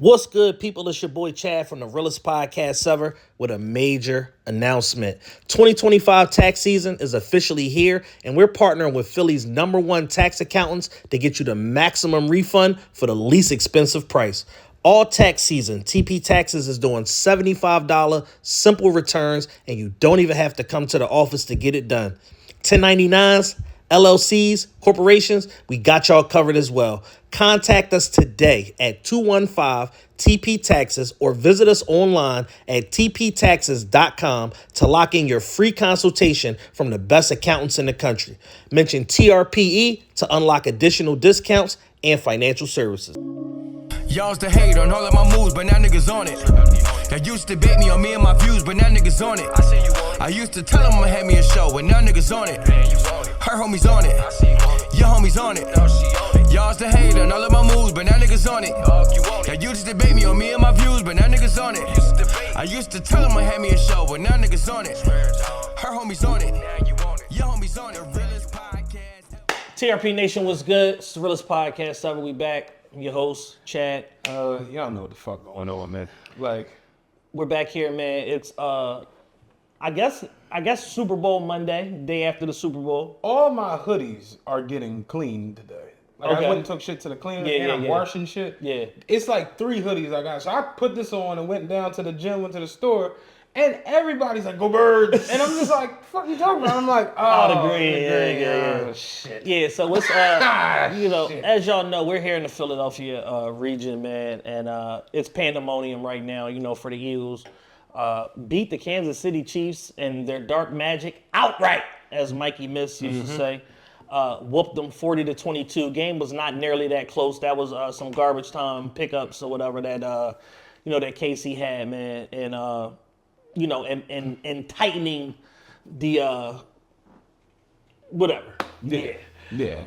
What's good, people? It's your boy Chad from the Realest Podcast ever with a major announcement. 2025 tax season is officially here, and we're partnering with Philly's #1 tax accountants to get you the maximum refund for the least expensive price. All tax season, TP Taxes is doing $75 simple returns, and you don't even have to come to the office to get it done. 1099s, LLCs, corporations, we got y'all covered as well. Contact us today at 215-TP-TAXES or visit us online at tptaxes.com to lock in your free consultation from the best accountants in the country. Mention TRPE to unlock additional discounts and financial services. Y'all's the hate on all of my moves, but now niggas on it. Y'all used to bait me on me and my views, but now niggas on it. I used to tell them I'ma have me a show, but now niggas on it. Her homies on it. Your homies on it. Y'all's the hate on all of my moves, but now niggas on it. Y'all used to bait me on me and my views, but now niggas on it. I used to tell them I'ma have me a show, but now niggas on it. Her homies on it. Your homies on it. Realest podcast. TRP Nation, what's good? It's the Realest Podcast ever. We back. I'm your host, Chad. Y'all know what the fuck going on, man. Like, We're back here, man. It's I guess Super Bowl Monday, day after the Super Bowl. all my hoodies are getting cleaned today. Like, Okay. I went and took shit to the cleaner, and I'm washing shit. Yeah. It's like 3 hoodies I got. So I put this on and went down to the gym, went to the store, and everybody's like, "Go Birds!" And I'm just like, "Fuck you talking about?" I'm like, Oh, the "Oh, green, yeah. oh, shit." Yeah, so it's Shit. as y'all know, we're here in the Philadelphia region, man, and it's pandemonium right now, for the Eagles. Beat the Kansas City Chiefs and their dark magic outright, as Mikey Miss used to say. Whooped them 40-22. Game was not nearly that close. That was some garbage time pickups or whatever that that Casey had, man, and and tightening the whatever. Yeah. Yeah.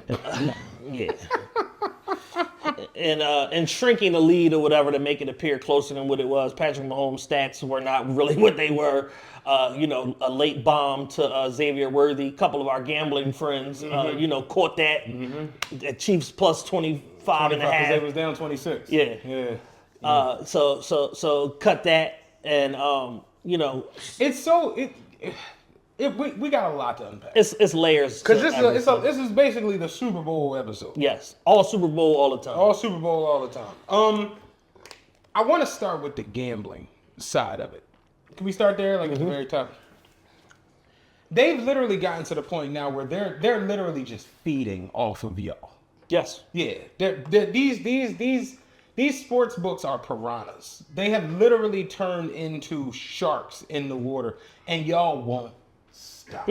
And shrinking the lead or whatever to make it appear closer than what it was. Patrick Mahomes' stats were not really what they were. A late bomb to Xavier Worthy. A couple of our gambling friends, caught that. The Chiefs plus 25 and a half. It was down 26. Yeah. Yeah. So cut that and It's so we got a lot to unpack. it's layers. Because to this is basically the Super Bowl episode. yes, all Super Bowl all the time. All Super Bowl all the time. I want to start with the gambling side of it. Can we start there, like at the very top? They've literally gotten to the point now where they're literally just feeding off of y'all. Yes. Yeah, these sports books are piranhas. They have literally turned into sharks in the water, and y'all won't stop.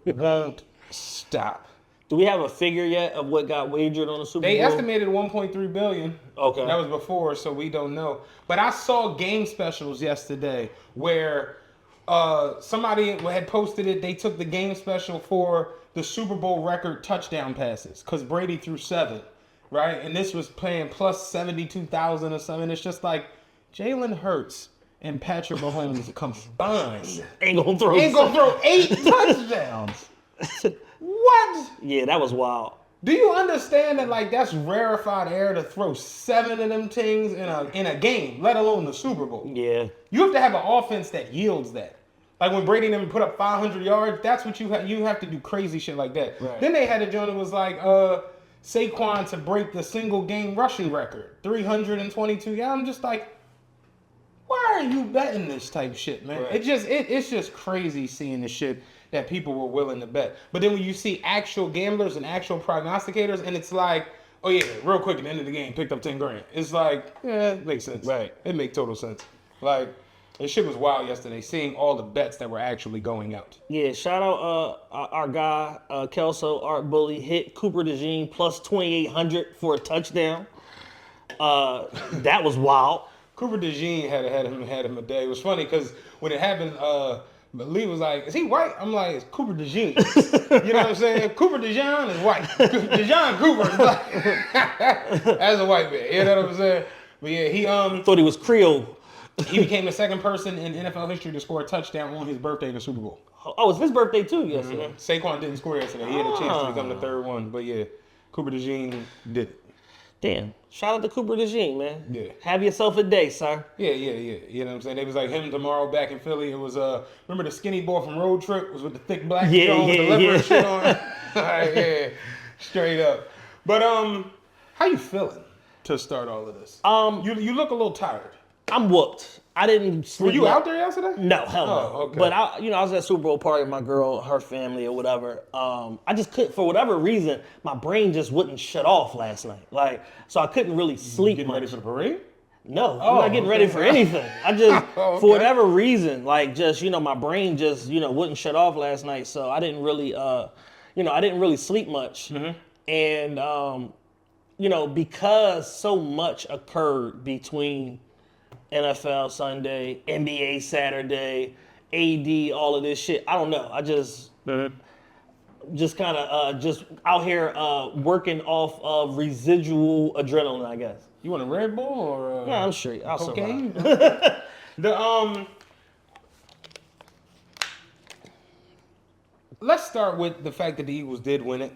Won't stop. Do we have a figure yet of what got wagered on the Super They Bowl? estimated 1.3 billion. Okay. That was before, so we don't know. But I saw game specials yesterday where somebody had posted it. They took the game special for the Super Bowl record touchdown passes because Brady threw 7, right? And this was paying plus 72,000 or something. It's just like Jalen Hurts and Patrick Mahomes combined Ain't gonna throw 8 touchdowns. What? Yeah, that was wild. Do you understand that, like, that's rarefied air to throw 7 of them things in a game, let alone the Super Bowl? Yeah. You have to have an offense that yields that. Like when Brady and them put up 500 yards, that's what you have to do crazy shit like that. Right. Then they had a joint that was like Saquon to break the single game rushing record, 322. Yeah, I'm just like, why are you betting this type shit, man? Right. It's just crazy seeing the shit that people were willing to bet. But then when you see actual gamblers and actual prognosticators, and it's like, oh yeah, real quick at the end of the game, picked up 10 grand. It's like, yeah, it makes sense. Right. It makes total sense. Like, this shit was wild yesterday, seeing all the bets that were actually going out. Yeah, shout out our guy, Kelso, Art Bully, hit Cooper DeJean plus 2,800 for a touchdown. That was wild. Cooper DeJean had him a day. It was funny because when it happened, Lee was like, "Is he white?" I'm like, "It's Cooper DeJean." You know what I'm saying? Cooper DeJean is white. DeJean Cooper is black. As a white man, you know what I'm saying? But yeah, he Thought he was Creole. he became the second person in NFL history to score a touchdown on his birthday in the Super Bowl. Oh, it's his birthday too yesterday. Saquon didn't score yesterday. He had a chance to become the third one, but yeah, Cooper DeJean did it. Damn. Shout out to Cooper DeJean, man. Yeah. Have yourself a day, sir. Yeah. You know what I'm saying? It was like him tomorrow back in Philly. It was remember the skinny boy from Road Trip was with the thick black Yeah, John with the yeah, leopard yeah. shit on. Yeah, straight up. But how you feeling to start all of this? You look a little tired. I'm whooped. I didn't sleep. Were you out there yesterday? No, hell no. Oh, okay. But I was at a Super Bowl party with my girl, her family, or whatever. I just couldn't, for whatever reason, my brain just wouldn't shut off last night. Like, so I couldn't really sleep. Getting much. ready for the parade? No, I'm not getting ready for anything. I just, Okay. for whatever reason, like just, my brain just, wouldn't shut off last night. So I didn't really, I didn't really sleep much. Mm-hmm. And, because so much occurred between NFL Sunday, NBA Saturday, AD, all of this shit. I don't know. I just kind of just out here working off of residual adrenaline, I guess. You want a Red Bull or Yeah, I'm straight. I'll cocaine? survive. Let's start with the fact that the Eagles did win it.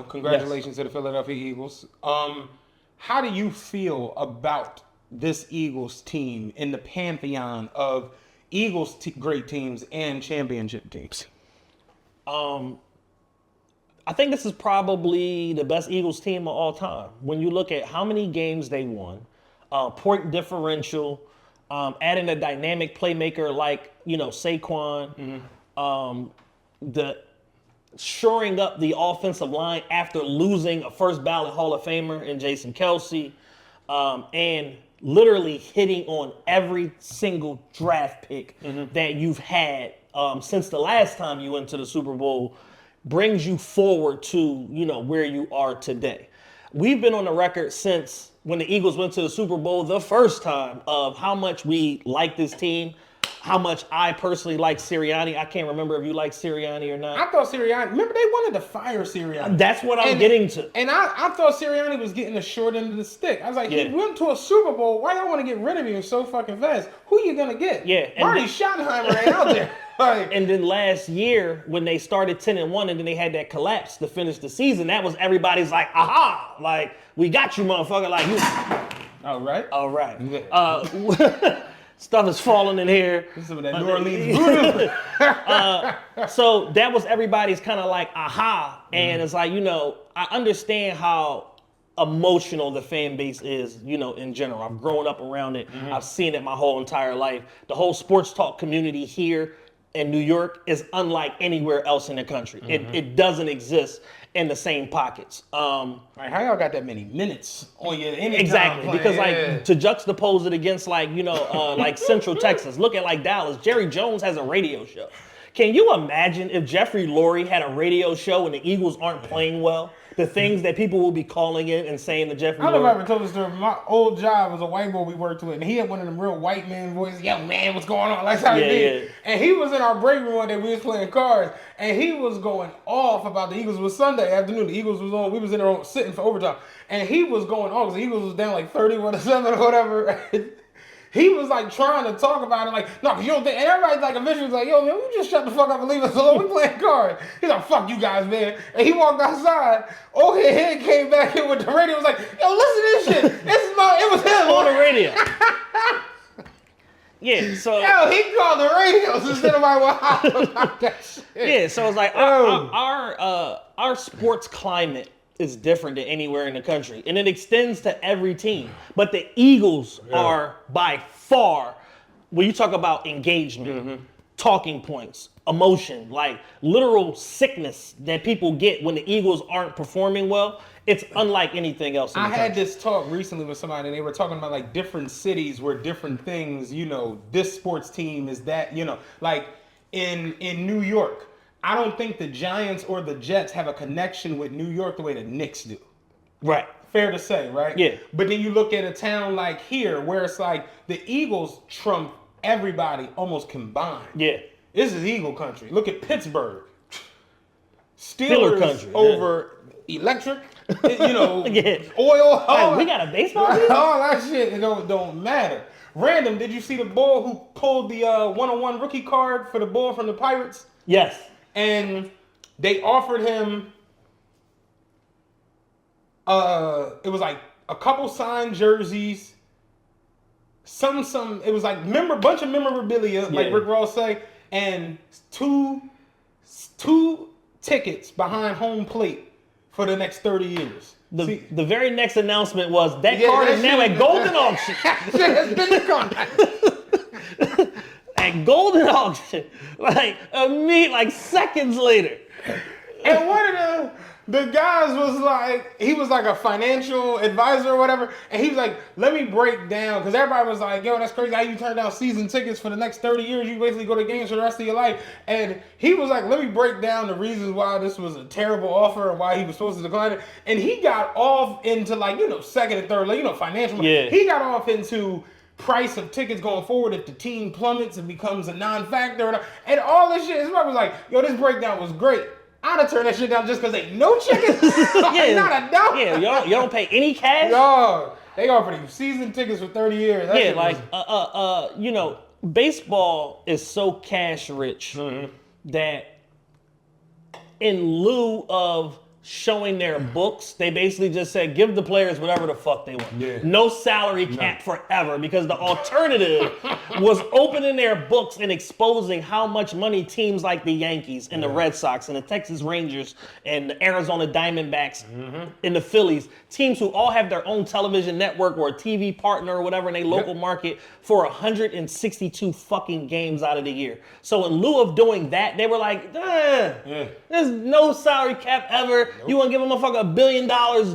Congratulations to the Philadelphia Eagles. How do you feel about this Eagles team in the pantheon of Eagles great teams and championship teams? I think this is probably the best Eagles team of all time. When you look at how many games they won, point differential, adding a dynamic playmaker like, Saquon, the shoring up the offensive line after losing a first ballot Hall of Famer in Jason Kelce, and literally hitting on every single draft pick that you've had since the last time you went to the Super Bowl brings you forward to, where you are today. We've been on the record since when the Eagles went to the Super Bowl the first time of how much we like this team, how much I personally like Sirianni. I can't remember if you like Sirianni or not. I thought Sirianni, remember they wanted to fire Sirianni. That's what I'm getting to. And I thought Sirianni was getting the short end of the stick. I was like, Yeah. he went to a Super Bowl. Why y'all want to get rid of him so fucking fast? Who you going to get? Yeah, and Marty then- Schottenheimer ain't out there. Like, And then last year, when they started 10-1 and then they had that collapse to finish the season, that was everybody's like, aha, like, we got you, motherfucker. Like, you. all right. All right. Stuff is falling in here. This is some of that New Orleans voodoo. So that was everybody's kind of like, aha. And it's like, I understand how emotional the fan base is, in general. I've grown up around it. I've seen it my whole entire life. The whole sports talk community here in New York is unlike anywhere else in the country. It doesn't exist in the same pockets. Like, how y'all got that many minutes on your anytime Exactly, playing? because Yeah. to juxtapose it against like Central Texas, look at like Dallas. Jerry Jones has a radio show. Can you imagine if Jeffrey Lurie had a radio show and the Eagles aren't playing well? The things that people will be calling in and saying to Jeffrey I don't know if I Lurie. ever told this story, but my old job was a white boy we worked with, and he had one of them real white man voices. Yo, man, what's going on? That's how he Yeah, did. yeah. And he was in our break room one day. We was playing cards, and he was going off about the Eagles. It was Sunday afternoon. The Eagles was on. We was in there sitting for overtime, and he was going off because the Eagles was down like 31-7 or whatever. He was like trying to talk about it, like, no, cause you don't think, and everybody's like, eventually was like, yo, man, we just shut the fuck up and leave us alone. We playing cards. He's like, fuck you guys, man. And he walked outside. Old head came back in with the radio. Was like, yo, listen to this shit. It was him On the radio. Yeah, so Yo, he called the radio so somebody was hollering about that shit. yeah, so it's like our sports climate is different than anywhere in the country, and it extends to every team. But the Eagles are by far, when you talk about engagement, talking points, emotion, like literal sickness that people get when the Eagles aren't performing well, it's unlike anything else in the I had country. this talk recently with somebody, and they were talking about like different cities where different things, this sports team is that, like in New York. I don't think the Giants or the Jets have a connection with New York the way the Knicks do. Right. Fair to say, right? Yeah. But then you look at a town like here where it's like the Eagles trump everybody almost combined. Yeah. This is Eagle country. Look at Pittsburgh. Steeler Steelers country, over electric, Yeah. oil. Hey, we got a baseball team? All that shit it don't matter. Random, did you see the bull who pulled the one-on-one rookie card for the bull from the Pirates? Yes. And they offered him, it was like a couple signed jerseys, some. It was like bunch of memorabilia, like Rick Ross say, and two tickets behind home plate for the next 30 years. The very next announcement was that card is now at Golden Auction. Shit has been the contract. At Golden Auction, like seconds later. And one of the guys was like, he was like a financial advisor or whatever, and he was like, let me break down, because everybody was like, yo, that's crazy how you turn down season tickets for the next 30 years, you basically go to games for the rest of your life. And he was like, let me break down the reasons why this was a terrible offer and why he was supposed to decline it. And he got off into second and third, financial. Yeah. He got off into price of tickets going forward if the team plummets and becomes a non-factor, and all this shit. Everybody was like, yo, this breakdown was great. I'd have turned that shit down just because ain't no chickens. Yeah, not a dollar. Yeah, y'all don't pay any cash. Yo, they offered you season tickets for 30 years. That shit was... baseball is so cash rich that in lieu of showing their books, they basically just said, give the players whatever the fuck they want. Yeah. No salary cap forever, because the alternative was opening their books and exposing how much money teams like the Yankees and the Red Sox and the Texas Rangers and the Arizona Diamondbacks and the Phillies, teams who all have their own television network or a TV partner or whatever in a local market for 162 fucking games out of the year. So in lieu of doing that, they were like, there's no salary cap ever. You want to give a motherfucker $1 billion,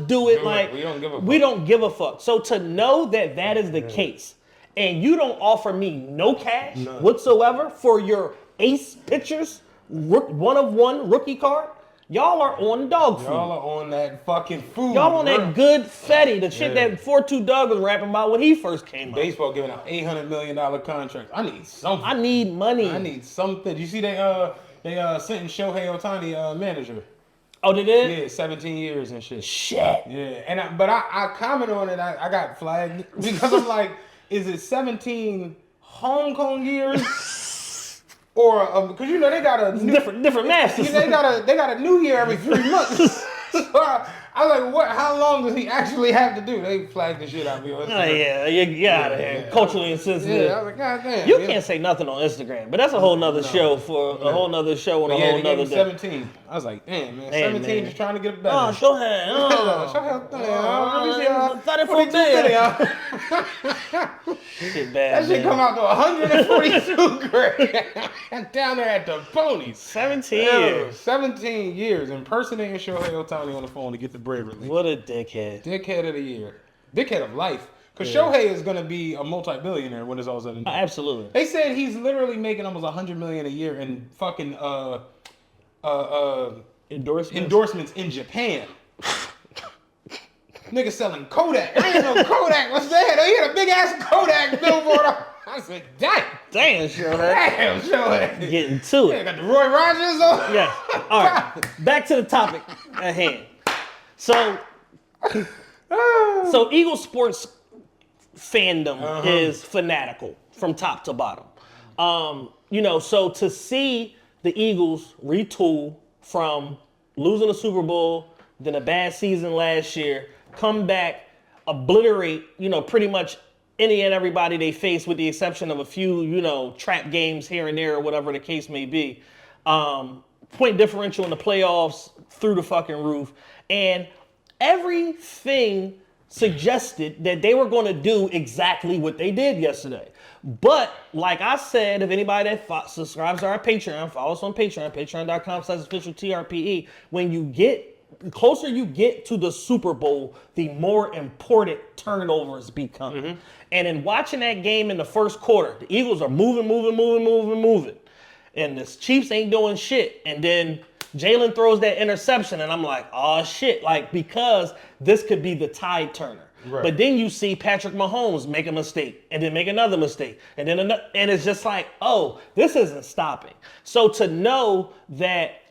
do it. We don't give a fuck. So to know that that is the case, and you don't offer me no cash whatsoever for your ace pitchers, one of one rookie card, y'all are on dog food. Y'all are on that fucking food. Y'all on that good Fetty, the shit that 4-2 Doug was rapping about when he first came out. Baseball giving out $800 million contracts. I need something. I need money. I need something. You see they sent Shohei Ohtani manager. Oh, they did? Yeah, 17 years and shit. Shit. Yeah, but I commented on it. I got flagged because I'm like, is it 17 Hong Kong years? Or because they got a different math. They got a new year every 3 months. So I was like, what? How long does he actually have to do? They flagged the shit out of me. Oh yeah, you out of here. Culturally insensitive. Yeah, I was like, God damn. You can't say nothing on Instagram, but that's a whole nother show for a whole nother show on a whole nother day. 17. I was like, damn, man. 17 just trying to get it better. Oh, Shohei. Shohei. 34 billion. Shit bad. That shit come out to 142 grand. Down there at the ponies. 17 years. 17 years impersonating Shohei Ohtani on the phone to get the bread released. What a dickhead. Dickhead of the year. Dickhead of life. Because Shohei is going to be a multi-billionaire when it's all said and done. Absolutely. They said he's literally making almost $100 million a year in fucking endorsements in Japan. Nigga selling Kodak. I ain't know Kodak was there. They had a big ass Kodak billboard. I said, damn. Damn, Shohei. Damn, Shohei. Getting to it. Yeah, got the Roy Rogers on. Yeah. All right. Back to the topic at hand. So Eagle sports fandom is fanatical from top to bottom. So to see the Eagles retool from losing the Super Bowl, then a bad season last year, come back, obliterate, pretty much any and everybody they face with the exception of a few, trap games here and there or whatever the case may be. Point differential in the playoffs through the fucking roof. And everything suggested that they were going to do exactly what they did yesterday. But like I said, if anybody that subscribes to our Patreon, follow us on Patreon, patreon.com/officialtrpe, when you get closer you get to the Super Bowl, the more important turnovers become. And in watching that game in the first quarter, the Eagles are moving. And the Chiefs ain't doing shit. And then Jalen throws that interception, and I'm like, oh shit, because this could be the tide turner. Right. But then you see Patrick Mahomes make a mistake, and then make another mistake, and then and it's just like, oh, this isn't stopping. So to know that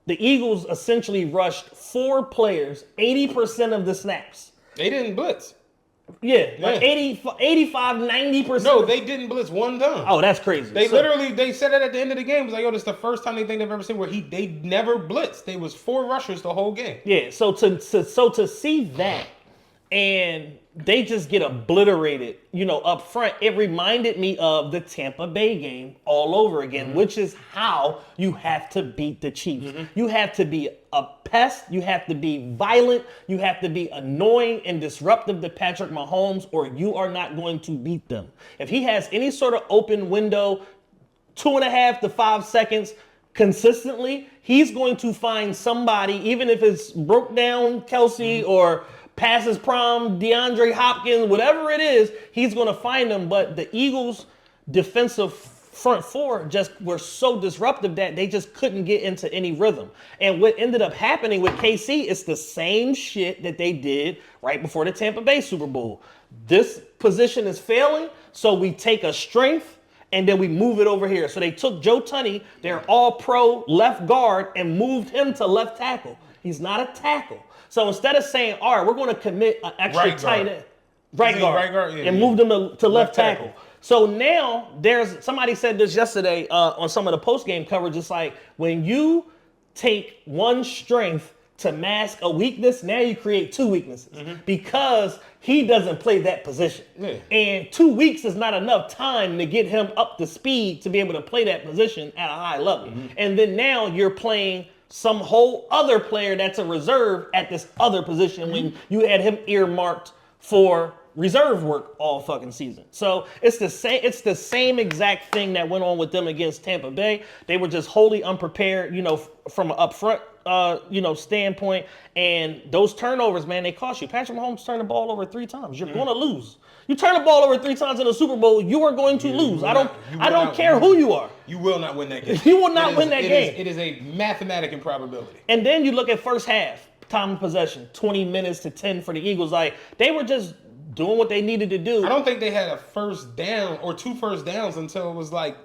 the Eagles essentially rushed 4 players 80% of the snaps. They didn't blitz. Yeah, like 85, 90%. No, they didn't blitz one time. Oh, that's crazy. They said it at the end of the game. It was like, yo, this is the first time they think they've ever seen where they never blitzed. They was 4 rushers the whole game. Yeah, so to see that and they just get obliterated, up front. It reminded me of the Tampa Bay game all over again, which is how you have to beat the Chiefs. You have to be a pest, you have to be violent, you have to be annoying and disruptive to Patrick Mahomes, or you are not going to beat them. If he has any sort of open window, 2.5 to 5 seconds consistently, he's going to find somebody, even if it's broke down Kelsey or passes prom, DeAndre Hopkins, whatever it is, he's going to find them. But the Eagles' defensive front four just were so disruptive that they just couldn't get into any rhythm. And what ended up happening with KC is the same shit that they did right before the Tampa Bay Super Bowl. This position is failing, so we take a strength and then we move it over here. So they took Joe Tunney, their all-pro left guard, and moved him to left tackle. He's not a tackle. So instead of saying, all right, we're going to commit an extra tight end, right guard, and move them to left tackle. So now somebody said this yesterday on some of the post-game coverage. It's like when you take one strength to mask a weakness, now you create two weaknesses because he doesn't play that position. Yeah. And 2 weeks is not enough time to get him up to speed to be able to play that position at a high level. And then now you're playing some whole other player that's a reserve at this other position when you had him earmarked for reserve work all fucking season. So it's the same exact thing that went on with them against Tampa Bay. They were just wholly unprepared, from an upfront standpoint. And those turnovers, man, they cost you. Patrick Mahomes turned the ball over 3 times. You're going to lose. You turn the ball over 3 times in the Super Bowl, you are going to lose. I don't care who you are. You will not win that game. You will not win that game. It is a mathematic improbability. And then you look at first half, time of possession, 20 minutes to 10 for the Eagles. Like, they were just doing what they needed to do. I don't think they had a first down or 2 first downs until it was like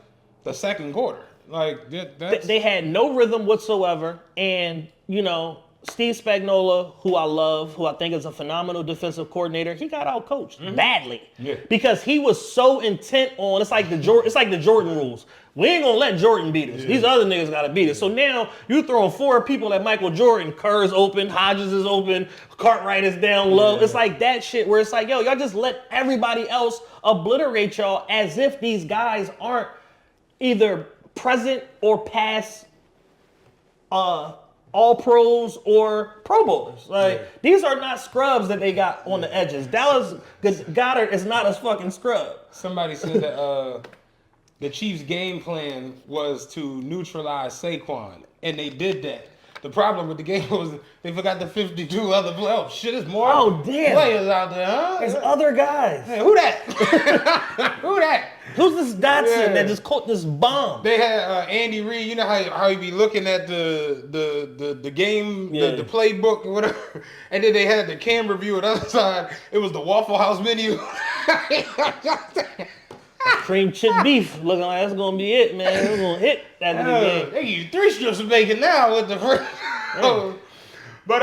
the second quarter. Like, they had no rhythm whatsoever. And, Steve Spagnuolo, who I love, who I think is a phenomenal defensive coordinator, he got out coached badly because he was so intent on it's like the Jordan rules. We ain't gonna let Jordan beat us. These other niggas gotta beat us. So now you throwing 4 people at Michael Jordan. Kerr's open, Hodges is open, Cartwright is down low. It's like that shit where it's like, yo, y'all just let everybody else obliterate y'all as if these guys aren't either present or past all pros or Pro Bowlers. Like, these are not scrubs that they got on the edges. Dallas Goedert is not a fucking scrub. Somebody said that the Chiefs' game plan was to neutralize Saquon, and they did that. The problem with the game was they forgot the 52 other players. Oh, shit, there's more players out there, huh? There's other guys. Hey, who that? Who that? Who's this Dotson that just caught this bomb? They had Andy Reid. You know how you be looking at the game, the playbook or whatever, and then they had the camera view on the other side. It was the Waffle House menu. Cream chip beef, looking like that's gonna be it, man. We're gonna hit that in the game. They use 3 strips of bacon now with the first. But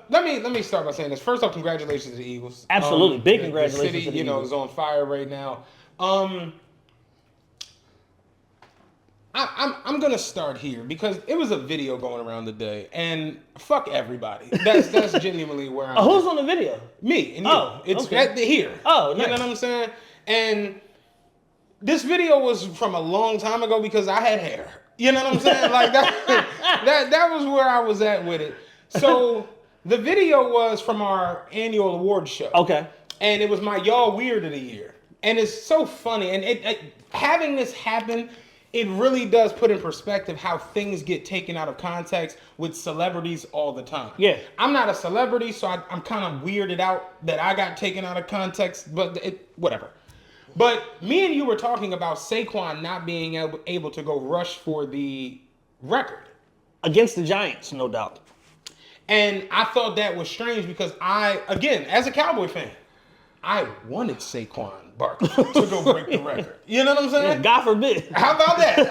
let me start by saying this. First off, congratulations to the Eagles. Absolutely, big congratulations. The city, to the Eagles. Is on fire right now. I'm gonna start here because it was a video going around today, and fuck everybody. That's genuinely where I'm. Who's on the video? Me and you. It's okay. right here. Oh, nice. You know what I'm saying? And this video was from a long time ago because I had hair. You know what I'm saying? Like that was where I was at with it. So the video was from our annual awards show. Okay. And it was my Y'all Weird of the Year. And it's so funny. And having this happen, it really does put in perspective how things get taken out of context with celebrities all the time. Yeah. I'm not a celebrity, so I'm kind of weirded out that I got taken out of context, but whatever. But me and you were talking about Saquon not being able to go rush for the record. Against the Giants, no doubt. And I thought that was strange because again, as a Cowboy fan, I wanted Saquon Barkley to go break the record. You know what I'm saying? Yeah, God forbid. How about that?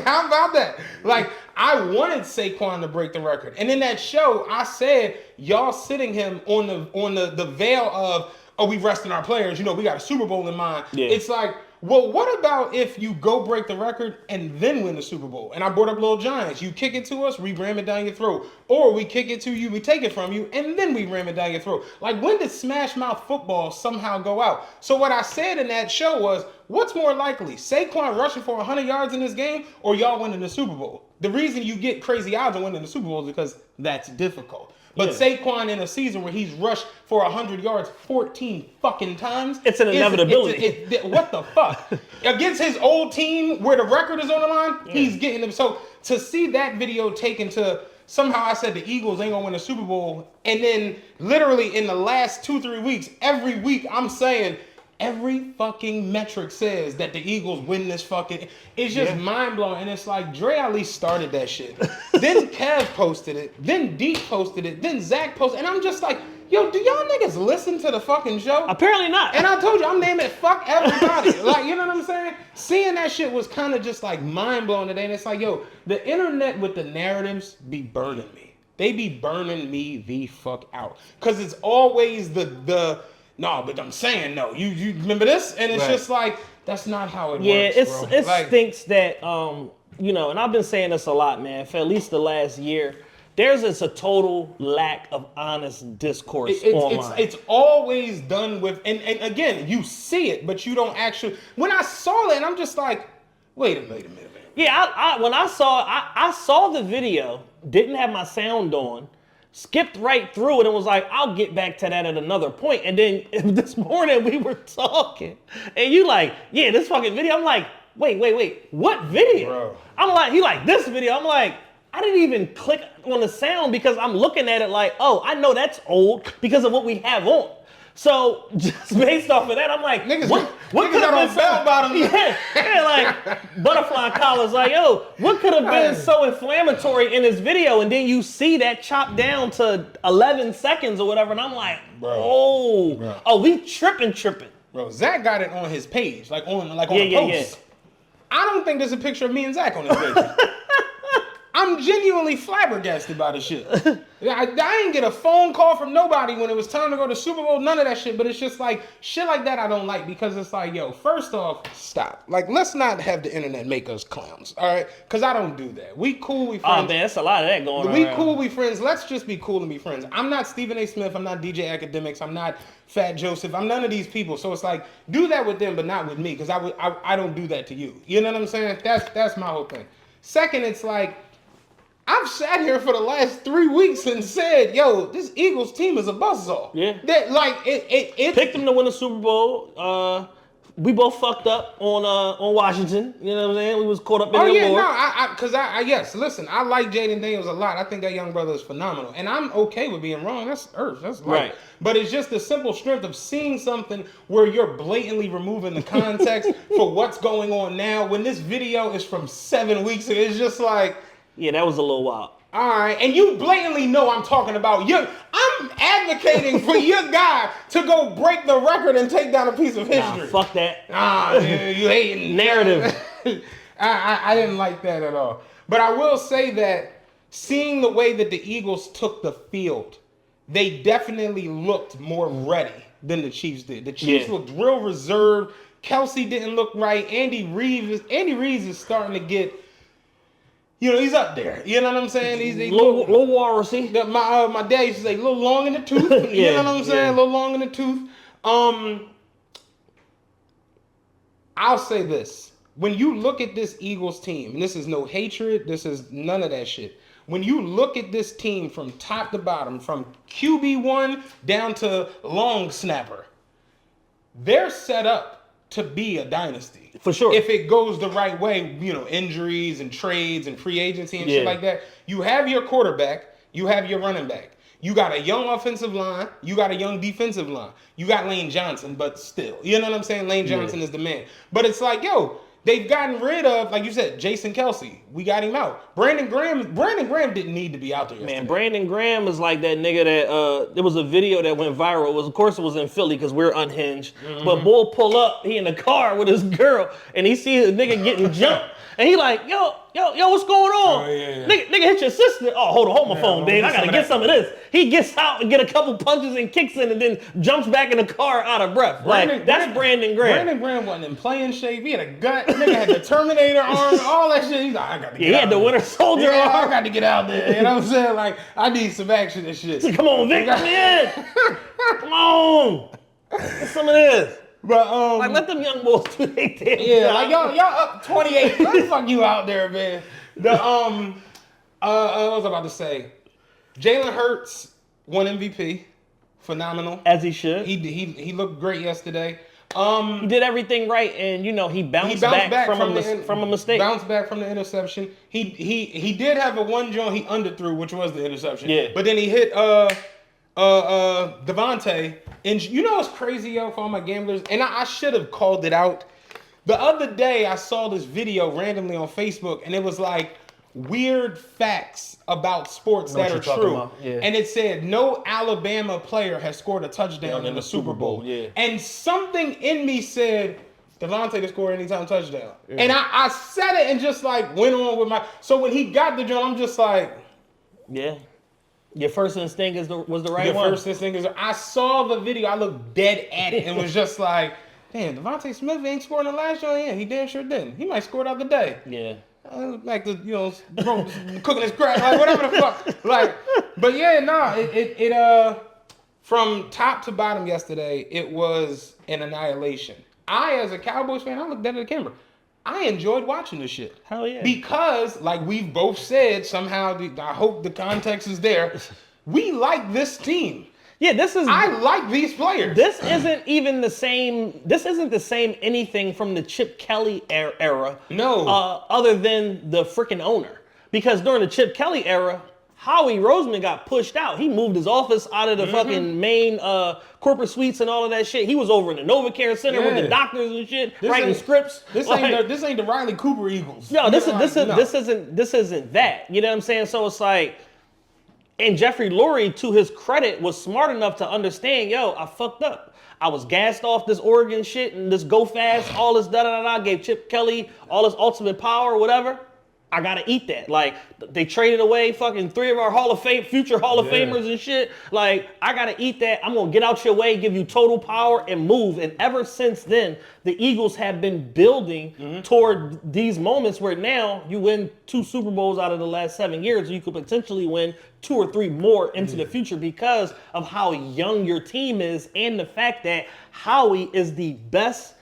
How about that? Like, I wanted Saquon to break the record. And in that show, I said, y'all sitting him on the veil of, we resting our players. We got a Super Bowl in mind. Yeah. It's like, Well, what about if you go break the record and then win the Super Bowl? And I brought up Lil Giants. You kick it to us, we ram it down your throat. Or we kick it to you, we take it from you, and then we ram it down your throat. Like, when did Smash Mouth football somehow go out? So what I said in that show was, what's more likely? Saquon rushing for 100 yards in this game, or y'all winning the Super Bowl? The reason you get crazy odds on winning the Super Bowl is because that's difficult. But Saquon in a season where he's rushed for 100 yards 14 fucking times. It's an inevitability. What the fuck? Against his old team where the record is on the line, he's getting them. So to see that video taken to somehow I said the Eagles ain't gonna win the Super Bowl. And then literally in the last 2-3 weeks, every week I'm saying, every fucking metric says that the Eagles win this fucking... It's just mind-blowing. And it's like, Dre at least started that shit. Then Kev posted it. Then Deep posted it. Then Zach posted it. And I'm just like, yo, do y'all niggas listen to the fucking show? Apparently not. And I told you, I'm naming it fuck everybody. Like, you know what I'm saying? Seeing that shit was kind of just like mind-blowing today. And it's like, yo, the internet with the narratives be burning me. They be burning me the fuck out. Because it's always no, but I'm saying no. You remember this? And it's just like, that's not how it works, bro. It stinks that, and I've been saying this a lot, man, for at least the last year. There's just a total lack of honest discourse online. It's always done with, and again, you see it, but you don't actually. When I saw it, and I'm just like, wait a minute. Yeah, when I saw the video, didn't have my sound on, skipped right through it and was like, I'll get back to that at another point. And then this morning we were talking and you like, yeah, this fucking video. I'm like, wait, what video? Bro. I'm like, he like, this video. I'm like, I didn't even click on the sound because I'm looking at it like, oh, I know that's old because of what we have on. So just based off of that, I'm like, what could have been bell bottoms? Yeah, like butterfly collars. Like, yo, what could have been so inflammatory in this video? And then you see that chopped down to 11 seconds or whatever, and I'm like, we tripping. Bro, Zach got it on his page, like on a post. Yeah. I don't think there's a picture of me and Zach on his page. I'm genuinely flabbergasted by the shit. I didn't get a phone call from nobody when it was time to go to Super Bowl, none of that shit, but it's just like, shit like that I don't like because it's like, yo, first off, stop. Like, let's not have the internet make us clowns, all right? Because I don't do that. We cool, we friends. Oh, man, that's a lot of that going on. We cool, we friends. Let's just be cool and be friends. I'm not Stephen A. Smith. I'm not DJ Academics. I'm not Fat Joseph. I'm none of these people. So it's like, do that with them, but not with me because I don't do that to you. You know what I'm saying? That's my whole thing. Second, it's like, I've sat here for the last 3 weeks and said, yo, this Eagles team is a buzzsaw. Yeah. That like it picked them to win the Super Bowl. We both fucked up on Washington. You know what I'm saying? We was caught up in the war. Yes, listen, I like Jaden Daniels a lot. I think that young brother is phenomenal. And I'm okay with being wrong. That's earth. That's life. Right. But it's just the simple strength of seeing something where you're blatantly removing the context for what's going on now. When this video is from 7 weeks ago, it's just like, yeah, that was a little wild. All right, and you blatantly know I'm talking about you. I'm advocating for your guy to go break the record and take down a piece of history. Nah, fuck that. Dude, you hating narrative. I didn't like that at all. But I will say that seeing the way that the Eagles took the field, they definitely looked more ready than the Chiefs did. The Chiefs looked real reserved. Kelsey didn't look right. Andy Reeves is starting to get... You know, he's up there. You know what I'm saying? He's little walrusy. My dad used to say, a little long in the tooth. You know what I'm saying? A little long in the tooth. I'll say this. When you look at this Eagles team, and this is no hatred, this is none of that shit. When you look at this team from top to bottom, from QB1 down to long snapper, they're set up to be a dynasty. For sure. If it goes the right way, you know, injuries and trades and free agency and shit like that. You have your quarterback, you have your running back. You got a young offensive line, you got a young defensive line. You got Lane Johnson, but still. You know what I'm saying? Lane Johnson is the man. But it's like, yo, they've gotten rid of, like you said, Jason Kelsey. We got him out. Brandon Graham didn't need to be out there yesterday. Man, Brandon Graham is like that nigga that, there was a video that went viral. Of course it was in Philly because we're unhinged. Mm-hmm. But Bull pull up, he in the car with his girl, and he see a nigga getting jumped. And he like, yo, what's going on? Oh, yeah. Nigga hit your sister. Oh, hold my phone, babe. I gotta get some of this. He gets out and get a couple punches and kicks in and then jumps back in the car out of breath. That's Brandon Graham. Brandon Graham wasn't in playing shape. He had a gut. Nigga had the Terminator arm, all that shit. He's like, I got to get out. He had the Winter Soldier arm. I got to get out there. You know what I'm saying? Like, I need some action and shit. Come on, Vic, come in. Come on. Get some of this. But like, let them young boys do their thing. Yeah, like y'all up 28. What the fuck you out there, man? The what was I about to say? Jalen Hurts won MVP. Phenomenal. As he should. He looked great yesterday. He did everything right, and he bounced back from a mistake. Bounced back from the interception. He did have a one joint he underthrew, which was the interception. Yeah. But then he hit Devontae. And you know what's crazy, yo, for all my gamblers? And I should have called it out. The other day, I saw this video randomly on Facebook, and it was like weird facts about sports that are true. Yeah. And it said no Alabama player has scored a touchdown in the Super Bowl. Yeah. And something in me said, Devontae to score anytime touchdown. Yeah. And I said it and just like went on with my... So when he got the joint, I'm just like... Yeah. Your first instinct was the right one? Your first instinct is... I saw the video. I looked dead at it and was just like, damn, Devontae Smith ain't scored in the last joint. Yeah, he damn sure didn't. He might score the other day. Yeah. Like the cooking his crap, like whatever the fuck. Like, but yeah, it from top to bottom yesterday, it was an annihilation. I, as a Cowboys fan, I looked at the camera. I enjoyed watching this shit. Hell yeah. Because, like we've both said, somehow I hope the context is there. We like this team. Yeah, I like these players. This isn't even the same. This isn't the same anything from the Chip Kelly era. No. Other than the freaking owner, because during the Chip Kelly era, Howie Roseman got pushed out. He moved his office out of the fucking main corporate suites and all of that shit. He was over in the NovaCare Center with the doctors and shit, writing scripts. This ain't the Riley Cooper Eagles. No, this isn't that. You know what I'm saying? So it's like. And Jeffrey Lurie, to his credit, was smart enough to understand, yo, I fucked up. I was gassed off this Oregon shit and this go fast, all this da-da-da-da, gave Chip Kelly all this ultimate power or whatever. I gotta eat that. Like, they traded away fucking 3 of our future Hall of Famers and shit. Like, I gotta eat that. I'm gonna get out your way, give you total power and move. And ever since then, the Eagles have been building toward these moments where now you win 2 Super Bowls out of the last 7 years. You could potentially win 2 or 3 more into the future because of how young your team is and the fact that Howie is the best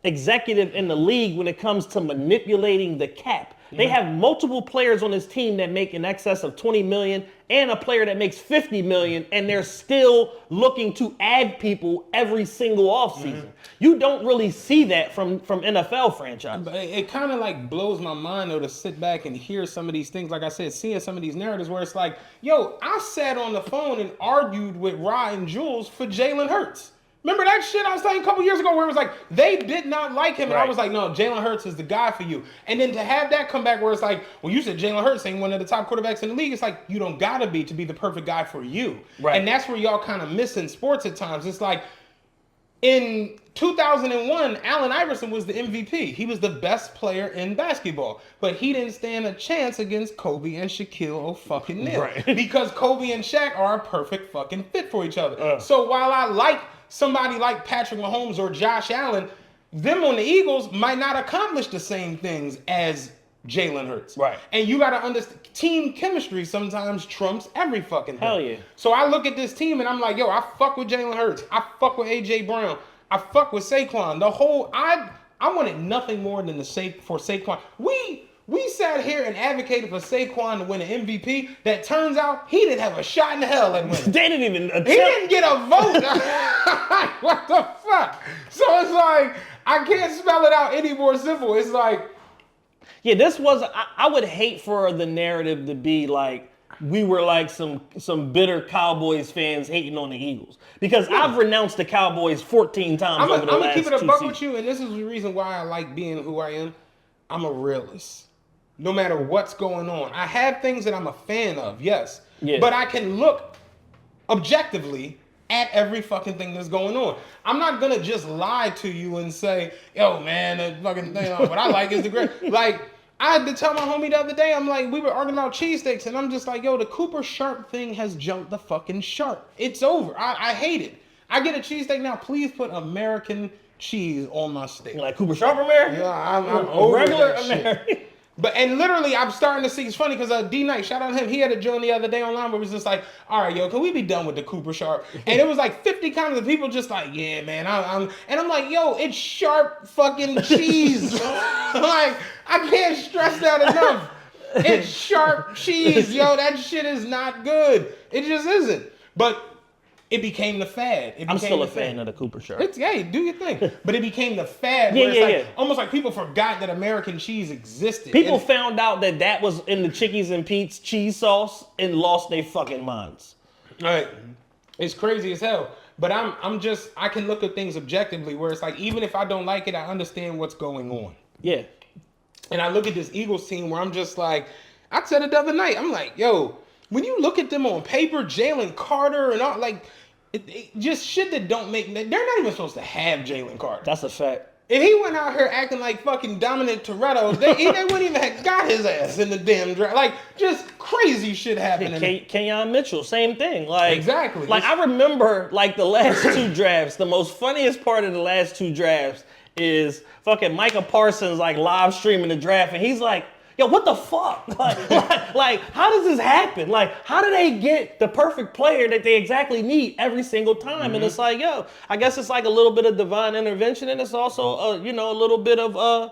executive in the league when it comes to manipulating the cap. They have multiple players on this team that make in excess of $20 million and a player that makes $50 million, and they're still looking to add people every single offseason. You don't really see that from NFL franchises. But it kind of like blows my mind though to sit back and hear some of these things. Like I said, seeing some of these narratives where it's like, yo, I sat on the phone and argued with Rod and Jules for Jalen Hurts. Remember that shit I was saying a couple years ago where it was like, they did not like him. And I was like, no, Jalen Hurts is the guy for you. And then to have that come back where it's like, well, you said Jalen Hurts ain't one of the top quarterbacks in the league. It's like, you don't got to be the perfect guy for you. Right. And that's where y'all kind of miss in sports at times. It's like, in 2001, Allen Iverson was the MVP. He was the best player in basketball. But he didn't stand a chance against Kobe and Shaquille O'Neal. Right. Because Kobe and Shaq are a perfect fucking fit for each other. So while I like somebody like Patrick Mahomes or Josh Allen, them on the Eagles might not accomplish the same things as Jalen Hurts. Right. And you got to understand, team chemistry sometimes trumps every fucking thing. Hell yeah. So I look at this team and I'm like, yo, I fuck with Jalen Hurts. I fuck with A.J. Brown. I fuck with Saquon. I wanted nothing more than for Saquon. We sat here and advocated for Saquon to win an MVP. That turns out he didn't have a shot in hell at winning. They didn't even attempt. He didn't get a vote. What the fuck? So it's like, I can't spell it out any more simple. It's like... Yeah, this was... I would hate for the narrative to be like, we were like some bitter Cowboys fans hating on the Eagles. Because I've renounced the Cowboys 14 times over the last 2 seasons. I'm going to keep it a buck with you, and this is the reason why I like being who I am. I'm a realist. No matter what's going on. I have things that I'm a fan of, yes. Yeah. But I can look objectively at every fucking thing that's going on. I'm not going to just lie to you and say, yo, man, that fucking thing, what I like is the great. Like, I had to tell my homie the other day, I'm like, we were arguing about cheesesteaks, and I'm just like, yo, the Cooper Sharp thing has jumped the fucking shark. It's over. I hate it. I get a cheesesteak now. Please put American cheese on my steak. Like Cooper Sharp American? Yeah, I'm over regular that American. shit. And literally, I'm starting to see, it's funny because D Knight, shout out to him, he had a joint the other day online where it was just like, all right, yo, can we be done with the Cooper Sharp? And it was like 50 comments of people just like, yeah, man, and I'm like, yo, it's sharp fucking cheese. Like, I can't stress that enough. It's sharp cheese, yo, that shit is not good. It just isn't. But it became the fad. I'm still a fan of the Cooper Sharp. It's, hey, do your thing. But it became the fad. Yeah, where it's yeah. Almost like people forgot that American cheese existed. People found out that was in the Chickies and Pete's cheese sauce and lost their fucking minds. Right. It's crazy as hell. But I can look at things objectively where it's like, even if I don't like it, I understand what's going on. Yeah. And I look at this Eagles team where I'm just like, I said it the other night, I'm like, yo, when you look at them on paper, Jalen Carter and all, like, it just shit that don't make, they're not even supposed to have Jalen Carter. That's a fact. If he went out here acting like fucking Dominic Toretto, they wouldn't even have got his ass in the damn draft. Like, just crazy shit happening. Kenyon Mitchell, same thing. Like, exactly. Like, I remember, like, the last two drafts, the most funniest part of the last two drafts is fucking Micah Parsons, like, live streaming the draft, and he's like, yo, what the fuck? Like, how does this happen? Like, how do they get the perfect player that they exactly need every single time? Mm-hmm. And it's like, yo, I guess it's like a little bit of divine intervention, and it's also, a little bit of,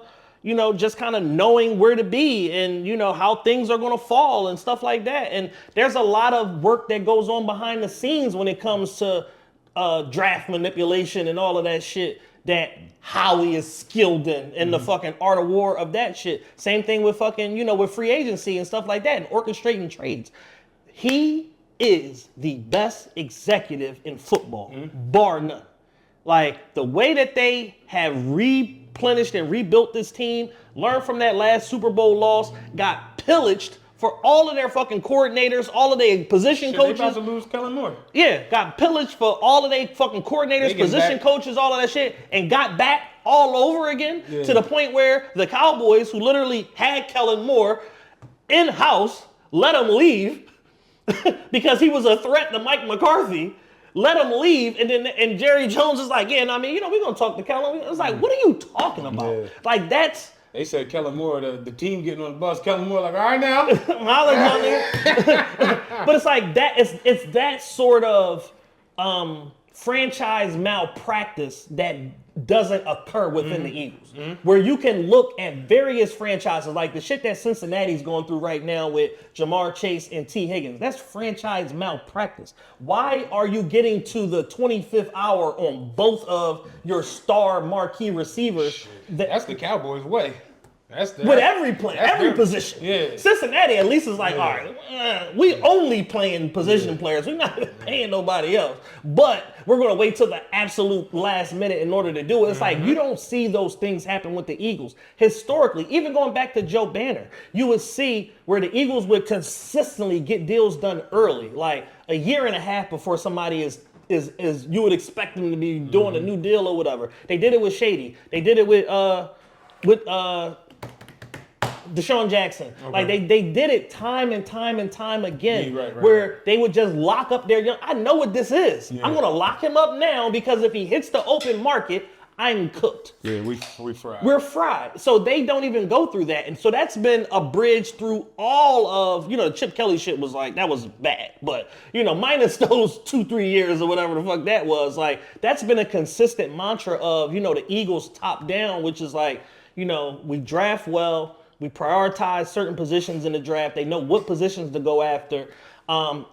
just kind of knowing where to be and, how things are going to fall and stuff like that. And there's a lot of work that goes on behind the scenes when it comes to draft manipulation and all of that shit that Howie is skilled in the fucking art of war of that shit. Same thing with fucking, with free agency and stuff like that and orchestrating trades. He is the best executive in football, bar none. Like, the way that they have replenished and rebuilt this team, learned from that last Super Bowl loss, got pillaged for all of their fucking coordinators, all of their position coaches. They about to lose Kellen Moore. Yeah, got pillaged for all of their fucking coordinators, position coaches, all of that shit, and got back all over again to the point where the Cowboys, who literally had Kellen Moore in-house, let him leave because he was a threat to Mike McCarthy, let him leave, and Jerry Jones is like, yeah, we're going to talk to Kellen. It's like, what are you talking about? Yeah. Like, that's... They said Kellen Moore, the team getting on the bus. Kellen Moore like, all right now. But it's like that. It's that sort of franchise malpractice that doesn't occur within the Eagles, where you can look at various franchises, like the shit that Cincinnati's going through right now with Jamar Chase and T. Higgins. That's franchise malpractice. Why are you getting to the 25th hour on both of your star marquee receivers? That's the Cowboys' way. With every player, every position. Yeah. Cincinnati at least is like, all right, we only playing position players. We're not paying nobody else. But we're going to wait till the absolute last minute in order to do it. It's like, you don't see those things happen with the Eagles. Historically, even going back to Joe Banner, you would see where the Eagles would consistently get deals done early, like a year and a half before somebody is you would expect them to be doing a new deal or whatever. They did it with Shady. They did it with Deshaun Jackson. Okay. Like they did it time and time and time again, where they would just lock up their young. I know what this is. Yeah. I'm gonna lock him up now because if he hits the open market, I'm cooked. Yeah, we fried. We're fried. So they don't even go through that, and so that's been a bridge through all of the Chip Kelly shit was like that was bad, but minus those 2-3 years or whatever the fuck that was, like that's been a consistent mantra of the Eagles top down, which is like we draft well. We prioritize certain positions in the draft. They know what positions to go after. And,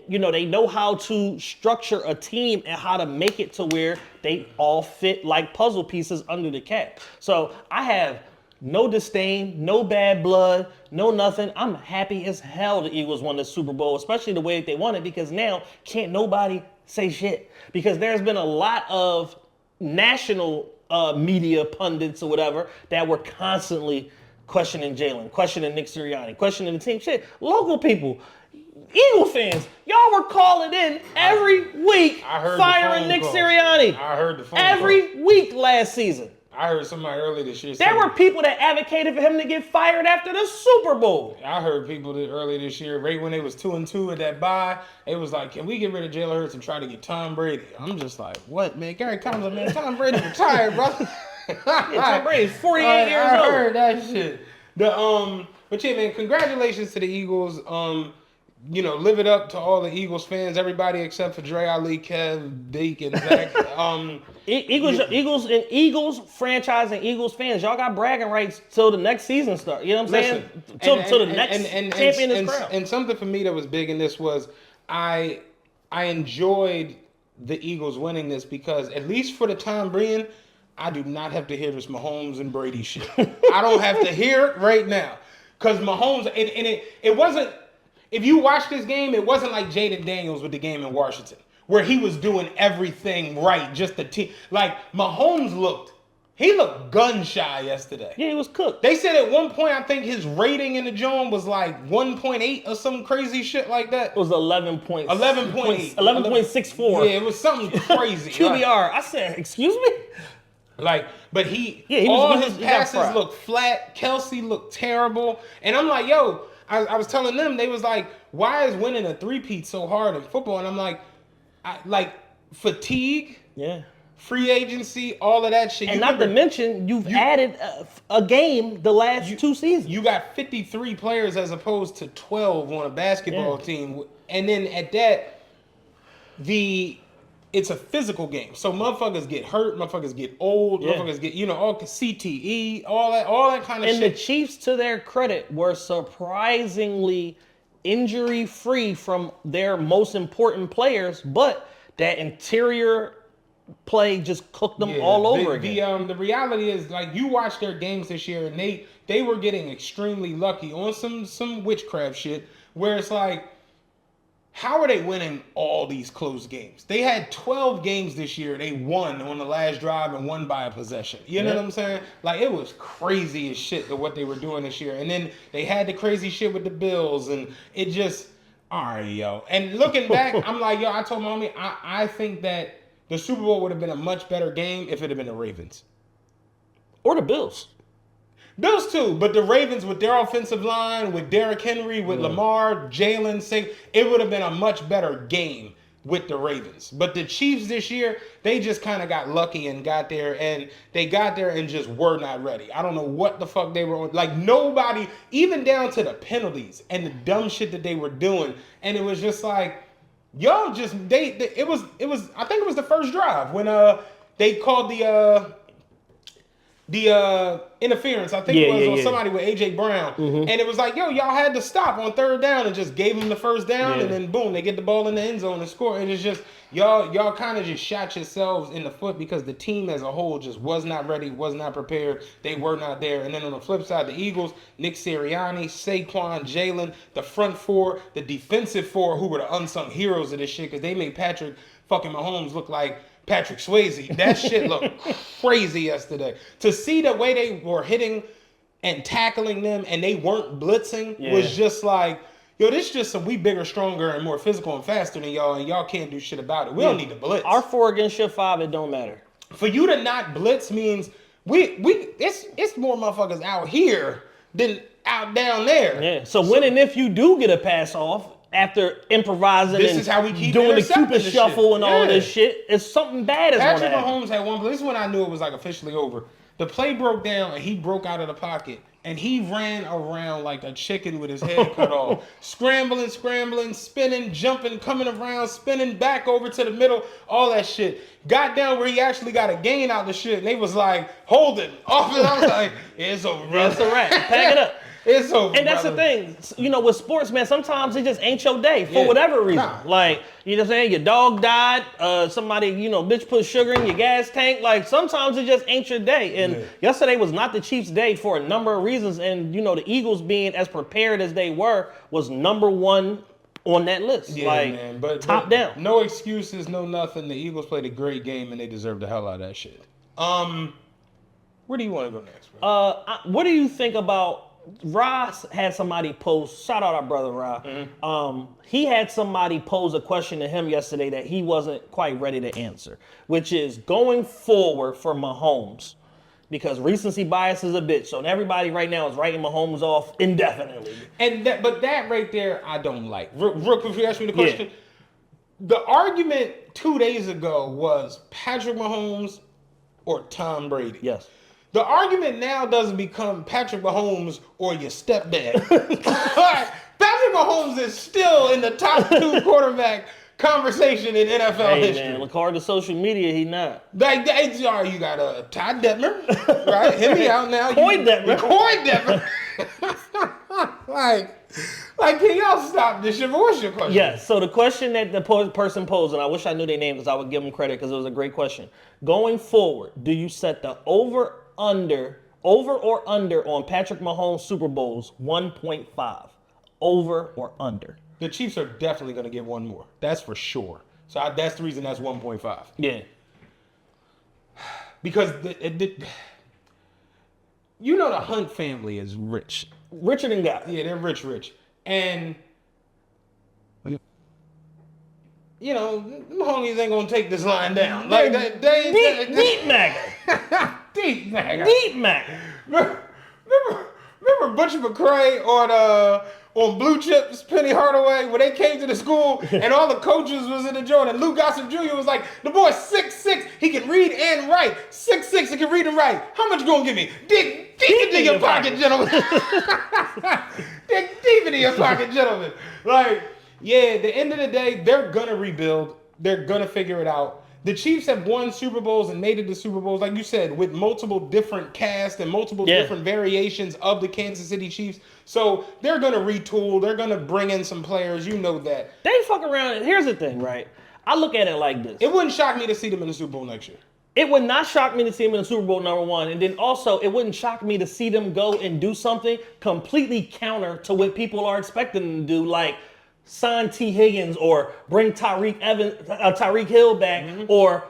they know how to structure a team and how to make it to where they all fit like puzzle pieces under the cap. So I have no disdain, no bad blood, no nothing. I'm happy as hell the Eagles won the Super Bowl, especially the way that they won it, because now can't nobody say shit. Because there's been a lot of national media pundits or whatever that were constantly questioning Jalen, questioning Nick Sirianni, questioning the team. Shit, local people, Eagle fans, y'all were calling in every week firing Nick Sirianni. I heard the phone every week last season. I heard somebody earlier this year. There were people that advocated for him to get fired after the Super Bowl. I heard people that earlier this year, right when they was 2-2 at that bye, it was like, can we get rid of Jalen Hurts and try to get Tom Brady? I'm just like, what, man? Gary Combs, man, Tom Brady retired, brother. Tom Brady's 48 years old. I heard that shit. But yeah, man, congratulations to the Eagles. Live it up to all the Eagles fans, everybody except for Dre Ali, Kev, Deke, and Zach. Eagles franchise and Eagles fans, y'all got bragging rights till the next season start. You know what I'm saying? Till the next champion is crowned. And something for me that was big in this was I enjoyed the Eagles winning this because at least for the time being, I do not have to hear this Mahomes and Brady shit. I don't have to hear it right now because Mahomes and it wasn't. If you watch this game, it wasn't like Jaden Daniels with the game in Washington, where he was doing everything right, just the team. Like, Mahomes looked gun shy yesterday. Yeah, he was cooked. They said at one point, I think his rating in the joint was like 1.8 or some crazy shit like that. It was 11.8. 11.64. Yeah, it was something crazy. QBR. I said, excuse me? Like, but his passes looked flat. Kelsey looked terrible. And I'm like, yo, I was telling them, they was like, why is winning a three-peat so hard in football? And I'm like, fatigue, free agency, all of that shit. And not to mention, you've added a game the last 2 seasons. You got 53 players as opposed to 12 on a basketball team. And then at that, it's a physical game. So motherfuckers get hurt, motherfuckers get old, motherfuckers get, all CTE, all that kind of shit. And the Chiefs, to their credit, were surprisingly injury-free from their most important players, but that interior play just cooked them all over again. The reality is, like, you watch their games this year, and they were getting extremely lucky on some witchcraft shit, where it's like, how are they winning all these close games? They had 12 games this year. They won on the last drive and won by a possession. You know what I'm saying? Like, it was crazy as shit to what they were doing this year. And then they had the crazy shit with the Bills. And it just, all right, yo. And looking back, I'm like, yo, I told mommy, I think that the Super Bowl would have been a much better game if it had been the Ravens. Or the Bills. Bills too, but the Ravens with their offensive line, with Derrick Henry, with Lamar, Jalen, it would have been a much better game with the Ravens. But the Chiefs this year, they just kind of got lucky and got there, and they got there and just were not ready. I don't know what the fuck they were on. Like, nobody, even down to the penalties and the dumb shit that they were doing, and it was just like, y'all just, it was, I think it was the first drive when they called the interference, I think it was on somebody with A.J. Brown. And it was like, yo, y'all had to stop on third down and just gave them the first down, and then boom, they get the ball in the end zone and score. And it's just, y'all kind of just shot yourselves in the foot because the team as a whole just was not ready, was not prepared. They were not there. And then on the flip side, the Eagles, Nick Sirianni, Saquon, Jalen, the front four, the defensive four, who were the unsung heroes of this shit because they made Patrick fucking Mahomes look like Patrick Swayze. That shit looked crazy yesterday. To see the way they were hitting and tackling them and they weren't blitzing was just like, yo, this is just we bigger, stronger, and more physical and faster than y'all, and y'all can't do shit about it. We don't need to blitz. Our 4 against your 5, it don't matter. For you to not blitz means it's more motherfuckers out here than out down there. Yeah. So when and if you do get a pass off, after improvising this and is how we keep doing the Cupid shuffle shit. and all this shit, it's something bad is Patrick gonna Mahomes had one play. This is when I knew it was like officially over. The play broke down and he broke out of the pocket and he ran around like a chicken with his head cut off. Scrambling, spinning, jumping, coming around, spinning back over to the middle, all that shit. Got down where he actually got a gain out the shit and they was like, hold it off. And I was like, it's over. That's a wrap. Pack it up. It's over. And that's the thing, with sports, man, sometimes it just ain't your day for whatever reason. Like, you know what I'm saying? Your dog died, somebody, bitch put sugar in your gas tank. Like, sometimes it just ain't your day. And yesterday was not the Chiefs' day for a number of reasons. And, the Eagles being as prepared as they were was number 1 on that list. Yeah, like, man. But top down. No excuses, no nothing. The Eagles played a great game and they deserved the hell out of that shit. Where do you want to go next, bro? What do you think about Ross had somebody post, shout out our brother Ross. He had somebody pose a question to him yesterday that he wasn't quite ready to answer, which is going forward for Mahomes. because recency bias is a bitch. So everybody right now is writing Mahomes off indefinitely. But that right there, I don't like. Real quick, if you ask me the question, Yeah. the argument 2 days ago was Patrick Mahomes or Tom Brady. Yes. The argument now doesn't become Patrick Mahomes or your stepdad. Patrick Mahomes is still in the top 2 quarterback conversation in NFL Hey history. man, according to social media, he not. Like, you got a Ty Detmer, right? Hit me out now. Coy Detmer. Coy Detmer. like, can y'all stop this shit? What's your question? Yes. So the question that the person posed, and I wish I knew their name because I would give them credit because it was a great question. Going forward, do you set the over or under on Patrick Mahomes Super Bowls 1.5? Over or under? The Chiefs are definitely going to get one more. That's for sure. So that's the reason that's 1.5. Yeah. Because you know the Hunt family is rich. Richer than God. Yeah, they're rich. And, you know, them homies ain't going to take this line down. Like, Deep Mac. Deep Mac. Deep Mac. Remember Butcher McCrae on Blue Chips, Penny Hardaway, when they came to the school and all the coaches was in the joint and Lou Gossett Jr. was like, the boy's 6'6", he can read and write. 6'6", he can read and write. How much you gonna give me? Dig deep into your pocket, gentlemen. Dig deep into your pocket, gentlemen. Like, yeah, at the end of the day, they're gonna rebuild. They're gonna figure it out. The Chiefs have won Super Bowls and made it to Super Bowls, like you said, with multiple different casts and multiple different variations of the Kansas City Chiefs. So they're going to retool. They're going to bring in some players. You know that. They fuck around. Here's the thing, right? I look at it like this. It wouldn't shock me to see them in the Super Bowl next year. It would not shock me to see them in the Super Bowl, number one. And then also, it wouldn't shock me to see them go and do something completely counter to what people are expecting them to do, like sign T. Higgins or bring Tyreek Hill back or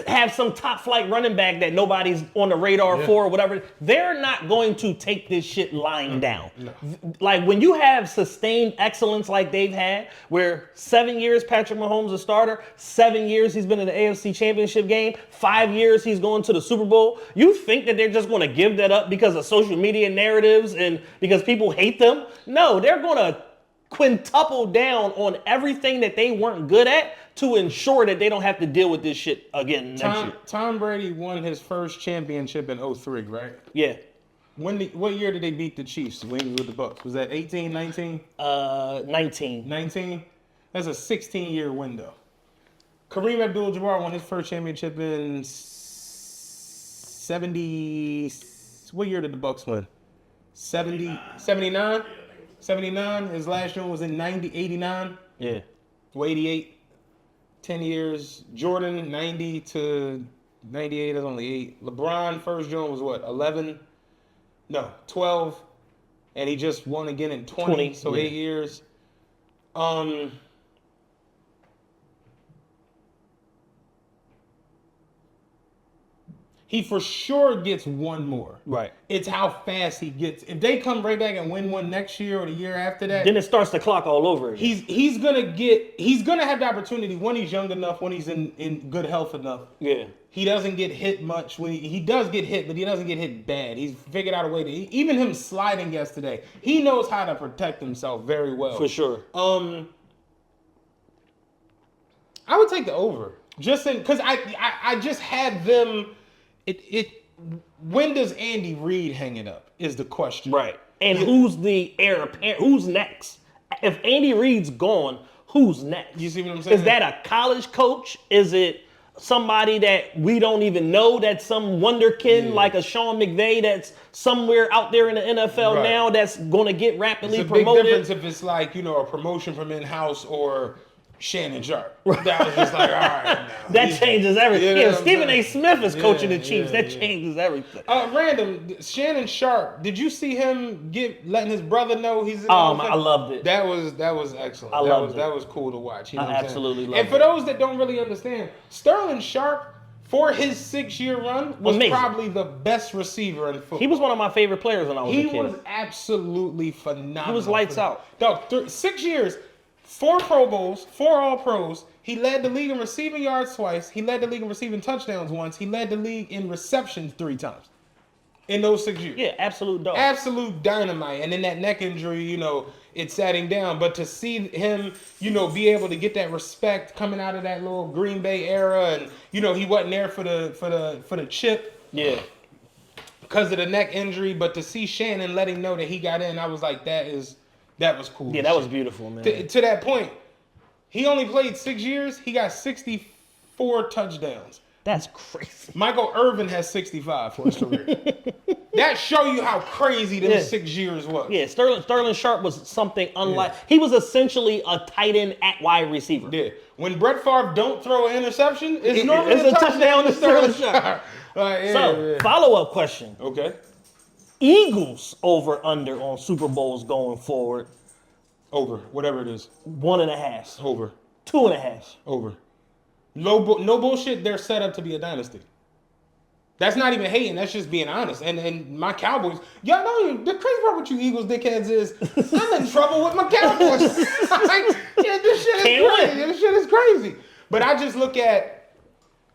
have some top flight running back that nobody's on the radar for or whatever. They're not going to take this shit lying down. No. Like when you have sustained excellence like they've had, where 7 years Patrick Mahomes a starter, 7 years he's been in the AFC Championship game, 5 years he's going to the Super Bowl. You think that they're just going to give that up because of social media narratives and because people hate them? No, they're going to quintuple down on everything that they weren't good at to ensure that they don't have to deal with this shit again next year. Tom Brady won his first championship in 2003, right? Yeah. What year did they beat the Chiefs with the Bucks? Was that 18, 19? 19. 19? That's a 16-year window. Kareem Abdul-Jabbar won his first championship in 70. What year did the Bucks win? 70, 79? 79. His last one was in 89. Yeah. Well, 88. 10 years. Jordan, 90 to 98. That's only 8. LeBron, first joint was what? 11? No, 12. And he just won again in 20. So 8 years. He for sure gets one more. Right. It's how fast he gets. If they come right back and win one next year or the year after that, then it starts the clock all over again. He's gonna have the opportunity when he's young enough, when he's in good health enough. Yeah. He doesn't get hit much. When he does get hit, but he doesn't get hit bad. He's figured out a way to. Even him sliding yesterday, he knows how to protect himself very well. For sure. I would take the over, just because I just had them. When does Andy Reid hang it up is the question. Right. And who's the heir apparent? Who's next? If Andy Reid's gone, who's next? You see what I'm saying? Is that a college coach? Is it somebody that we don't even know, that's some wonderkin like a Sean McVay that's somewhere out there in the NFL now that's going to get rapidly promoted? It's a big difference if it's like, a promotion from in-house or Shannon Sharp. That was just like, all right. Now. That changes everything. Yeah, Stephen A. Smith is coaching the Chiefs. That changes everything. Random, Shannon Sharp. Did you see him letting his brother know he's in the I loved it. That was excellent. That was cool to watch. You know I absolutely loved it. And for those that don't really understand, Sterling Sharp, for his 6-year run, was probably the best receiver in football. He was one of my favorite players when I was a kid. He was absolutely phenomenal. He was lights out. Dog, 6 years. 4 Pro Bowls, 4 All-Pros. He led the league in receiving yards twice. He led the league in receiving touchdowns once. He led the league in receptions 3 times. in those 6 years. Yeah, absolute dog. Absolute dynamite. And then that neck injury, it sat him down. But to see him, be able to get that respect coming out of that little Green Bay era, and he wasn't there for the chip. Yeah. Because of the neck injury, but to see Shannon let him know that he got in, I was like, that was cool. Yeah, that was beautiful, man. To that point, he only played 6 years. He got 64 touchdowns. That's crazy. Michael Irvin has 65 for his career. That show you how crazy those 6 years was. Yeah, Sterling Sharp was something unlike. Yeah. He was essentially a tight end at wide receiver. Yeah. When Brett Favre don't throw an interception, it's normally a touchdown to Sterling Sharp. Follow-up question. Okay. Eagles over/under on Super Bowls going forward. Over. Whatever it is. 1.5. Over. 2.5. Over. No bullshit. They're set up to be a dynasty. That's not even hating. That's just being honest. And my Cowboys, y'all know the crazy part with you Eagles dickheads is I'm in trouble with my Cowboys. This shit is crazy. This shit is crazy. But I just look at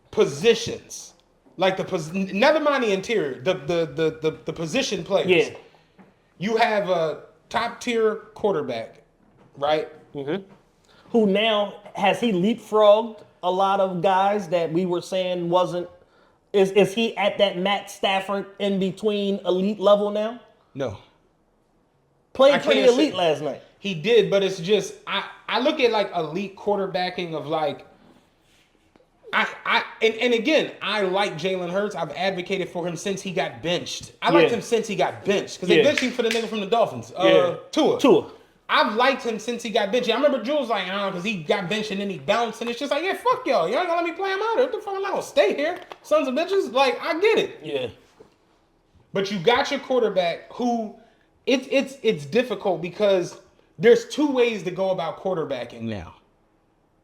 positions, like never mind the interior, the position players. Yeah. You have a top tier quarterback, right? Mm-hmm. Who now has he leapfrogged a lot of guys that we were saying wasn't. Is he at that Matt Stafford in between elite level now? No. Played pretty elite last night. He did, but it's just I look at like elite quarterbacking of like and again, I like Jalen Hurts. I've advocated for him since he got benched. I liked him since he got benched because they benched him for the nigga from the Dolphins. Tua. I've liked him since he got benched. I remember Jules like, because he got benched and then he bounced, and it's just like, yeah, fuck y'all. Y'all ain't gonna let me play him out. What the fuck? I'm not gonna stay here, sons of bitches. Like, I get it. Yeah. But you got your quarterback who, it's difficult because there's two ways to go about quarterbacking now.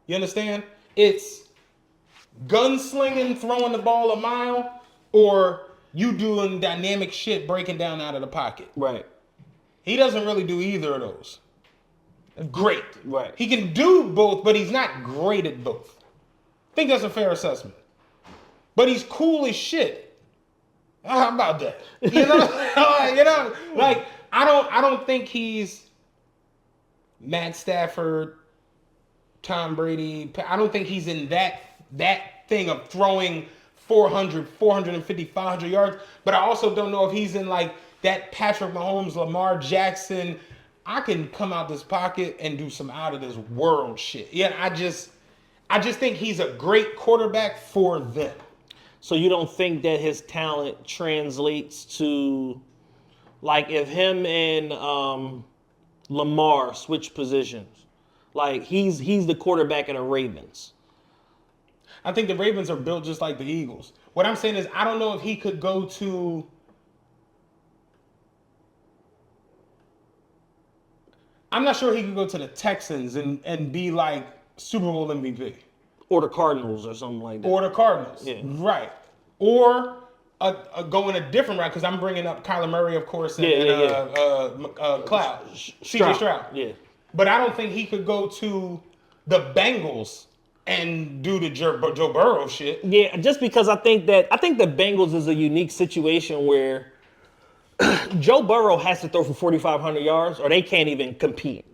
You understand? It's gunslinging, throwing the ball a mile, or you doing dynamic shit, breaking down out of the pocket. Right. He doesn't really do either of those. Great. Right. He can do both, but he's not great at both. I think that's a fair assessment. But he's cool as shit. How about that? Like I don't think he's Matt Stafford, Tom Brady. I don't think he's in that thing of throwing 400, 450, 500 yards. But I also don't know if he's in like that Patrick Mahomes, Lamar Jackson. I can come out this pocket and do some out of this world shit. Yeah, I just think he's a great quarterback for them. So you don't think that his talent translates to, like, if him and Lamar switch positions, like he's the quarterback of the Ravens. I think the Ravens are built just like the Eagles. What I'm saying is I don't know if he could go to. I'm not sure he could go to the Texans and be like Super Bowl MVP. Or the Cardinals or something like that. Or the Cardinals. Yeah. Right. Or going a different route, because I'm bringing up Kyler Murray, of course, and CJ Stroud. Yeah. But I don't think he could go to the Bengals and do the Joe Burrow shit. Yeah, just because I think the Bengals is a unique situation where Joe Burrow has to throw for 4,500 yards, or they can't even compete.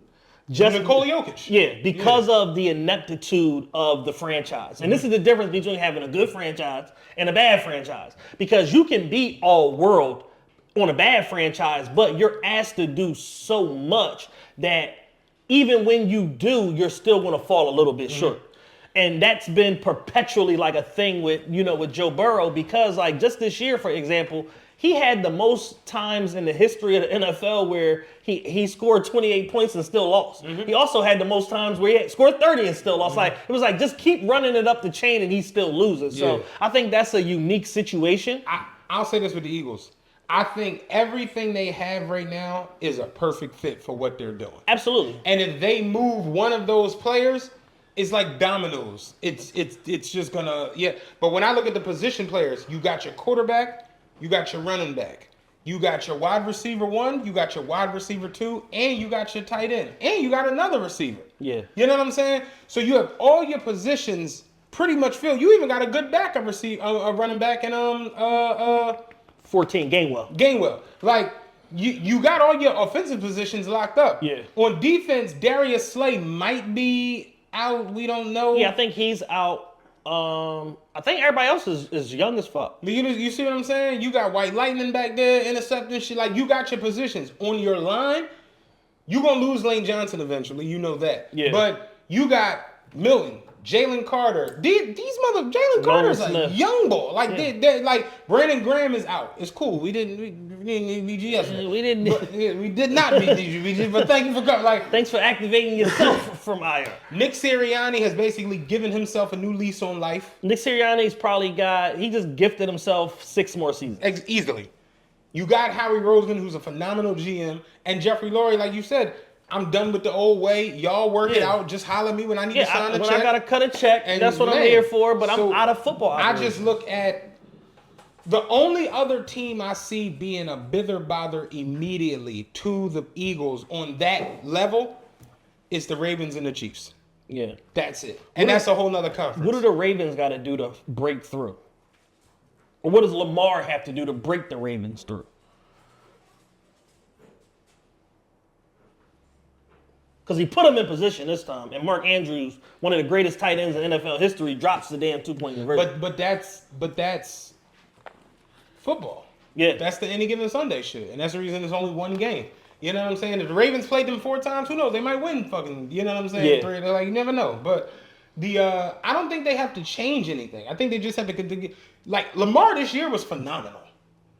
Just Nikola Jokic. Yeah, because of the ineptitude of the franchise. And this is the difference between having a good franchise and a bad franchise. Because you can beat all world on a bad franchise, but you're asked to do so much that even when you do, you're still going to fall a little bit short. And that's been perpetually like a thing with Joe Burrow, because like just this year, for example, he had the most times in the history of the NFL where he scored 28 points and still lost. He also had the most times where he had scored 30 and still lost. Like it was like just keep running it up the chain and he still loses. So I think that's a unique situation. I'll say this with the Eagles. I think everything they have right now is a perfect fit for what they're doing. Absolutely. And if they move one of those players, it's like dominoes. It's just gonna But when I look at the position players, you got your quarterback. You got your running back. You got your wide receiver 1. You got your wide receiver 2. And you got your tight end. And you got another receiver. Yeah. You know what I'm saying? So you have all your positions pretty much filled. You even got a good backup receiver, running back, and 14, Gainwell. Gainwell. Like, you got all your offensive positions locked up. Yeah. On defense, Darius Slay might be out. We don't know. Yeah, I think he's out. I think everybody else is young as fuck. You see what I'm saying? You got White Lightning back there, intercepting shit. Like, you got your positions. On your line, you're going to lose Lane Johnson eventually. You know that. Yeah. But you got Milton, Jalen Carter. Jalen Carter's a young boy. Like, they're like, Brandon Graham is out. It's cool. We didn't beat you yesterday. We didn't. We did not beat you, but thank you for coming. Like, thanks for activating yourself from IR. Nick Sirianni has basically given himself a new lease on life. Nick Sirianni's probably he just gifted himself 6 more seasons. Easily. You got Howie Roseman, who's a phenomenal GM, and Jeffrey Lurie, like you said, I'm done with the old way. Y'all work it out. Just holler at me when I need to sign a check. When I gotta cut a check, and that's what I'm here for. But I'm out of football. I just look at the only other team I see being a bither bother immediately to the Eagles on that level is the Ravens and the Chiefs. Yeah, that's it, and that's a whole nother conference. What do the Ravens got to do to break through, or what does Lamar have to do to break the Ravens through? Because he put him in position this time, and Mark Andrews, one of the greatest tight ends in NFL history, drops the damn 2-point conversion. But that's football. Yeah, that's the any given Sunday shit, and that's the reason there's only one game. You know what I'm saying? If the Ravens played them 4 times, who knows? They might win. Fucking, you know what I'm saying? Yeah. They're like, you never know. But I don't think they have to change anything. I think they just have to like Lamar this year was phenomenal.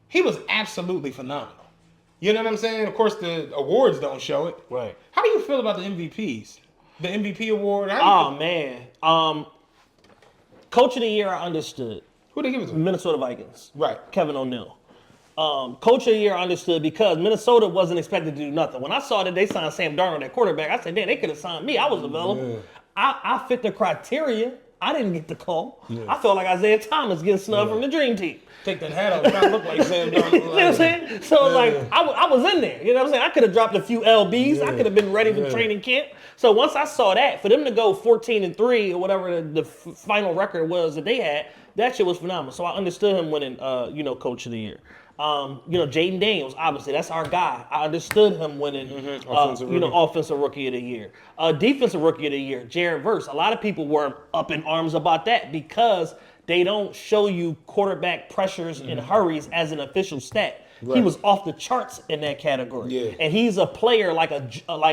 He was absolutely phenomenal. You know what I'm saying? Of course, the awards don't show it. Right. How do you feel about the MVPs? The MVP award? Man. Coach of the year, I understood. Who they give it to? Minnesota Vikings. Right. Kevin O'Neal. Coach of the year, I understood because Minnesota wasn't expected to do nothing. When I saw that they signed Sam Darnold at quarterback, I said, damn, they could have signed me. I was available. Yeah. I fit the criteria. I didn't get the call. Yeah. I felt like Isaiah Thomas getting snubbed from the Dream Team. Take that hat off. Trying to look like Sam Darnold. You know what I'm saying? So, I was in there. You know what I'm saying? I could have dropped a few LBs. I could have been ready for training camp. So, once I saw that, for them to go 14-3 or whatever the final record was that they had, that shit was phenomenal. So, I understood him winning, Coach of the Year. Jaden Daniels, obviously, that's our guy. I understood him winning, Offensive Rookie of the Year. Defensive Rookie of the Year, Jared Verse. A lot of people were up in arms about that because they don't show you quarterback pressures and hurries as an official stat. Right. He was off the charts in that category. And he's a player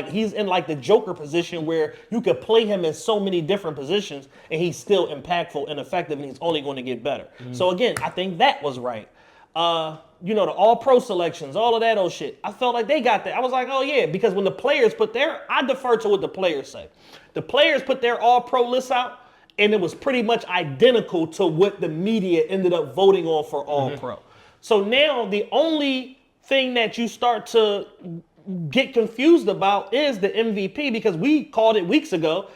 he's in like the Joker position where you could play him in so many different positions and he's still impactful and effective and he's only going to get better. So again, I think that was right. The all-pro selections, all of that old shit. I felt like they got that. I was like, oh yeah, because when the players I defer to what the players say. The players put their all-pro lists out, and it was pretty much identical to what the media ended up voting on for all-pro. So now the only thing that you start to get confused about is the MVP because we called it weeks ago.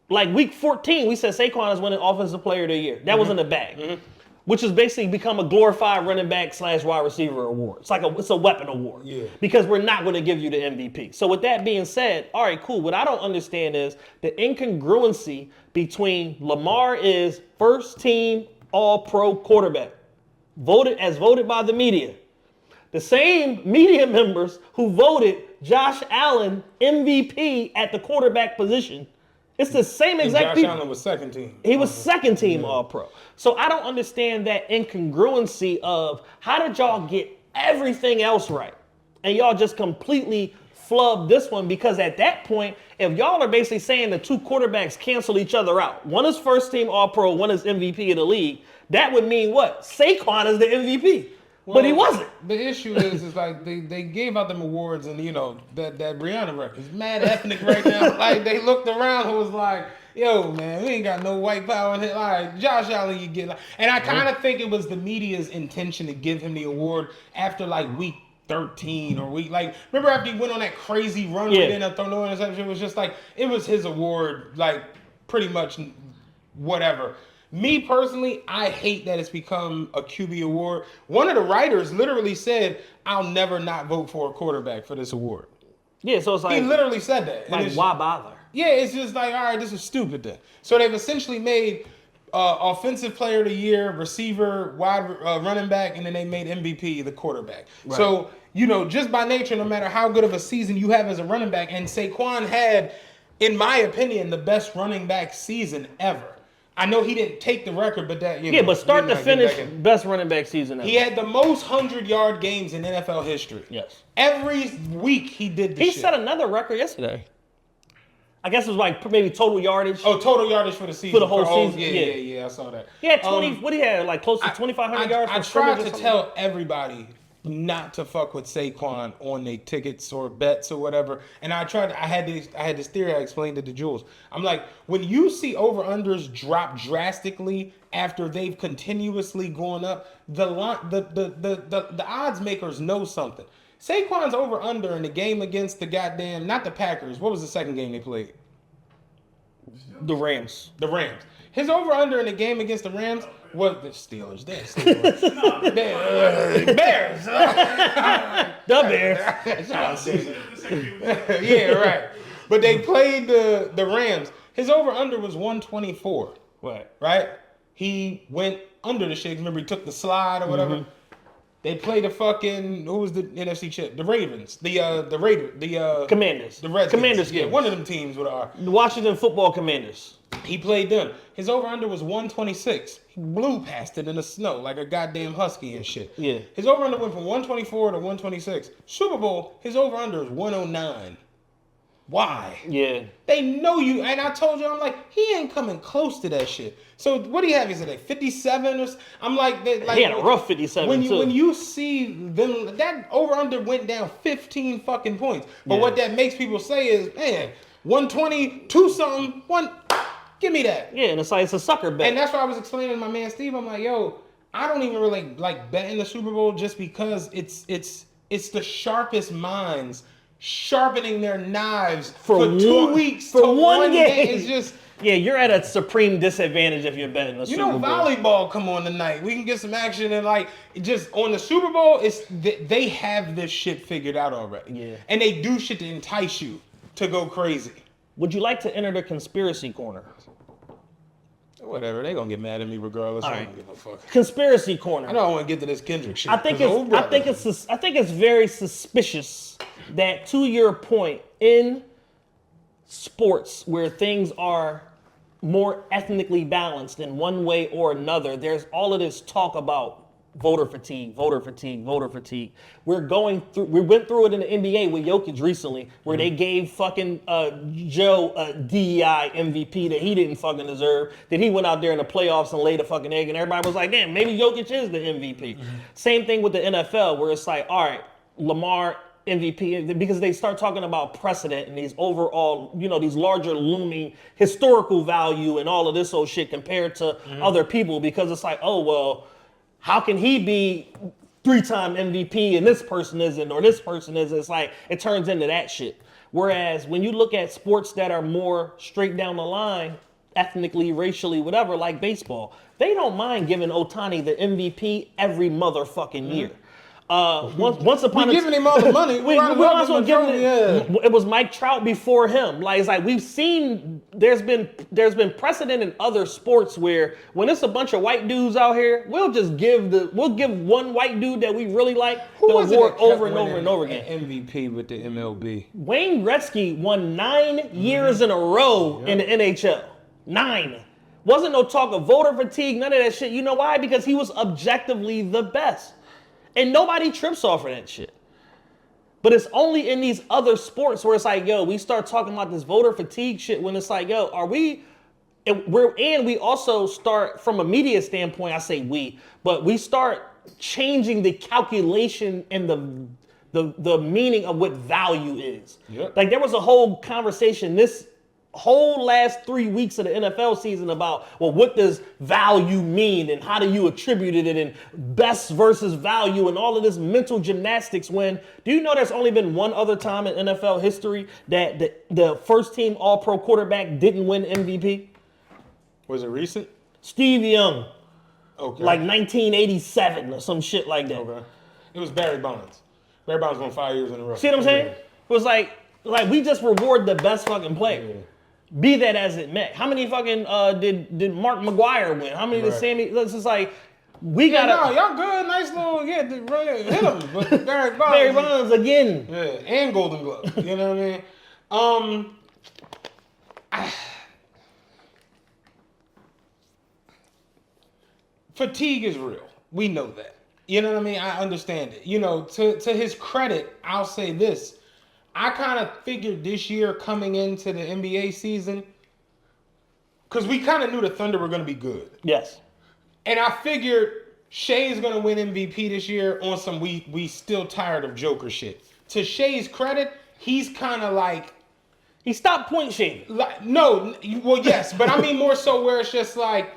Like week 14, we said Saquon is winning Offensive Player of the Year. That was in the bag. Which has basically become a glorified running back / wide receiver award. It's a weapon award. Yeah. Because we're not going to give you the MVP. So with that being said, all right, cool. What I don't understand is the incongruency between Lamar is first team all-pro quarterback, voted by the media. The same media members who voted Josh Allen MVP at the quarterback position. It's the same exact people. Josh Allen was second team. He was second team All-Pro. So I don't understand that incongruency of how did y'all get everything else right? And y'all just completely flubbed this one because at that point, if y'all are basically saying the 2 quarterbacks cancel each other out, one is first team All-Pro, one is MVP of the league, that would mean what? Saquon is the MVP. Well, but he wasn't. The issue is like they gave out them awards and that Rihanna record is mad ethnic right now. Like they looked around and was like, yo man, we ain't got no white power in here. Like Josh Allen, you get like, and I kind of think it was the media's intention to give him the award after like week 13 or week remember after he went on that crazy run where he ended up throwing no interception. It was just like it was his award, like pretty much whatever. Me personally, I hate that it's become a QB award. One of the writers literally said, I'll never not vote for a quarterback for this award. Yeah, so it's like... He literally said that. Like, why bother? Yeah, it's just like, all right, this is stupid then. So they've essentially made offensive player of the year, receiver, wide running back, and then they made MVP the quarterback. Right. So, just by nature, no matter how good of a season you have as a running back, and Saquon had, in my opinion, the best running back season ever. I know he didn't take the record, but that, but start to finish, best running back season ever. He had the most 100-yard games in NFL history. Yes. Every week he did this shit. He set another record yesterday. I guess it was like maybe total yardage. Oh, total yardage for the season. For the whole season. Yeah, I saw that. He had 20, what he had, like close to 2,500 yards? I tried to tell everybody not to fuck with Saquon on their tickets or bets or whatever. And I had this theory I explained it to Jules. I'm like, when you see over-unders drop drastically after they've continuously gone up, the odds makers know something. Saquon's over-under in the game against the goddamn, not the Packers. What was the second game they played? The Rams. His over-under in the game against the Rams was the Steelers. Bears. The Bears. Yeah, right. But they played the Rams. His over-under was 124. Right? He went under the shit. Remember, he took the slide or whatever. Mm-hmm. They played the fucking, who was the NFC chip? The Ravens. The Commanders. The Redskins. Commanders. Yeah, one of them teams with R. The Washington Football Commanders. He played them. His over-under was 126. He blew past it in the snow like a goddamn husky and shit. Yeah. His over-under went from 124 to 126. Super Bowl, his over-under is 109. Why? Yeah. They know you, and I told you, I'm like, he ain't coming close to that shit. So what do you have? Is it like 57 or? I'm like, he had a rough 57 when you see them, that over/under went down 15 fucking points. But what that makes people say is, man, 122 something, give me that. Yeah, and it's a sucker bet. And that's why I was explaining to my man Steve. I'm like, yo, I don't even really like betting the Super Bowl just because it's the sharpest minds sharpening their knives for 2 weeks for one game. It's just, yeah, you're at a supreme disadvantage if you're betting the Super Bowl. Volleyball come on tonight. We can get some action and just on the Super Bowl. They have this shit figured out already. Yeah, and they do shit to entice you to go crazy. Would you like to enter the conspiracy corner? Whatever, they gonna get mad at me regardless. All I right. don't give a fuck. Conspiracy corner. I don't want to get to this Kendrick shit. I think it's very suspicious that, to your point, in sports where things are more ethnically balanced in one way or another, there's all of this talk about voter fatigue. We went through it in the NBA with Jokic recently, where they gave fucking Joe a DEI MVP that he didn't fucking deserve. Then he went out there in the playoffs and laid a fucking egg, and everybody was like, damn, maybe Jokic is the MVP. Mm-hmm. Same thing with the NFL, where it's like, all right, Lamar MVP, because they start talking about precedent and these overall, these larger looming historical value and all of this old shit compared to other people, because it's like, oh, well, how can he be 3-time MVP and this person isn't, or this person is? It's like, it turns into that shit. Whereas when you look at sports that are more straight down the line, ethnically, racially, whatever, like baseball, they don't mind giving Ohtani the MVP every motherfucking year. Once upon we're giving him all the money. we also giving it. It was Mike Trout before him. Like, it's like we've seen. There's been precedent in other sports where when it's a bunch of white dudes out here, we'll give one white dude that we really like the award over and over and over again. MVP with the MLB. Wayne Gretzky won 9 years in a row in the NHL. 9. Wasn't no talk of voter fatigue, none of that shit. You know why? Because he was objectively the best. And nobody trips off of that shit. But it's only in these other sports where it's like, yo, we start talking about this voter fatigue shit when it's like, yo, we also start from a media standpoint, I say but we start changing the calculation and the meaning of what value is. Yep. Like, there was a whole conversation this whole last 3 weeks of the NFL season about, well, what does value mean and how do you attribute it and best versus value and all of this mental gymnastics, when do you know there's only been one other time in NFL history that the first team all-pro quarterback didn't win MVP? Was it recent? Steve Young. Okay. Like 1987 or some shit like that. Okay. It was Barry Bonds. Barry Bonds won 5 years in a row. See what I'm saying? It was like we just reward the best fucking player. Yeah. Be that as it may. How many fucking did Mark McGuire win? How many did Sammy? It's just like we gotta. No, y'all good, nice little hit him, but Barry Bonds again. Yeah, and Golden Glove. You know what I mean? Fatigue is real. We know that. You know what I mean? I understand it. You know, to his credit, I'll say this. I kind of figured this year coming into the NBA season, because we kind of knew the Thunder were going to be good. Yes. And I figured Shea's going to win MVP this year on some we still tired of Joker shit. To Shea's credit, he's kind of like... He stopped point shaving. No, well, yes, but I mean more so where it's just like,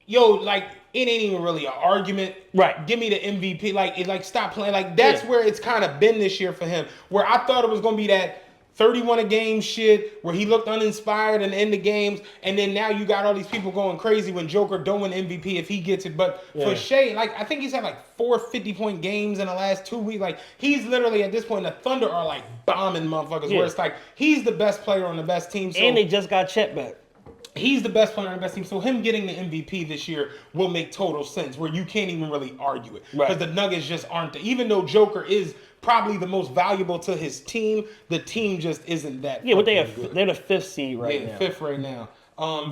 yo, like, it ain't even really an argument. Right. Give me the MVP. Like stop playing. Like, that's where it's kind of been this year for him. Where I thought it was going to be that 31 a game shit where he looked uninspired in the end of games. And then now you got all these people going crazy when Joker don't win MVP if he gets it. But for Shea, like, I think he's had like 4 50-point games in the last 2 weeks. Like, he's literally at this point, the Thunder are like bombing motherfuckers where it's like, he's the best player on the best team. So, and they just got Chet back. He's the best player on the best team, so him getting the MVP this year will make total sense, where you can't even really argue it. Because the Nuggets just aren't, even though Joker is probably the most valuable to his team, the team just isn't that but they're good. the 5th seed right now. 5th right now.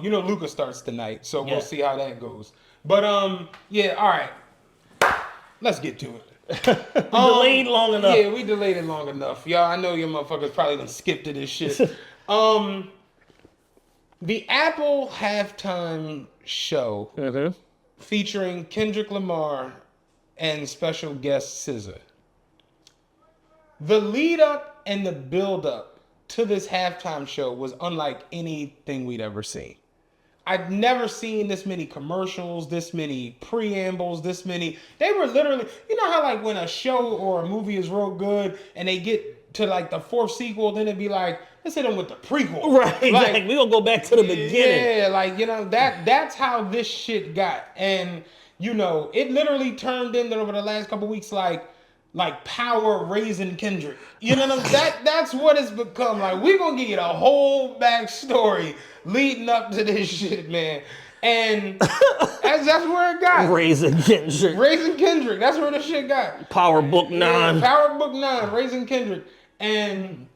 You know, Luka starts tonight, so we'll see how that goes. But, all right. Let's get to it. Delayed long enough. Yeah, we delayed it long enough. Y'all, I know your motherfuckers probably gonna skip to this shit. The Apple halftime show featuring Kendrick Lamar and special guest SZA. The lead up and the build up to this halftime show was unlike anything we'd ever seen. I'd never seen this many commercials, this many preambles, this many. They were literally, you know how like when a show or a movie is real good and they get to like the 4th sequel, then it'd be like, let's hit them with the prequel. Right, like we're going to go back to the beginning. Yeah, like, you know, that's how this shit got. And, you know, it literally turned into over the last couple weeks like Power raising Kendrick. You know what I'm saying? That's what it's become. Like, we're going to give you the whole backstory leading up to this shit, man. And that's where it got. Raising Kendrick. Raising Kendrick. That's where the shit got. Power Book 9. Yeah, Power Book 9. Raising Kendrick. And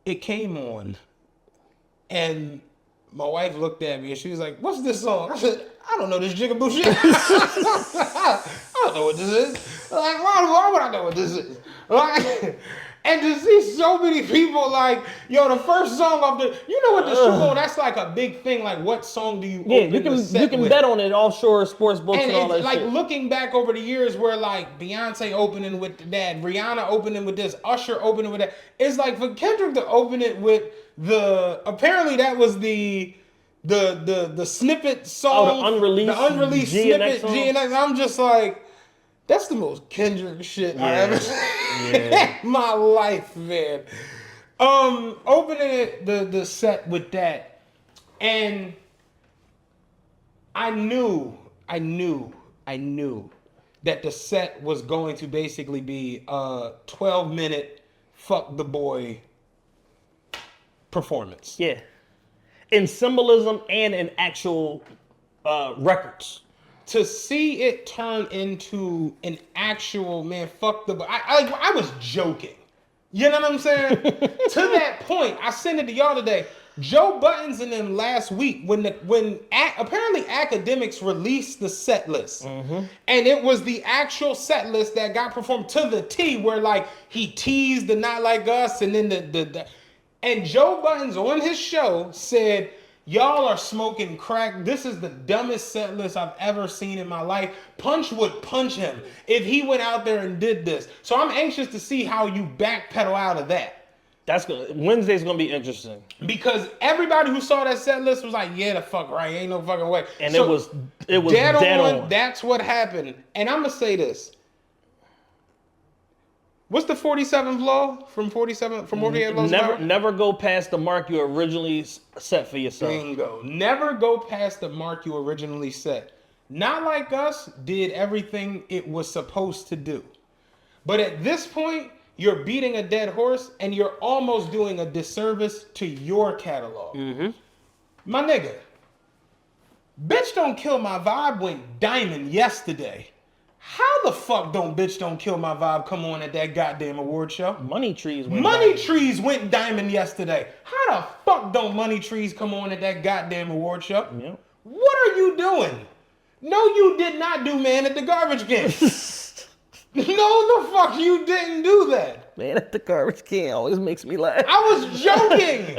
it came on, and my wife looked at me and she was like, "What's this song?" I said, "I don't know this jigaboo shit. I don't know what this is. Like, why would I know what this is?" Like, and to see so many people like, yo, the first song of the, you know what, the Super Bowl, that's like a big thing. Like, what song do you open the set you can with? bet on it, offshore sports books and all that like, shit. looking back over the years where like Beyonce opening with that, Rihanna opening with this, Usher opening with that, it's like for Kendrick to open it with apparently that was the snippet song, the unreleased snippet song. GNX. I'm just like, that's the most Kendrick shit I ever seen in my life, man. Opening it, the set with that, and I knew that the set was going to basically be a 12-minute fuck the boy performance. Yeah. In symbolism and in actual records. To see it turn into an actual, man, fuck the boy. I was joking. You know what I'm saying? To that point, I sent it to y'all today. Joe Buttons and them last week when apparently academics released the set list, and it was the actual set list that got performed to the T, where like he teased the Not Like Us, and then and Joe Buttons on his show said, "Y'all are smoking crack. This is the dumbest set list I've ever seen in my life. Punch would punch him if he went out there and did this." So I'm anxious to see how you backpedal out of that. That's good. Wednesday's gonna be interesting because everybody who saw that set list was like, "Yeah, the fuck right, ain't no fucking way." And so it was dead on. That's what happened. And I'm gonna say this. What's the 47th law from 48 laws? Never go past the mark you originally set for yourself. Bingo. Never go past the mark you originally set. Not Like Us did everything it was supposed to do. But at this point, you're beating a dead horse and you're almost doing a disservice to your catalog. My nigga, Bitch Don't Kill My Vibe went diamond yesterday. How the fuck don't Bitch Don't Kill My Vibe come on at that goddamn award show? Money Trees Went diamond yesterday. How the fuck don't Money Trees come on at that goddamn award show? Yep. What are you doing? No, you did not do Man at the Garbage Can. No, the fuck you didn't do that. Man at the Garbage Can always makes me laugh. I was joking.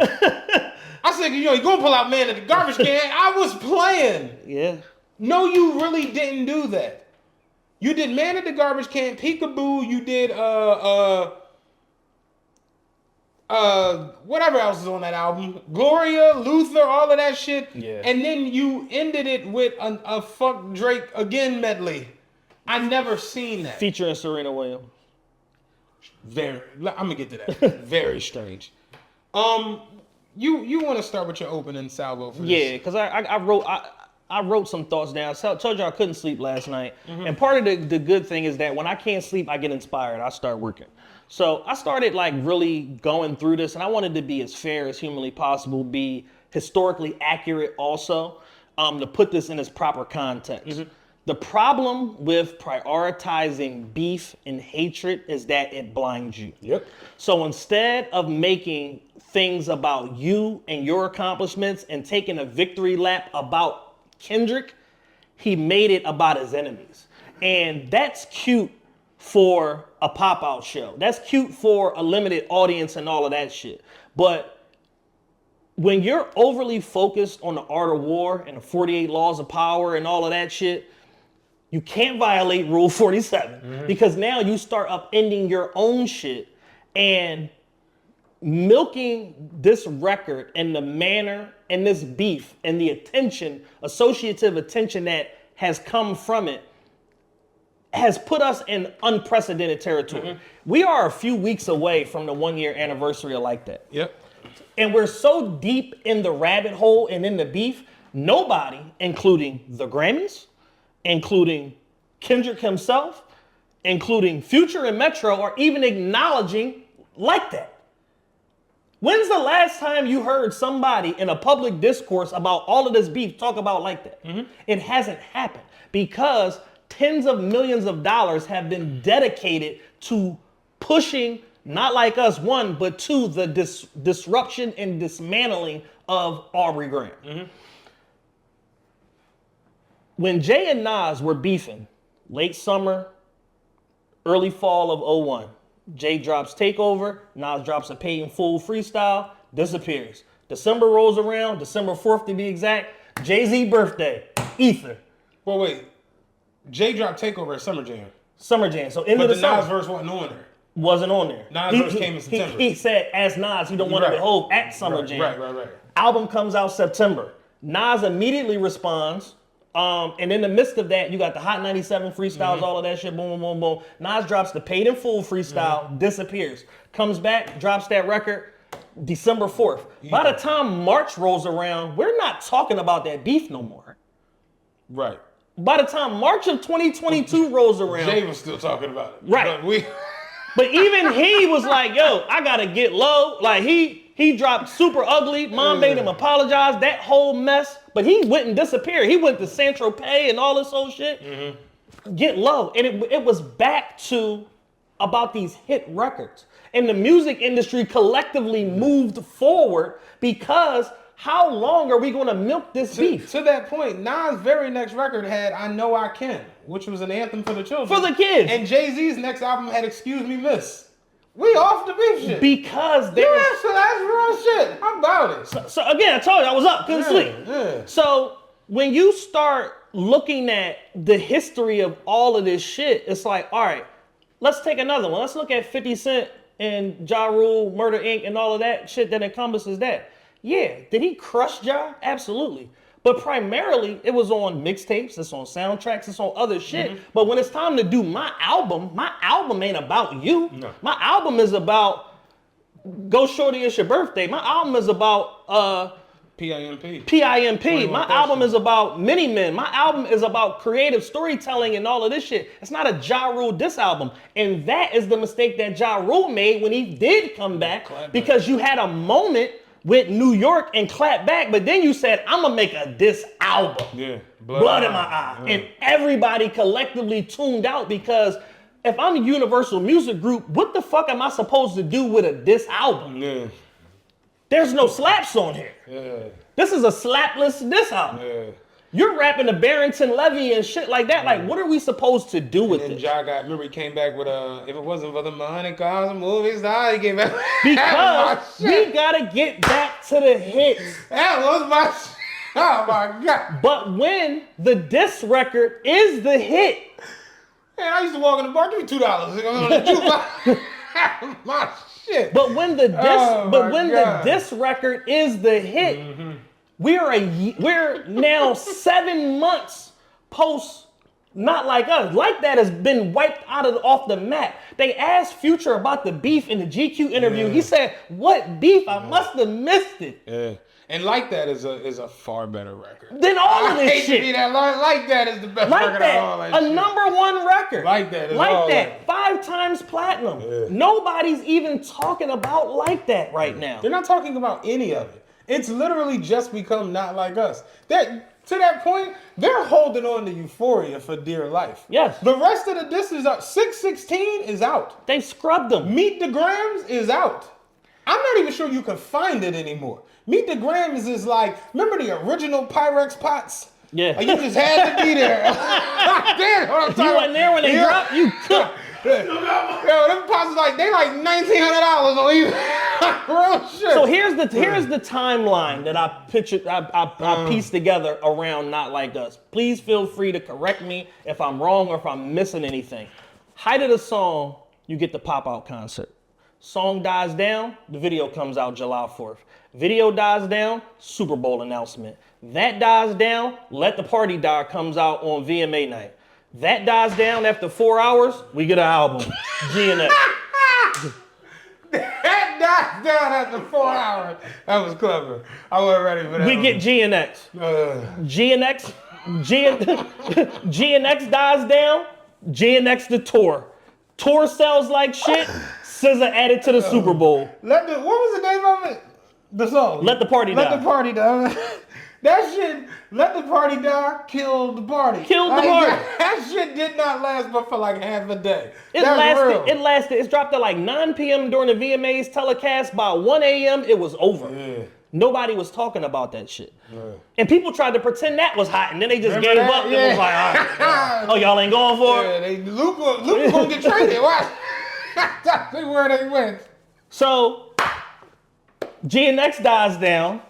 I said, you gonna pull out Man at the Garbage Can. I was playing. Yeah. No, you really didn't do that. You did Man at the Garbage Can, Peekaboo, you did whatever else is on that album. Gloria, Luther, all of that shit. Yeah. And then you ended it with a Fuck Drake Again medley. I never seen that. Featuring Serena Williams. I'm gonna get to that. Very strange. You want to start with your opening salvo for this? Yeah, because I wrote some thoughts down. I told you I couldn't sleep last night. And part of the good thing is that when I can't sleep, I get inspired. I start working. So I started like really going through this, and I wanted to be as fair as humanly possible, be historically accurate also, to put this in its proper context. The problem with prioritizing beef and hatred is that it blinds you. Yep. So instead of making things about you and your accomplishments and taking a victory lap about Kendrick, he made it about his enemies. And that's cute for a pop-out show. That's cute for a limited audience and all of that shit. But when you're overly focused on the art of war and the 48 laws of power and all of that shit, you can't violate Rule 47 because now you start upending your own shit and milking this record and the manner and this beef and the attention, associative attention that has come from it has put us in unprecedented territory. We are a few weeks away from the 1 year anniversary of Like That. Yep. And we're so deep in the rabbit hole and in the beef, nobody, including the Grammys, including Kendrick himself, including Future and Metro, are even acknowledging Like That. When's the last time you heard somebody in a public discourse about all of this beef talk about Like That? It hasn't happened because tens of millions of dollars have been dedicated to pushing not Like Us, one, but two, the disruption and dismantling of Aubrey Graham. When Jay and Nas were beefing, late summer, early fall of 01, Jay drops Takeover, Nas drops a Paid in Full freestyle, disappears. December rolls around, December 4th to be exact, Jay-Z birthday, Ether. Well, wait. Jay dropped Takeover at Summer Jam. Summer Jam, so into But the the summer. Nas verse wasn't on there. Wasn't on there. Nas verse came in September. He said, as Nas, he don't want to Right. be Hov at Summer Jam. Right. Album comes out September. Nas immediately responds. And in the midst of that, you got the Hot 97 freestyles, all of that shit, boom, boom, boom, boom. Nas drops the Paid in Full freestyle, disappears. Comes back, drops that record, December 4th. By the time March rolls around, we're not talking about that beef no more. Right. By the time March of 2022 rolls around. Jay was still talking about it. Right. But But even he was like, yo, I gotta get low. Like he dropped Super Ugly. Mom made him apologize. That whole mess. But he went and disappeared. He went to Saint Tropez and all this whole shit. Get low. And it was back to about these hit records. And the music industry collectively moved forward because how long are we gonna milk this beef? To that point, Nas' very next record had I Know I Can, which was an anthem for the children. For the kids. And Jay-Z's next album had Excuse Me Miss. We off the beef shit. Because Yeah, there's so that's real shit. How about it? so again, I told you I was up, couldn't sleep. Yeah. So when you start looking at the history of all of this shit, it's like, all right, let's take another one. Let's look at 50 Cent and Ja Rule, Murder Inc. and all of that shit that encompasses that. Yeah, did he crush Ja? Absolutely. But primarily, it was on mixtapes, it's on soundtracks, it's on other shit. But when it's time to do my album ain't about you. No. My album is about Go Shorty, It's Your Birthday. My album is about P.I.M.P. P.I.M.P. My album Questions. is about many men. My album is about creative storytelling and all of this shit. It's not a Ja Rule diss album. And that is the mistake that Ja Rule made when he did come back. Because you had a moment with New York and clap back, but then you said, I'm gonna make a diss album. Yeah. Blood in my eye. Yeah. And everybody collectively tuned out because if I'm a Universal Music Group, what the fuck am I supposed to do with a diss album? Yeah. There's no slaps on here. Yeah. This is a slapless diss album. Yeah. You're rapping to Barrington Levy and shit like that. Like, what are we supposed to do with And this? Ja remember he came back with if it wasn't for the money, cars, and movies, he came back. Because we gotta get back to the hits. That was my shit. Oh my God. But when the diss record is the hit, Man, I used to walk in the bar, give me $2. My shit. but when the diss, Oh, but my when God. the diss record is the hit, we're now 7 months post. Not Like Us. Like That has been wiped off the map. They asked Future about the beef in the GQ interview. He said, "What beef? I must have missed it." Yeah. And Like That is a far better record. Then all of I this hate to be shit. that Like That is the best Like record out of all That, that a shit. #1 record. Like That is Like all That, 5 times platinum. Yeah. Nobody's even talking about Like That right now. They're not talking about any of it. It's literally just become Not Like Us. To that point, they're holding on to Euphoria for dear life. Yes. The rest of the discs is out. 616 is out. They scrubbed them. Meet the Grams is out. I'm not even sure you can find it anymore. Meet the Grams is like, remember the original Pyrex pots? Yeah. Like, you just had to be there. Damn, what I'm You talking wasn't there when they Yeah. dropped, you cooked. Yo, them pots is like, they like $1,900 on you. Real shit. So here's the timeline that I pictured, I pieced together around Not Like Us. Please feel free to correct me if I'm wrong or if I'm missing anything. Height of the song, you get the pop-out concert. Song dies down, the video comes out July 4th. Video dies down, Super Bowl announcement. That dies down, Let the Party Die comes out on VMA night. That dies down after 4 hours, we get an album, GNX. That died down after 4 hours. That was clever. I wasn't ready for that. We get GNX. GNX dies down, GNX the tour. Tour sells like shit, SZA added to the Super Bowl. What was the name of it? The song. Let the Party Die. Let the party die. That shit, Let the Party Die, killed the party. Killed the party. That shit did not last but for like half a day. It lasted. It dropped at like 9 p.m. during the VMAs telecast. By 1 a.m. it was over. Yeah. Nobody was talking about that shit. And people tried to pretend that was hot, and then they just Remember gave that? up and Yeah. was like, all right, oh, y'all ain't going for it? Yeah, Luka gonna get traded. Watch. That's where they went. So, GNX dies down,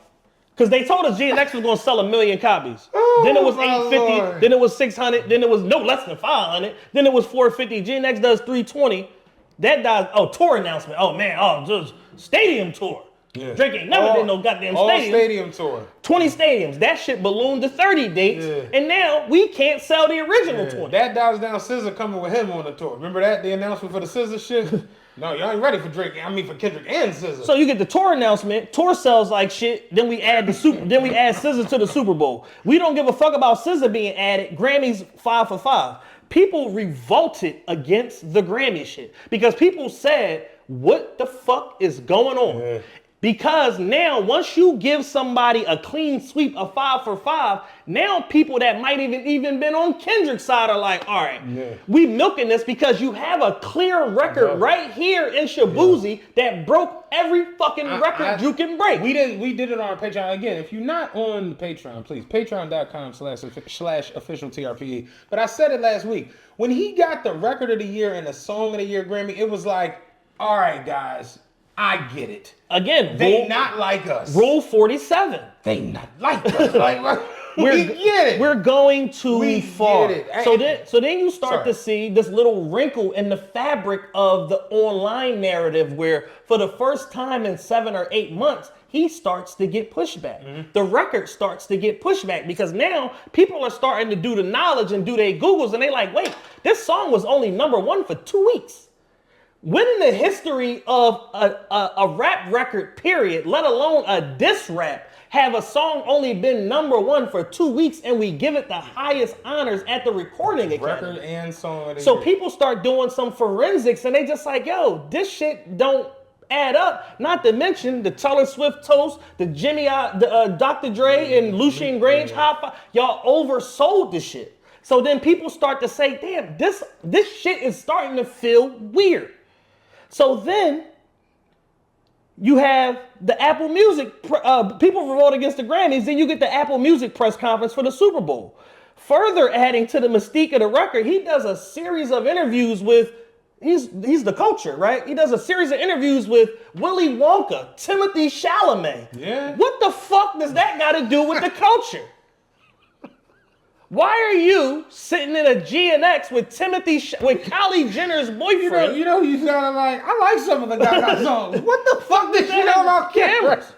because they told us GNX was going to sell 1 million copies. Then it was my 850, Lord. then it was 600, then it was no less than 500, then it was 450. GNX does 320. That dies, tour announcement. Oh, man, just stadium tour. Yeah. Drake ain't never did no goddamn all stadium. stadium tour. 20 stadiums. That shit ballooned to 30 dates, Yeah. and now we can't sell the original 20. That dies down. SZA coming with him on the tour. Remember that? The announcement for the SZA shit. No, y'all ain't ready for Drake. I mean for Kendrick and SZA. So you get the tour announcement, tour sells like shit, then we add then we add SZA to the Super Bowl. We don't give a fuck about SZA being added. Grammys 5 for 5. People revolted against the Grammy shit because people said, what the fuck is going on? Yeah. Because now, once you give somebody a clean sweep of 5 for 5, now people that might even been on Kendrick's side are like, all right, we milking this because you have a clear record right here in Shabuzi that broke every fucking record you can break. We did it on our Patreon. Again, if you're not on Patreon, please, patreon.com/official TRPE. But I said it last week. When he got the record of the year and the song of the year Grammy, it was like, all right, guys, I get it. Again, They not like us. Rule 47. They not like us. Like, we get it. We're going too We far. get it. So then you start Sorry. to see this little wrinkle in the fabric of the online narrative where for the first time in 7 or 8 months, he starts to get pushback. Mm-hmm. The record starts to get pushback because now people are starting to do the knowledge and do their Googles and they like, wait, this song was only #1 for 2 weeks. When in the history of a rap record, period, let alone a diss rap, have a song only been number one for 2 weeks and we give it the highest honors at the recording academy? Record and song of the So year. people start doing some forensics and they just like, yo, this shit don't add up. Not to mention the Taylor Swift toast, the Dr. Dre and Lucien Grange high five. Y'all oversold this shit. So then people start to say, damn, this shit is starting to feel weird. So then you have the Apple Music, people revolt against the Grammys, then you get the Apple Music press conference for the Super Bowl. Further adding to the mystique of the record, he does a series of interviews with, he's the culture, right? He does a series of interviews with Willy Wonka, Timothy Chalamet. Yeah. What the fuck does that got to do with the culture? Why are you sitting in a GNX with with Kylie Jenner's boyfriend? You sound like, I like some of the Gaga songs. What the fuck did you know about cameras?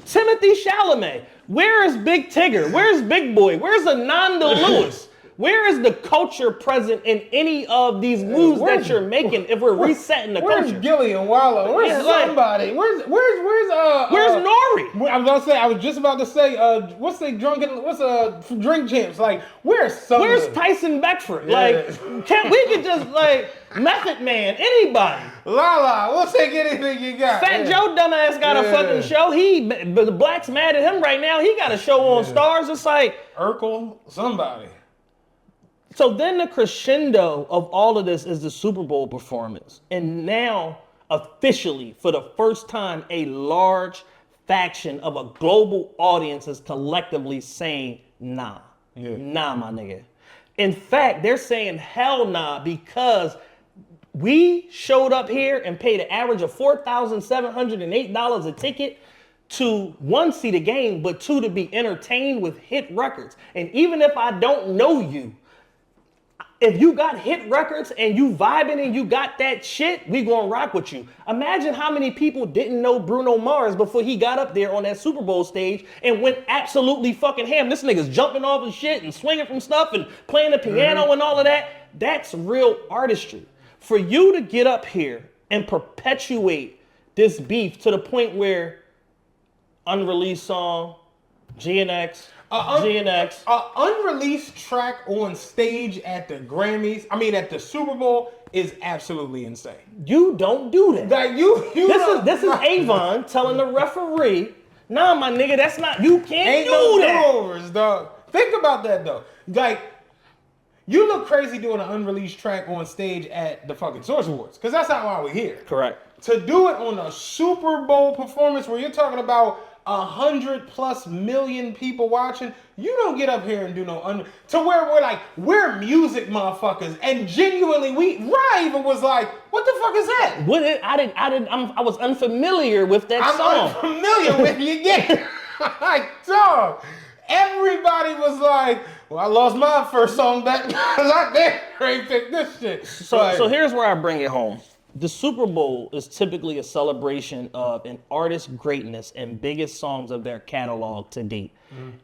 Timothy Chalamet. Where is Big Tigger? Where's Big Boy? Where's Ananda Lewis? Where is the culture present in any of these moves that you're making if we're resetting the culture? Where's Gilly and Wallow? Where's somebody? Where's Nori? I was just about to say, what's drink champs? Like, where's somebody? Where's Tyson Beckford? Yeah. Like, we could just Method Man, anybody. Lala, we'll take anything you got. Fat Joe dumbass got a fucking show. The Black's mad at him right now. He got a show on Stars. It's like Urkel, somebody. So then the crescendo of all of this is the Super Bowl performance. And now, officially, for the first time, a large faction of a global audience is collectively saying, nah. Yeah. Nah, my nigga. In fact, they're saying hell nah because we showed up here and paid an average of $4,708 a ticket to one, see the game, but two, to be entertained with hit records. And even if I don't know you, if you got hit records and you vibing and you got that shit, we gonna rock with you. Imagine how many people didn't know Bruno Mars before he got up there on that Super Bowl stage and went absolutely fucking ham. This nigga's jumping off and shit and swinging from stuff and playing the piano and all of that. That's real artistry. For you to get up here and perpetuate this beef to the point where unreleased song, GNX, unreleased track on stage at the Grammys, at the Super Bowl, is absolutely insane. You don't do that. Like this is Avon telling the referee, nah, my nigga, that's not, you can't ain't do no that. do-overs, dog. Think about that though. Like, you look crazy doing an unreleased track on stage at the fucking Source Awards, because that's not why we're here. Correct. To do it on a Super Bowl performance where you're talking about 100+ million people watching, you don't get up here and do no to where we're music motherfuckers, and genuinely Rye even was like, what the fuck is that? I was unfamiliar with that song. I'm unfamiliar with you again. Like, dog, everybody was like, well, I lost my first song back because I ain't picked this shit. So here's where I bring it home. The Super Bowl is typically a celebration of an artist's greatness and biggest songs of their catalog to date.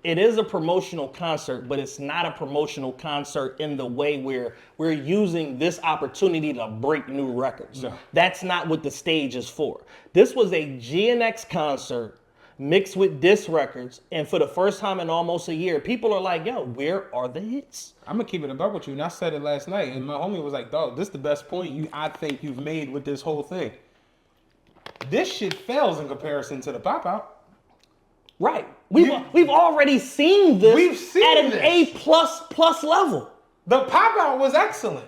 It is a promotional concert, but it's not a promotional concert in the way where we're using this opportunity to break new records. No. That's not what the stage is for. This was a GNX concert mixed with diss records, and for the first time in almost a year, people are like, yo, where are the hits? I'm gonna keep it above with you, and I said it last night, and my homie was like, dog, this is the best point I think you've made with this whole thing. This shit fails in comparison to the pop-out. Right. We've already seen this at an A++ level. The pop-out was excellent.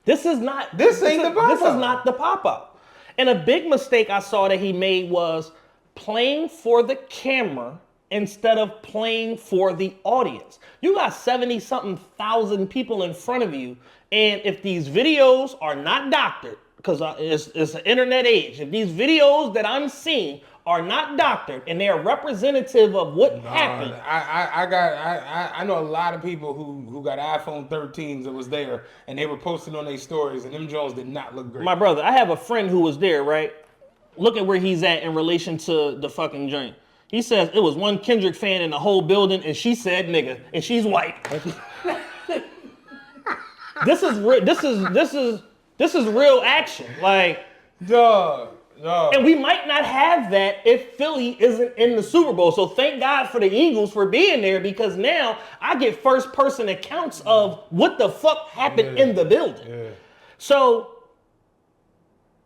This is not This ain't the pop-out. This is not the pop-out. And a big mistake I saw that he made was playing for the camera instead of playing for the audience. You got 70-something thousand people in front of you, and if these videos are not doctored, because it's an internet age, if these videos that I'm seeing are not doctored and they are representative of what happened. I know a lot of people who got iPhone 13s that was there, and they were posting on their stories, and them Jones did not look great. My brother, I have a friend who was there, right? Look at where he's at in relation to the fucking joint. He says it was one Kendrick fan in the whole building, and she said nigga, and she's white. This is This is real action. Like, Dog. and we might not have that if Philly isn't in the Super Bowl. So thank God for the Eagles for being there, because now I get first person accounts of what the fuck happened in the building. Yeah. So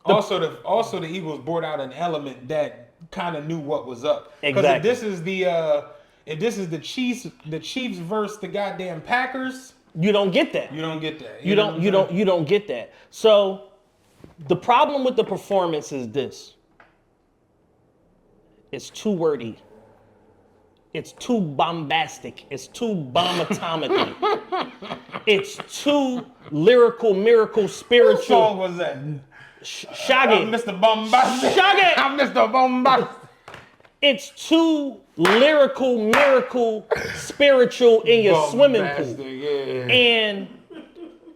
Also the Eagles brought out an element that kind of knew what was up. Because Exactly. if this is the Chiefs versus the goddamn Packers, you don't get that. you don't get that. You don't get that. So the problem with the performance is this. It's too wordy. It's too bombastic. It's too bomb-atomically. It's too lyrical, miracle, What spiritual. song was that? Shaggy. I'm Mr. Bombastic. Shaggy. I'm Mr. Bombastic. It's too lyrical, miracle, spiritual in your swimming pool. Bombastic, yeah. And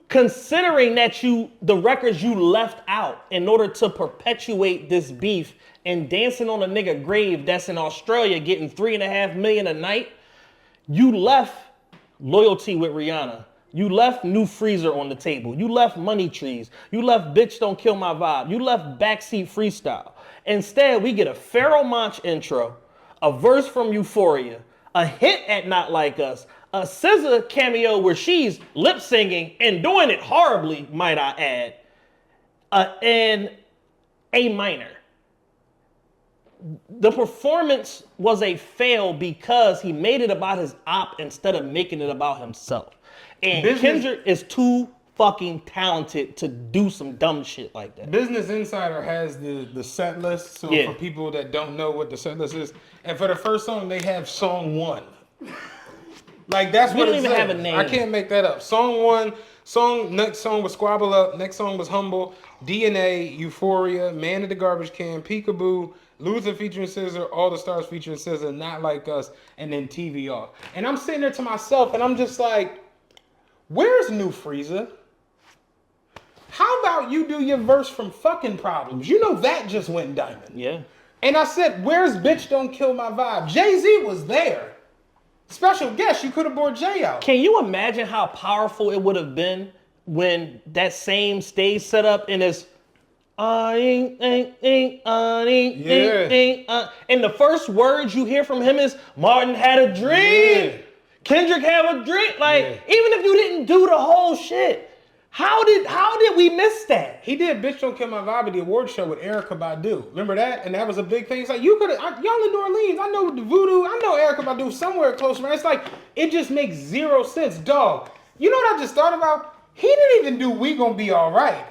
considering that the records you left out in order to perpetuate this beef and dancing on a nigga grave that's in Australia getting $3.5 million a night, you left loyalty with Rihanna. You left New Freezer on the table. You left Money Trees. You left Bitch Don't Kill My Vibe. You left Backseat Freestyle. Instead, we get a Pharoah Monch intro, a verse from Euphoria, a hit at Not Like Us, a SZA cameo where she's lip singing and doing it horribly, might I add, and A minor. The performance was a fail because he made it about his op instead of making it about himself. And Kendrick is too fucking talented to do some dumb shit like that. Business Insider has the set list. So for people that don't know what the set list is, and for the first song, they have song 1. Like, that's what don't it even says. have a name. I can't make that up. Song 1, next song was Squabble Up, next song was Humble, DNA, Euphoria, Man in the Garbage Can, Peekaboo, Luther featuring SZA, All the Stars featuring SZA, Not Like Us, and then TV Off. And I'm sitting there to myself, and I'm just like, where's New Freezer? How about you do your verse from Fucking Problems? You know that just went diamond. Yeah. And I said, where's Bitch Don't Kill My Vibe? Jay-Z was there. Special guest, you could have brought Jay out. Can you imagine how powerful it would have been when that same stage set up and it's and the first words you hear from him is Martin had a dream. Yeah. Kendrick have a drink. Like, even if you didn't do the whole shit, how did we miss that? He did Bitch Don't Kill My Vibe at the award show with Erykah Badu. Remember that? And that was a big thing. It's like, you could have, y'all in New Orleans, I know the Voodoo, I know Erykah Badu somewhere close around. It's like, it just makes zero sense. Dog, you know what I just thought about? He didn't even do We Gonna Be Alright.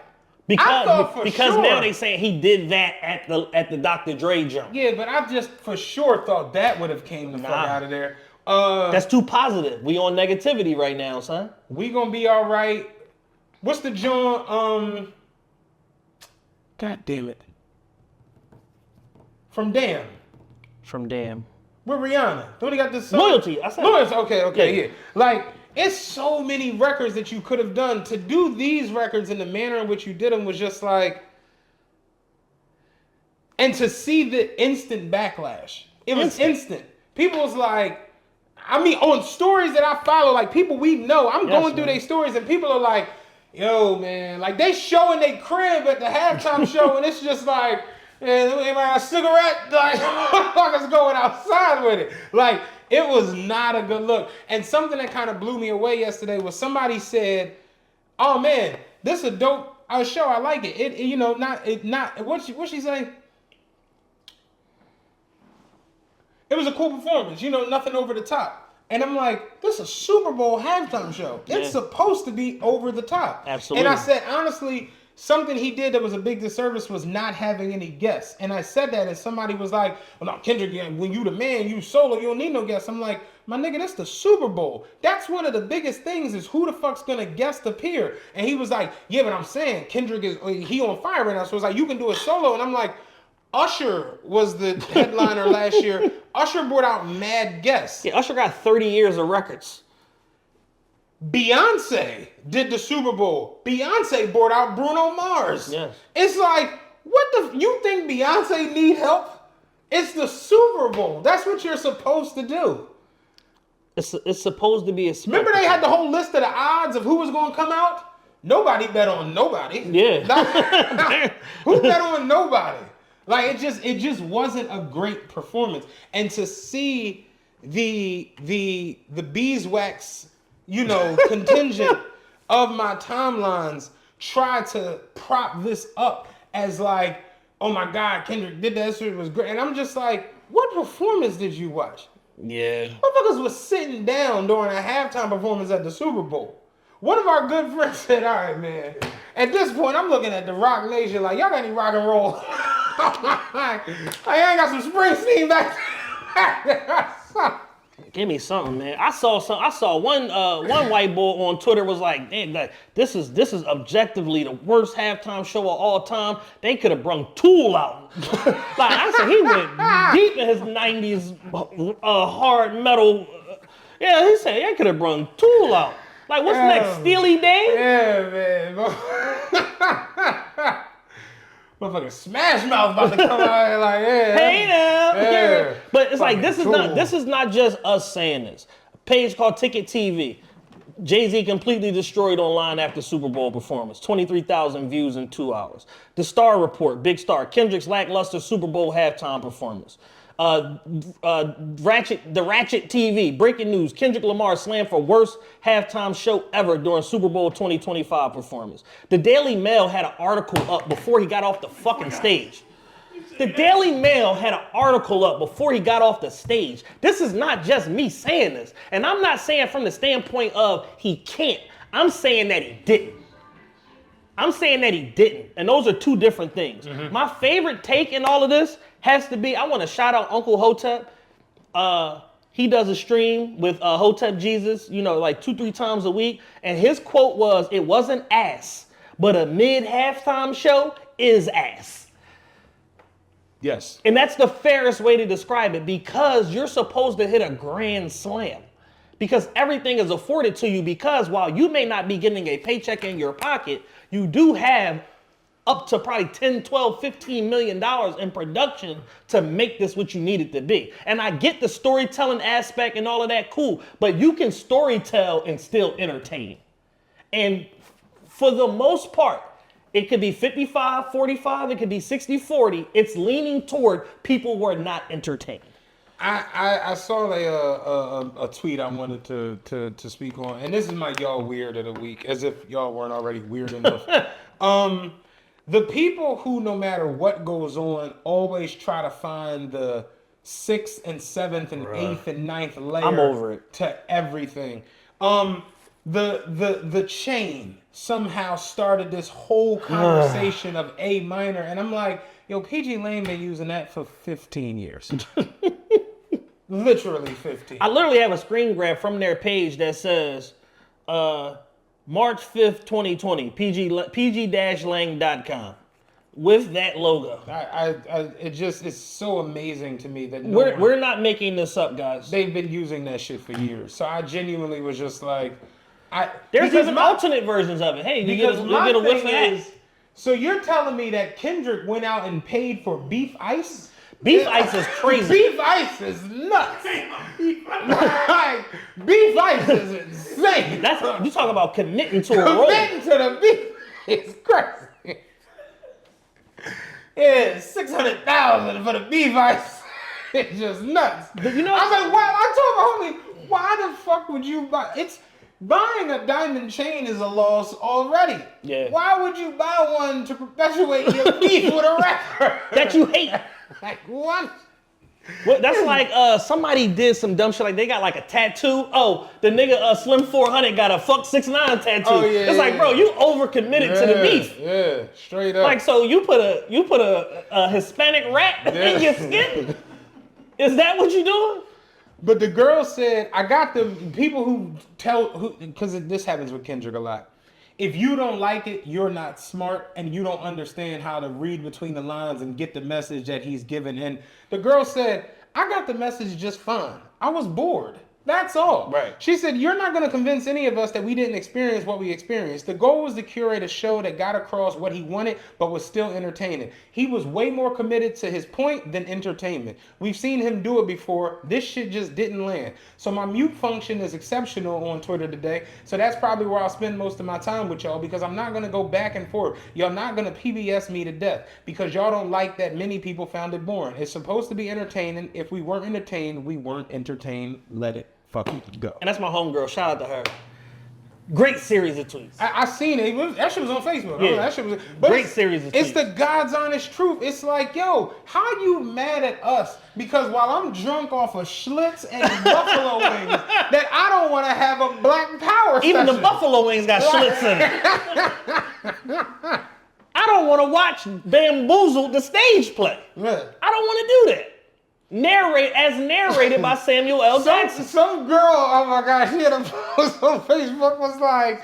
Because now they saying he did that at the Dr. Dre jump. Yeah, but I just for sure thought that would have came the fuck out of there. That's too positive. We on negativity right now, son. We Gonna Be Alright. What's the joint? God damn it. From Damn. From Damn. With Rihanna. Don't he got this song? Loyalty. I said Loyalty. Okay, Yeah. yeah. Like, it's so many records that you could have done. To do these records in the manner in which you did them was just like, and to see the instant backlash. It was instant. People was like, I mean, on stories that I follow, like people we know, I'm going through their stories and people are like, yo, man, like they showing their crib at the halftime show and it's just like, man, a cigarette? Like, motherfuckers going outside with it. Like, it was not a good look. And something that kind of blew me away yesterday was somebody said, oh man, this is a dope show. I like it. What she say? It was a cool performance, nothing over the top. And I'm like, this is a Super Bowl halftime show. It's supposed to be over the top. Absolutely. And I said, honestly, something he did that was a big disservice was not having any guests. And I said that, and somebody was like, well, no, Kendrick, when you the man, you solo, you don't need no guests. I'm like, my nigga, that's the Super Bowl. That's one of the biggest things is who the fuck's gonna guest appear. And he was like, yeah, but I'm saying Kendrick he on fire right now. So it's like, you can do a solo. And I'm like, Usher was the headliner last year. Usher brought out mad guests. Yeah, Usher got 30 years of records. Beyonce did the Super Bowl. Beyonce brought out Bruno Mars. Yes. It's like, you think Beyonce need help? It's the Super Bowl. That's what you're supposed to do. It's supposed to be a spectacle. Remember they had the whole list of the odds of who was going to come out? nobody bet on nobody. Yeah. Who bet on nobody? Like it just wasn't a great performance. And to see the beeswax, contingent of my timelines try to prop this up as like, oh my God, Kendrick did that, shit was great. And I'm just like, what performance did you watch? Yeah. Motherfuckers was sitting down during a halftime performance at the Super Bowl. One of our good friends said, all right, man, at this point, I'm looking at the Rocnation like, y'all got any rock and roll? Like, I ain't got some Springsteen back there. Give me something, man. I saw one white boy on Twitter was like, "Damn, this is objectively the worst halftime show of all time. They could have brung Tool out." Like I said, he went deep in his '90s hard metal. Yeah, he said they could have brung Tool out. Like what's next, Steely Dan? Yeah, man. Motherfucking Smash Mouth about to come out here like, yeah. Hey now. Yeah. But it's like Fucking this is not just us saying this. A page called Ticket TV. Jay-Z completely destroyed online after Super Bowl performance. 23,000 views in 2 hours. The Star Report, Big Star, Kendrick's lackluster Super Bowl halftime performance. Ratchet TV, breaking news. Kendrick Lamar slammed for worst halftime show ever during Super Bowl 2025 performance. The Daily Mail had an article up before he got off the fucking stage. The Daily Mail had an article up before he got off the stage. This is not just me saying this. And I'm not saying from the standpoint of he can't. I'm saying that he didn't. And those are two different things. Mm-hmm. My favorite take in all of this has to be, I want to shout out Uncle Hotep. He does a stream with Hotep Jesus, like 2-3 times a week. And his quote was, "It wasn't ass, but a mid-halftime show is ass." Yes. And that's the fairest way to describe it because you're supposed to hit a grand slam. Because everything is afforded to you because while you may not be getting a paycheck in your pocket, you do have up to probably 10, 12, 15 million dollars in production to make this what you need it to be. And I get the storytelling aspect and all of that, cool, but you can storytell and still entertain. And for the most part, it could be 55-45, it could be 60-40. It's leaning toward people who are not entertained. I saw a tweet I wanted to speak on, and this is my y'all weird of the week, as if y'all weren't already weird enough. The people who, no matter what goes on, always try to find the 6th and 7th and 8th and 9th layer. I'm over it. To everything. The chain somehow started this whole conversation of A minor, and I'm like, yo, PG Lane been using that for 15 years. Literally 15. I literally have a screen grab from their page that says, March 5th, 2020, pg-lang.com with that logo. It's so amazing to me that we're not making this up, guys. They've been using that shit for years. So I genuinely was just like, there's even alternate versions of it. Hey, you get a whiff of that. So you're telling me that Kendrick went out and paid for beef ice? Beef ice is crazy. Beef ice is nuts. Like, beef ice is insane. You talk about committing to a role. Committing to the beef is crazy. Yeah, 600,000 for the beef ice. It's just nuts. I'm like, why? I told my homie, why the fuck would you buy? Buying a diamond chain is a loss already. Yeah. Why would you buy one to perpetuate your beef with a rapper that you hate? Like what? Well, that's like somebody did some dumb shit. Like they got like a tattoo. Oh, the nigga Slim 400 got a fuck 6ix9ine tattoo. Oh, yeah, it's like, bro, you overcommitted to the beef. Yeah, straight up. Like so, you put a Hispanic rat in your skin. Is that what you doing? But the girl said, I got the people who because this happens with Kendrick a lot. If you don't like it, you're not smart and you don't understand how to read between the lines and get the message that he's given. And the girl said, I got the message just fine. I was bored. That's all. Right. She said, you're not going to convince any of us that we didn't experience what we experienced. The goal was to curate a show that got across what he wanted, but was still entertaining. He was way more committed to his point than entertainment. We've seen him do it before. This shit just didn't land. So my mute function is exceptional on Twitter today. So that's probably where I'll spend most of my time with y'all, because I'm not going to go back and forth. Y'all not going to PBS me to death because y'all don't like that many people found it boring. It's supposed to be entertaining. If we weren't entertained, we weren't entertained. Let it fucking go. And that's my homegirl. Shout out to her. Great series of tweets. I seen it. That shit was on Facebook. Yeah. That shit was Great series of tweets. It's the God's honest truth. It's like, yo, how you mad at us? Because while I'm drunk off of Schlitz and buffalo wings, that I don't want to have a black power Even session. the buffalo wings got Schlitz in it. I don't want to watch Bamboozled, the stage play. Right. I don't want to do that. Narrated by Samuel L. Jackson. Some girl, oh my gosh, she had a post on Facebook, was like,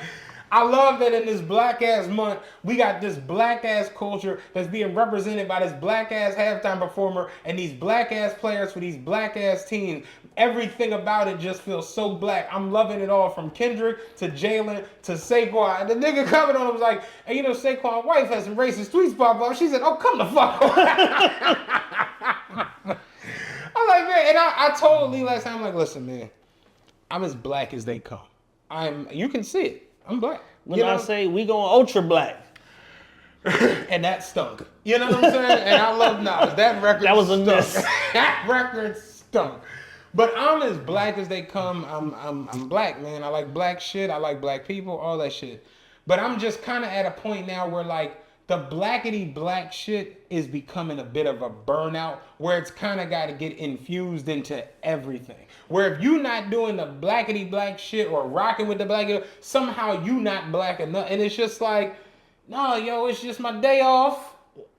I love that in this black ass month, we got this black ass culture that's being represented by this black ass halftime performer and these black ass players for these black ass teams. Everything about it just feels so black. I'm loving it all, from Kendrick to Jalen to Saquon. And the nigga coming on was like, hey, you know, Saquon's wife has some racist tweets pop up. She said, oh, come the fuck on. I'm like, man, and I told Lee last time, I'm like, listen, man, I'm as black as they come. You can see it. I'm black. When I say we going ultra black. And that stunk. You know what I'm saying? And I love Nas. That record That was a stunk. miss. That record stunk. But I'm as black as they come. I'm black, man. I like black shit. I like black people, all that shit. But I'm just kind of at a point now where, like, the blackity black shit is becoming a bit of a burnout, where it's kind of got to get infused into everything. Where if you're not doing the blackity black shit or rocking with the black, somehow you not black enough. And it's just like, no, yo, it's just my day off.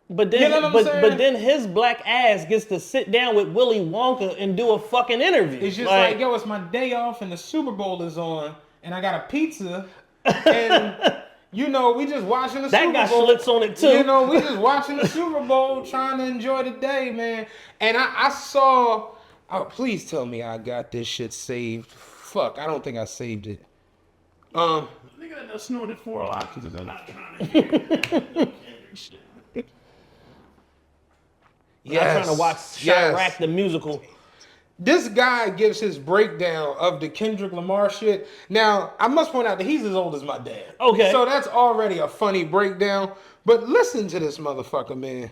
But then, You know what I'm saying? but then his black ass gets to sit down with Willy Wonka and do a fucking interview. It's just like, yo, it's my day off and the Super Bowl is on and I got a pizza and... You know, we just watching the Super Bowl. That got Schlitz on it too. You know, we just watching the Super Bowl, trying to enjoy the day, man. And I saw, oh, please tell me I got this shit saved. Fuck, I don't think I saved it. I think I just snorted 4 lots because I'm not trying to hear shit. Yes. I'm trying to watch Chirac the musical. This guy gives his breakdown of the Kendrick Lamar shit. Now, I must point out that he's as old as my dad. Okay. So that's already a funny breakdown. But listen to this motherfucker, man.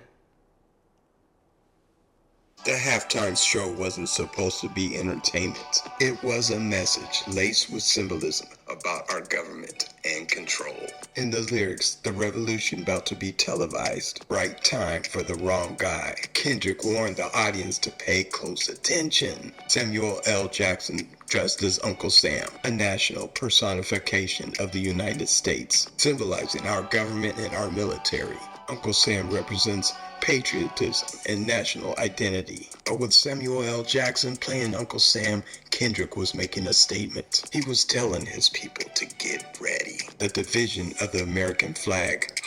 The halftime show wasn't supposed to be entertainment. It was a message laced with symbolism about our government and control. In the lyrics, the revolution about to be televised. Right time for the wrong guy. Kendrick warned the audience to pay close attention. Samuel L. Jackson dressed as Uncle Sam, a national personification of the United States, symbolizing our government and our military. Uncle Sam represents patriotism and national identity. But with Samuel L. Jackson playing Uncle Sam, Kendrick was making a statement. He was telling his people to get ready. The division of the American flag.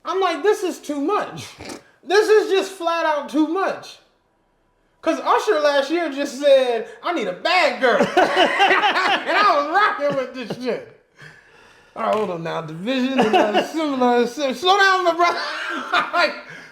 I'm like, this is too much. This is just flat out too much. Because Usher last year just said, I need a bad girl. And I was rocking with this shit. All right, hold on now. Division and similar. Slow down, my brother.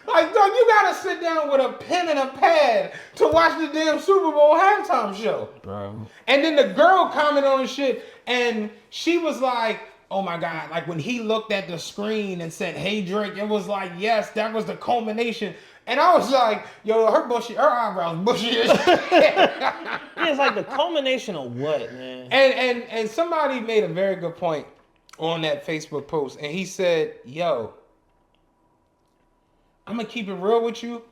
like, dog, you gotta sit down with a pen and a pad to watch the damn Super Bowl halftime show. Bro. And then the girl commented on the shit, and she was like, oh my God, like when he looked at the screen and said, hey Drake, it was like, yes, that was the culmination. And I was like, yo, her eyebrows bushy as shit. Yeah, it's like the culmination of what, man? And somebody made a very good point on that Facebook post, and he said, yo, I'm gonna keep it real with you.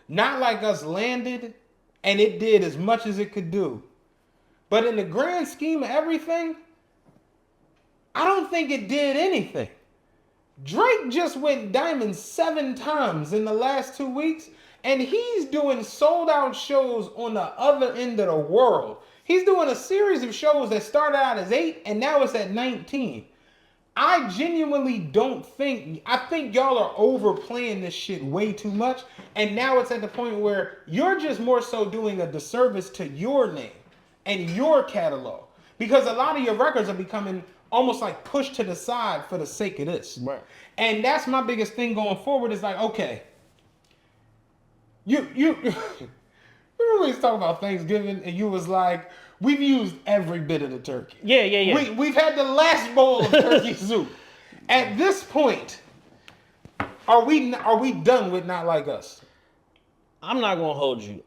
Not like us landed, and it did as much as it could do. But in the grand scheme of everything, I don't think it did anything. Drake just went diamond 7 times in the last 2 weeks, and he's doing sold out shows on the other end of the world. He's doing a series of shows that started out as 8 and now it's at 19. I genuinely don't think, I think y'all are overplaying this shit way too much. And now it's at the point where you're just more so doing a disservice to your name and your catalog. Because a lot of your records are becoming almost like pushed to the side for the sake of this. Right. And that's my biggest thing going forward is like, okay, you always talk about Thanksgiving and you was like, we've used every bit of the turkey. Yeah. We've had the last bowl of turkey soup. At this point, are we done with Not Like Us? I'm not gonna hold you.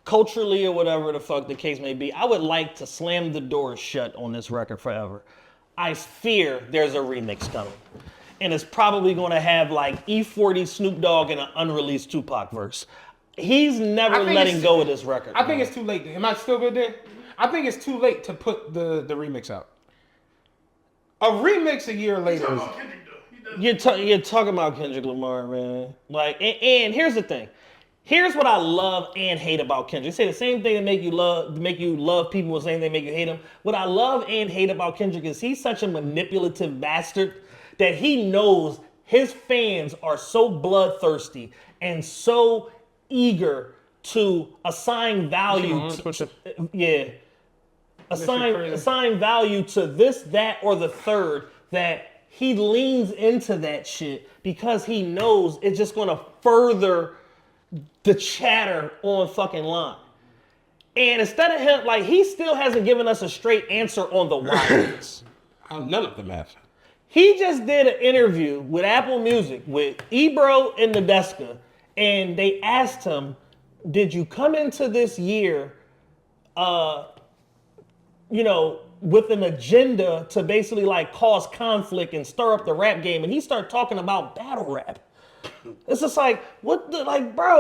Culturally or whatever the fuck the case may be, I would like to slam the door shut on this record forever. I fear there's a remix coming. And it's probably gonna have like E40 Snoop Dogg and an unreleased Tupac verse. He's never letting go of this record. I think it's too late. Am I still good there? I think it's too late to put the remix out. A remix a year later. You're talking about Kendrick Lamar, man. Like, and here's the thing. Here's what I love and hate about Kendrick. They say the same thing that make you love people, the same thing that make you hate them. What I love and hate about Kendrick is he's such a manipulative bastard that he knows his fans are so bloodthirsty and so eager to assign value assign value to this, that, or the third, that he leans into that shit because he knows it's just gonna further the chatter on fucking line. And instead of him, like, he still hasn't given us a straight answer on the why. None of them have. He just did an interview with Apple Music with Ebro and Nadeska, and they asked him, did you come into this year, with an agenda to basically like cause conflict and stir up the rap game? And he started talking about battle rap. It's just like, bro,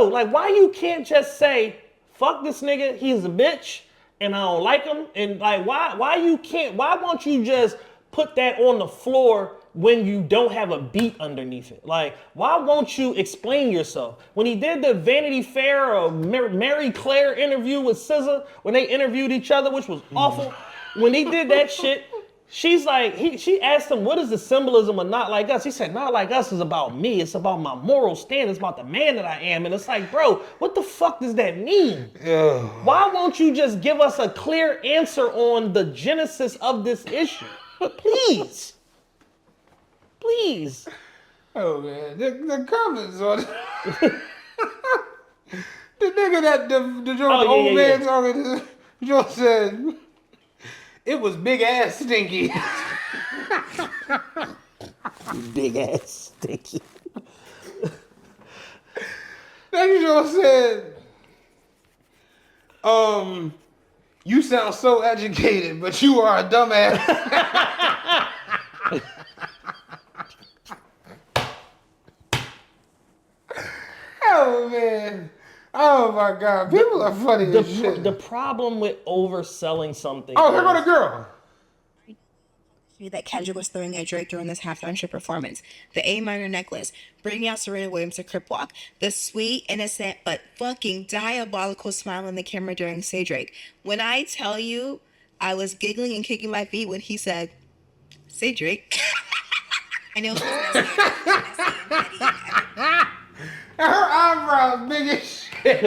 like, why you can't just say, fuck this nigga, he's a bitch, and I don't like him, and like, why won't you just put that on the floor when you don't have a beat underneath it? Like, why won't you explain yourself? When he did the Vanity Fair or Mary Claire interview with SZA, when they interviewed each other, which was awful, when he did that shit, she's like, she asked him, what is the symbolism of Not Like Us? He said, Not Like Us is about me. It's about my moral stand. It's about the man that I am. And it's like, bro, what the fuck does that mean? Why won't you just give us a clear answer on the genesis of this issue? Please. Please. Oh, man. The comments on the nigga that the old man talking to, Joe said, it was big ass stinky. Big ass stinky. That Joe said, you sound so educated, but you are a dumbass. Oh, man. Oh, my God. People are funny as shit. The problem with overselling something. Oh, here go the girl. That Kendrick was throwing at Drake during this halftime show performance. The A minor necklace, bringing out Serena Williams to Crip Walk, the sweet, innocent, but fucking diabolical smile on the camera during Say Drake. When I tell you, I was giggling and kicking my feet when he said, Say Drake. I know. And her eyebrows big as shit.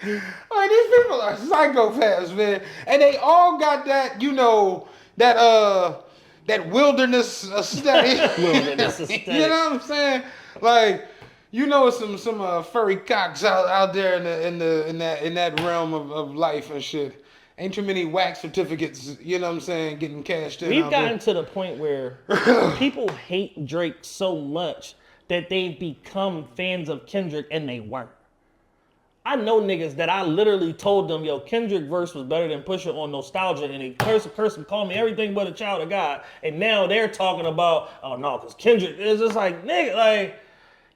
Like, these people are psychopaths, man. And they all got that, that wilderness aesthetic. Wilderness aesthetic. You know what I'm saying? Like, some furry cocks out there in that realm of life and shit. Ain't too many wax certificates, you know what I'm saying, getting cashed in. We've gotten to the point where people hate Drake so much that they've become fans of Kendrick and they weren't. I know niggas that I literally told them, yo, Kendrick verse was better than Pusha on Nostalgia, and they person called me everything but a child of God, and now they're talking about, oh no, because Kendrick is just like, nigga, like,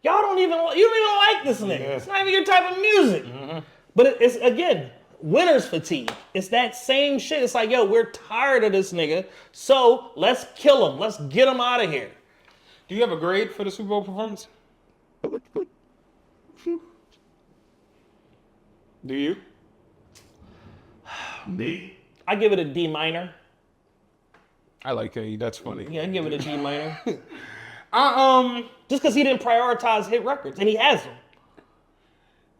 you don't even like this nigga. Yeah. It's not even your type of music. Mm-hmm. But it's, again, winner's fatigue. It's that same shit. It's like, yo, we're tired of this nigga, so let's kill him. Let's get him out of here. Do you have a grade for the Super Bowl performance? Do you? Me? I give it a D minor. I like K. That's funny. Yeah, I give it a D minor. Just because he didn't prioritize hit records, and he has them.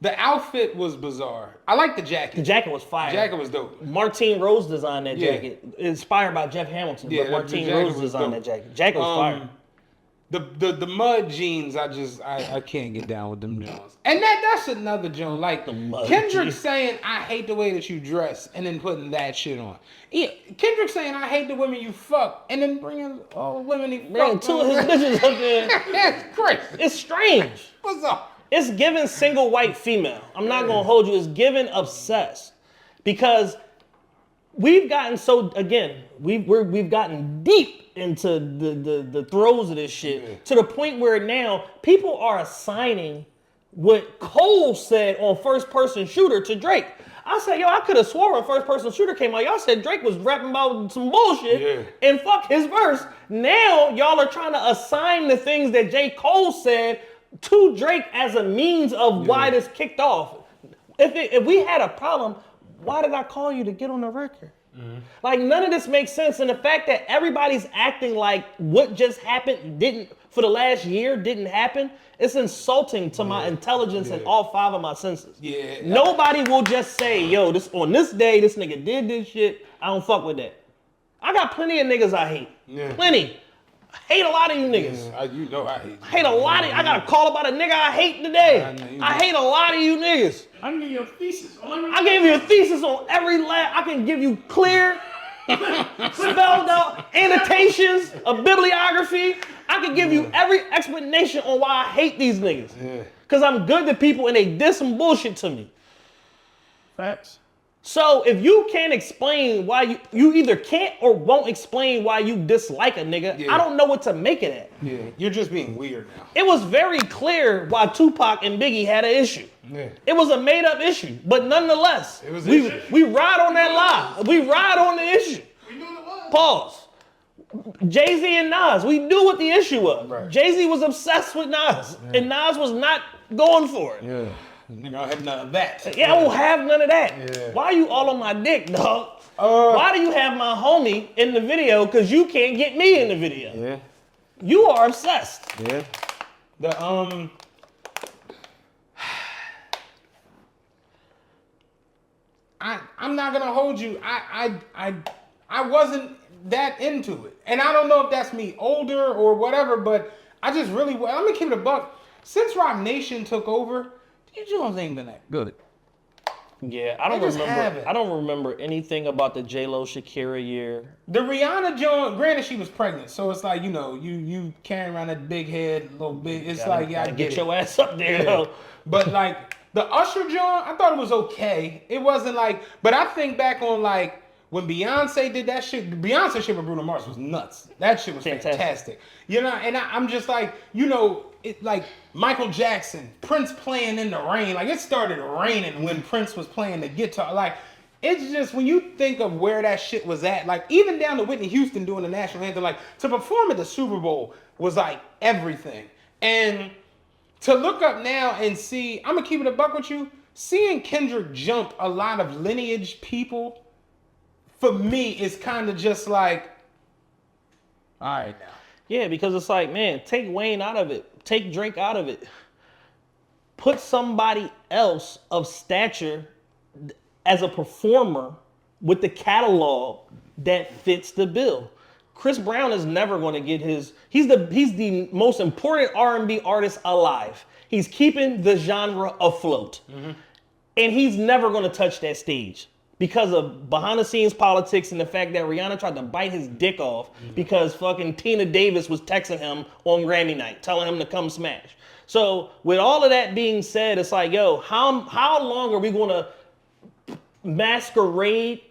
The outfit was bizarre. I like the jacket. The jacket was fire. The jacket was dope. Martine Rose designed that Yeah. jacket. Inspired by Jeff Hamilton, Yeah, but Martine the jacket Rose was designed dope. that jacket. Jacket was fire. The mud jeans, I can't get down with them Jones. And that's another joint. Like mud Kendrick jeans. saying, I hate the way that you dress, and then putting that shit on. Yeah, Kendrick saying, I hate the women you fuck, and then bringing all the women he Man, fucked. two of his bitches up there. That's crazy. It's strange. What's up? It's given single white female. I'm not gonna hold you. It's given obsessed, because we've gotten we've gotten deep into the throes of this shit to the point where now people are assigning what Cole said on First Person Shooter to Drake. I said, yo, I could have swore when First Person Shooter came out, y'all said Drake was rapping about some bullshit and fuck his verse. Now y'all are trying to assign the things that J. Cole said to Drake as a means of why this kicked off. If we had a problem, why did I call you to get on the record? Like, none of this makes sense. And the fact that everybody's acting like what just happened for the last year didn't happen, it's insulting to my intelligence and all 5 of my senses. Yeah. Nobody will just say, yo, on this day, this nigga did this shit. I don't fuck with that. I got plenty of niggas I hate. Yeah. Plenty. I hate a lot of you niggas. You know I hate. I hate a lot of I got a call about a nigga I hate today. I I hate a lot of you niggas. I can give you a thesis. I gave you a thesis on every I can give you clear, spelled out annotations, a bibliography. I can give you every explanation on why I hate these niggas. Because I'm good to people and they did some bullshit to me. Facts. So if you can't explain why you either can't or won't explain why you dislike a nigga, I don't know what to make of that. Yeah, you're just being weird now. It was very clear why Tupac and Biggie had an issue. Yeah. It was a made up issue, but nonetheless, It was we ride on that lie. We ride on the issue. We knew it was. Pause. Jay-Z and Nas, we knew what the issue was. Right. Jay-Z was obsessed with Nas, and Nas was not going for it. Yeah. Nigga, I have none of that. Yeah, I won't have none of that. Yeah. Why are you all on my dick, dog? Why do you have my homie in the video? Because you can't get me in the video. Yeah. You are obsessed. Yeah. I'm not gonna hold you. I wasn't that into it, and I don't know if that's me older or whatever, but I just really. I'm gonna keep it a buck. Since Rocnation took over, these Jones ain't been that good. Yeah, I don't They just remember. haven't. I don't remember anything about the J-Lo Shakira year. The Rihanna Jones, granted she was pregnant, so it's like, you know, you carrying around that big head, little big. It's like, yeah, I Gotta get get it. your ass up there, though. But like the Usher John, I thought it was okay. It wasn't like, but I think back on like when Beyonce did that shit. The Beyonce shit with Bruno Mars was nuts. That shit was fantastic. You know, and I'm just like, you know, it like Michael Jackson, Prince playing in the rain. Like it started raining when Prince was playing the guitar. Like it's just when you think of where that shit was at, like even down to Whitney Houston doing the national anthem, like to perform at the Super Bowl was like everything. And to look up now and see, I'm gonna keep it a buck with you, seeing Kendrick jump a lot of lineage people, for me, is kind of just like, all right now. Yeah, because it's like, man, take Wayne out of it. Take Drake out of it. Put somebody else of stature as a performer with the catalog that fits the bill. Chris Brown is never going to get his. He's the most important R&B artist alive. He's keeping the genre afloat, and he's never going to touch that stage because of behind the scenes politics and the fact that Rihanna tried to bite his dick off because fucking Tina Davis was texting him on Grammy night, telling him to come smash. So with all of that being said, it's like, yo, how long are we going to masquerade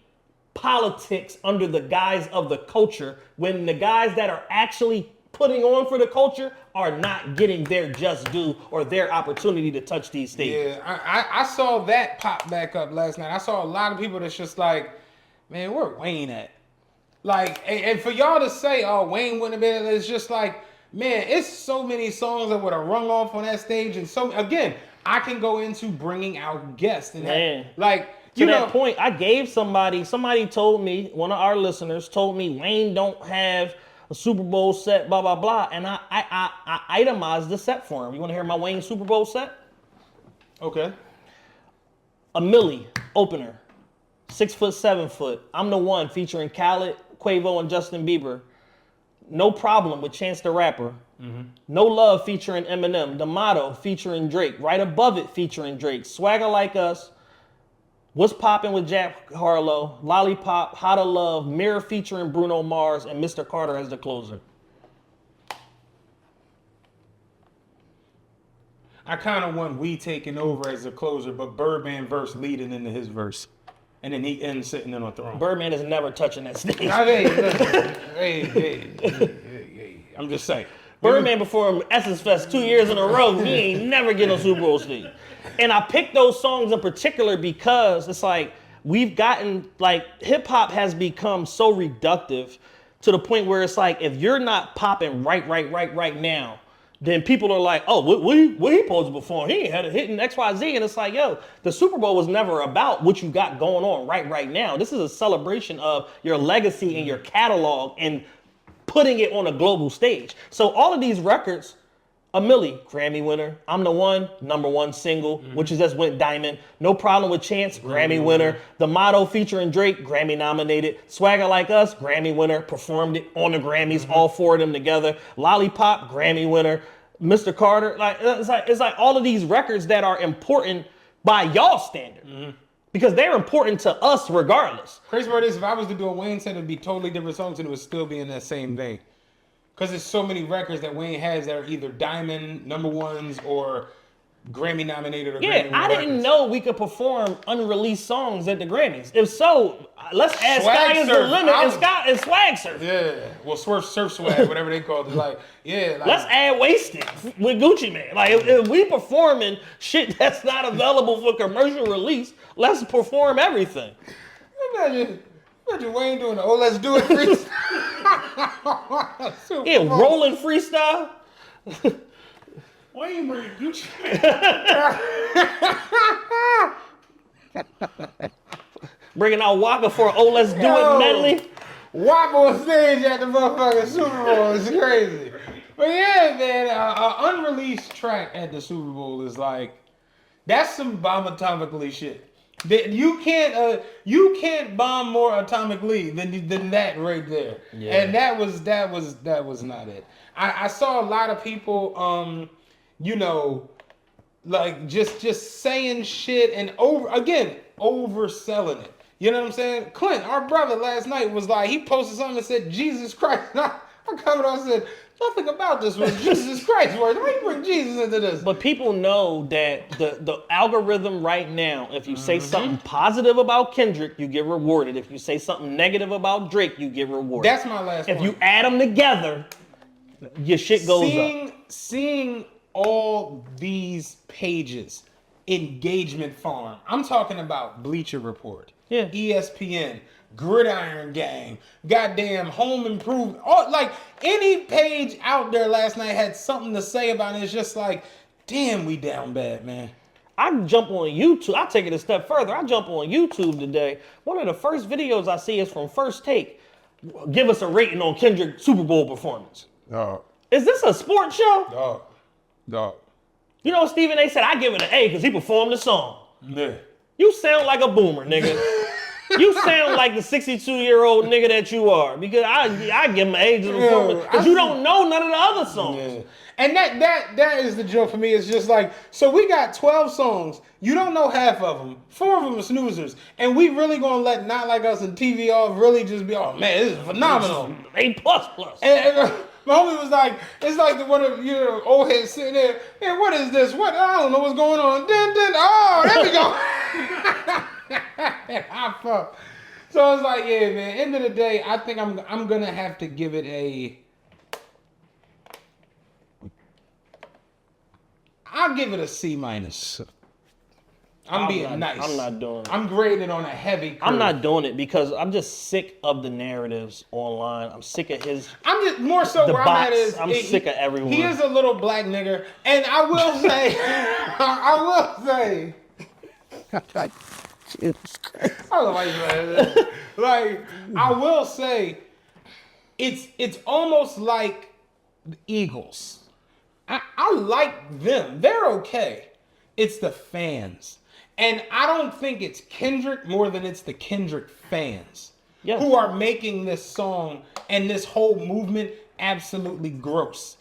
politics under the guise of the culture when the guys that are actually putting on for the culture are not getting their just due or their opportunity to touch these stages? Yeah, I saw that pop back up last night. I saw a lot of people that's just like, man, where Wayne at? Like, and for y'all to say, oh, Wayne wouldn't have been, it's just like, man, it's so many songs that would have rung off on that stage. And so, again, I can go into bringing out guests. And Man. like, To you that know, point, I gave somebody told me, one of our listeners told me Wayne don't have a Super Bowl set, blah, blah, blah. And I itemized the set for him. You want to hear my Wayne Super Bowl set? okay. A Millie opener, 6 foot, 7 foot. I'm the One featuring Khaled, Quavo, and Justin Bieber. No Problem with Chance the Rapper. No Love featuring Eminem. The Motto featuring Drake. Right Above It featuring Drake. Swagger Like Us. What's Poppin' with Jack Harlow. Lollipop. How to Love. Mirror featuring Bruno Mars. And Mr. Carter as the closer. I kind of want We Taking Over as a closer, but Birdman verse leading into his verse. And then he ends sitting in on the throne. Birdman is never touching that stage. Hey, I'm just saying. Birdman performed Essence Fest 2 years in a row. He ain't never getting on Super Bowl stage. And I picked those songs in particular because it's like we've gotten, like, hip hop has become so reductive to the point where it's like if you're not popping right now, then people are like, oh, what he supposed to perform? He ain't had a hit in XYZ. And it's like, yo, the Super Bowl was never about what you got going on right now. This is a celebration of your legacy and your catalog and putting it on a global stage. So all of these records, A Millie, Grammy winner. I'm the One, #1 single, which is just went diamond. No Problem with Chance, Grammy winner. The Motto featuring Drake, Grammy nominated. Swagger Like Us, Grammy winner. Performed it on the Grammys, all 4 of them together. Lollipop, Grammy winner. Mr. Carter, it's like all of these records that are important by y'all standard. Because they're important to us regardless. Crazy part is, if I was to do a Wayne set, it'd be totally different songs and it would still be in that same vein. Because there's so many records that Wayne has that are either diamond, #1s, or Grammy nominated or Grammy I didn't records. know we could perform unreleased songs at the Grammys. If so, let's add Swag Sky is the Surf. Limit and Swag Surf. Yeah, well, Surf Swag, whatever they called it. Like, yeah. Like, Let's add Wasted with Gucci Mane. Like, if we performing shit that's not available for commercial release, let's perform everything. Imagine Wayne doing the "Oh, let's do it" freestyle. Yeah, rolling freestyle. Why you bring Gucci? Bringing out Waka for an "Oh, let's do Yo. it" medley. WAP on stage at the motherfucking Super Bowl is crazy. But yeah, man, an unreleased track at the Super Bowl is like, that's some bomb atomically shit. That you can't bomb more atomically than that right there. Yeah. And that was not it. I saw a lot of people like just saying shit and overselling it. You know what I'm saying? Clint, our brother, last night was like, he posted something that said Jesus Christ. And I commented on and said, nothing about this was Jesus Christ words. Why you bring Jesus into this? But people know that the algorithm right now, if you say something positive about Kendrick, you get rewarded. If you say something negative about Drake, you get rewarded. That's my last If point. you add them together, your shit goes up. Seeing all these pages, engagement farm. I'm talking about Bleacher Report, Yeah. ESPN, Gridiron Gang, goddamn Home Improvement. All, like, any page out there last night had something to say about it. It's just like, damn, we down bad, man. I jump on YouTube. I'll take it a step further. I jump on YouTube today. One of the first videos I see is from First Take. Give us a rating on Kendrick's Super Bowl performance. Dog. Is this a sports show? Dog. You know, Stephen A. said, I give it an A because he performed the song. Yeah. You sound like a boomer, nigga. You sound like the 62-year-old nigga that you are. Because I give him an A to performance. Because you don't know none of the other songs. Yeah. And that is the joke for me. It's just like, so we got 12 songs. You don't know half of them. 4 of them are snoozers. And we really gonna let Not Like Us and TV Off really just be, oh man, this is phenomenal. A++. And my homie was like, it's like the one of your old heads sitting there, man, what is this? What? I don't know what's going on. Oh, there we go. I fuck. So I was like, yeah, man, end of the day, I think I'm gonna have to give it I'll give it a C-. I'm being nice. I'm not doing it. I'm grading it on a heavy curve. I'm not doing it because I'm just sick of the narratives online. I'm sick of his... I'm just more so The where I'm at bots. is... I'm sick of everyone. He is a little black nigger. And I will say... Jesus Christ. I don't know why you say that. Like, I will say, it's almost like the Eagles. I like them. They're okay. It's the fans. And I don't think it's Kendrick more than it's the Kendrick fans Yes. who are making this song and this whole movement absolutely gross.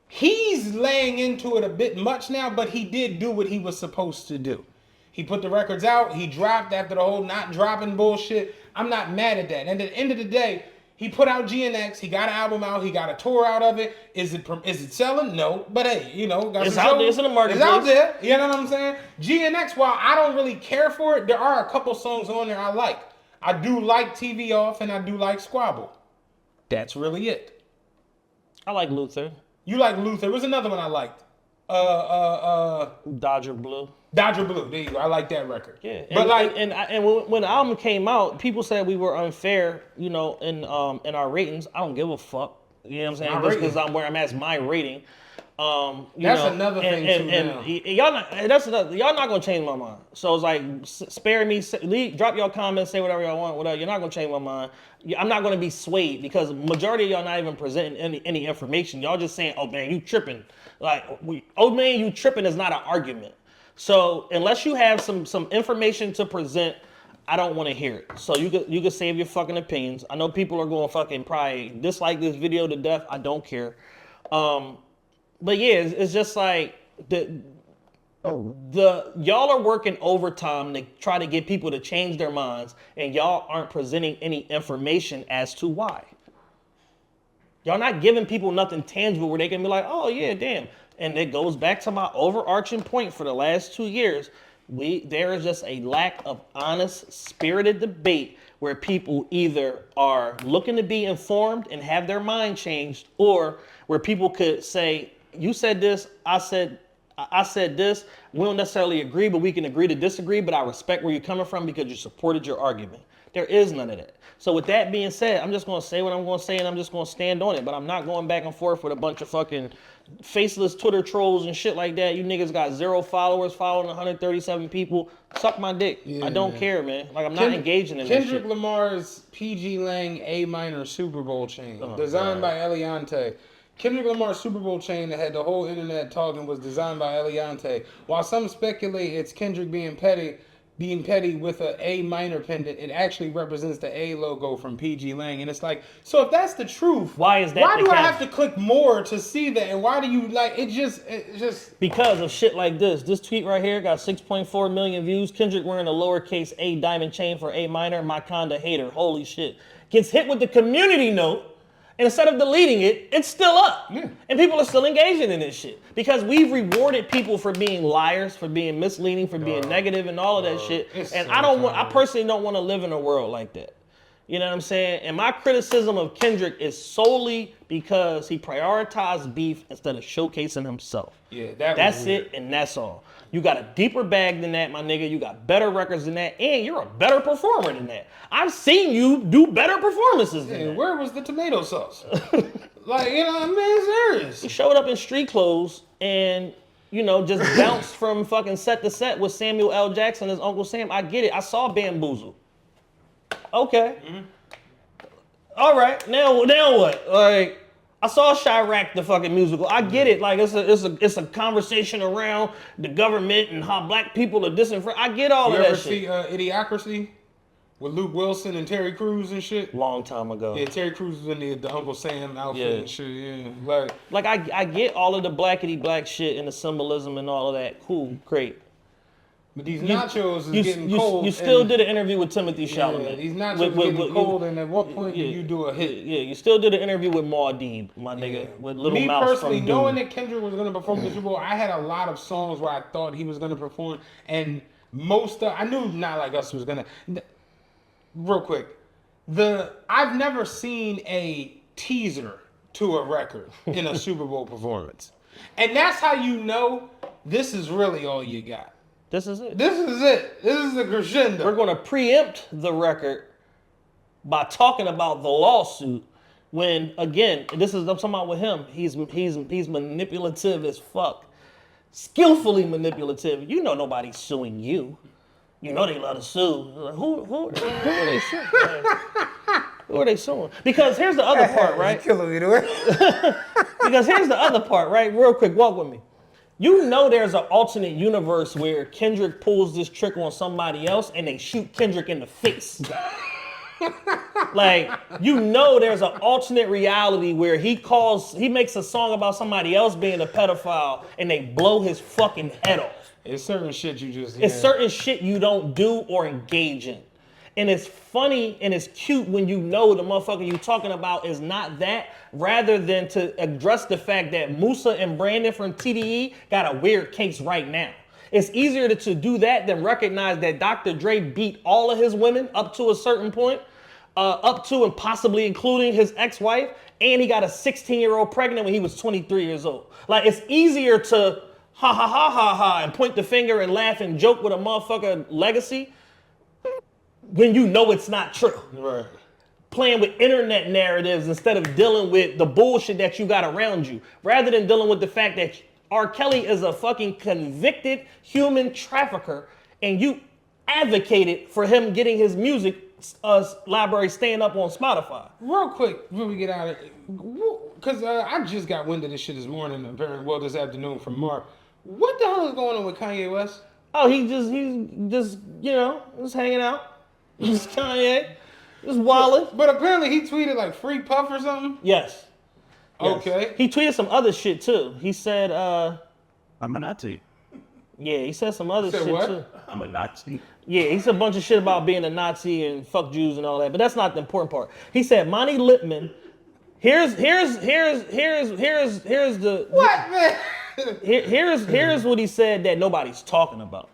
He's laying into it a bit much now, but he did do what he was supposed to do. He put the records out. He dropped after the whole not dropping bullshit. I'm not mad at that. And at the end of the day, he put out GNX. He got an album out. He got a tour out of it. Is it selling? No. But hey, you know, got It's some out shows. there. It's in the It's out marketplace. there. You know what I'm saying? GNX, while I don't really care for it, there are a couple songs on there I like. I do like TV Off and I do like Squabble. That's really it. I like Luther. You like Luther. What's another one I liked? Dodger Blue. Dodger Blue. There you go. I like that record. Yeah, But when the album came out, people said we were unfair, you know, in our ratings. I don't give a fuck. You know what I'm saying? My Just rating. because I'm where I'm at, it's my rating. That's another thing, too, now. Y'all not gonna change my mind. So it's like, spare me, drop your comments, say whatever y'all want, whatever. You're not gonna change my mind. I'm not gonna be swayed because majority of y'all not even presenting any information. Y'all just saying, "Oh man, you tripping." Like, "Oh man, you tripping" is not an argument. So unless you have some information to present, I don't want to hear it. So you could save your fucking opinions. I know people are going fucking probably dislike this video to death. I don't care. But yeah, it's just like the y'all are working overtime to try to get people to change their minds, and y'all aren't presenting any information as to why. Y'all not giving people nothing tangible where they can be like, "Oh yeah, damn." And it goes back to my overarching point for the last 2 years. There is just a lack of honest, spirited debate where people either are looking to be informed and have their mind changed, or where people could say, "You said this, I said this. We don't necessarily agree, but we can agree to disagree, but I respect where you're coming from because you supported your argument." There is none of that. So with that being said, I'm just going to say what I'm going to say and I'm just going to stand on it. But I'm not going back and forth with a bunch of fucking faceless Twitter trolls and shit like that. You niggas got 0 followers, following 137 people. Suck my dick. I don't care, man. Like, I'm not engaging in that Kendrick shit. Lamar's PG Lang A minor Super Bowl chain, designed by Eliante. Kendrick Lamar's Super Bowl chain that had the whole internet talking was designed by Eliante. While some speculate it's Kendrick being petty with a A minor pendant, it actually represents the A logo from PG Lang. And it's like, so if that's the truth, Why is that Why the do I case? have to click more to see that? And why do you like it? Just Because of shit like this. This tweet right here got 6.4 million views. Kendrick wearing a lowercase A diamond chain for A minor. My kinda hater. Holy shit. Gets hit with the community note. And instead of deleting it, it's still up. Yeah. And people are still engaging in this shit. Because we've rewarded people for being liars, for being misleading, for being negative and all of that shit. And I personally don't want to live in a world like that. You know what I'm saying? And my criticism of Kendrick is solely because he prioritized beef instead of showcasing himself. Yeah, that's it, and that's all. You got a deeper bag than that, my nigga. You got better records than that, and you're a better performer than that. I've seen you do better performances than that. Where was the tomato sauce? Like, you know, I'm being serious. He showed up in street clothes and, you know, just bounced from fucking set to set with Samuel L. Jackson as Uncle Sam. I get it. I saw Bamboozle. Okay. All right. Now what? Like, I saw Chirac the fucking musical. I get it. Like, it's a conversation around the government and how black people are disenfranchised. I get all You of that ever shit. see Idiocracy with Luke Wilson and Terry Crews and shit? Long time ago. Yeah, Terry Crews was in the Uncle Sam outfit Yeah. and shit. Yeah, Like I get all of the blackity black shit and the symbolism and all of that. Cool, great. but these nachos is getting cold. You still and- did an interview with Timothy Chalamet. Yeah, these nachos getting cold, and at what point do you do a hit? Yeah, you still did an interview with Maudie, my nigga, with Little Me Mouse personally, from knowing Dune. that Kendrick was going to perform the Super Bowl, I had a lot of songs where I thought he was going to perform, and I knew Not Like Us was going to. Real quick, I've never seen a teaser to a record in a Super Bowl performance, and that's how you know this is really all you got. This is it. This is it. This is the crescendo. We're going to preempt the record by talking about the lawsuit. When again, I'm talking about with him. He's manipulative as fuck, skillfully manipulative. You know nobody's suing you. You know they love to sue. Who are they suing? Who are they suing? Because here's the other part, right? Killing me, dude. Because here's the other part, right? Real quick, walk with me. You know there's an alternate universe where Kendrick pulls this trick on somebody else and they shoot Kendrick in the face. Like, you know there's an alternate reality where he makes a song about somebody else being a pedophile and they blow his fucking head off. It's certain shit you just... It's certain shit you don't do or engage in. And it's funny and it's cute when you know the motherfucker you talking about is not that, rather than to address the fact that Musa and Brandon from TDE got a weird case right now. It's easier to do that than recognize that Dr. Dre beat all of his women up to a certain point, up to and possibly including his ex-wife, and he got a 16-year-old pregnant when he was 23 years old. Like, it's easier to ha ha ha ha ha and point the finger and laugh and joke with a motherfucker legacy when you know it's not true. Right. Playing with internet narratives instead of dealing with the bullshit that you got around you, rather than dealing with the fact that R. Kelly is a fucking convicted human trafficker and you advocated for him getting his music library staying up on Spotify. Real quick, before we get out of it, because I just got wind of this shit this morning, apparently, well, this afternoon from Mark. What the hell is going on with Kanye West? Oh, he's just, you know, just hanging out. Just Kanye. Just wildin'. But apparently he tweeted like free puff or something? Yes. Okay. He tweeted some other shit too. He said, I'm a Nazi. yeah, he said some other shit what? too. I'm a Nazi. Yeah, he said a bunch of shit about being a Nazi and fuck Jews and all that, but that's not the important part. He said Monty Lippman. Here's the What, man? here's what he said that nobody's talking about.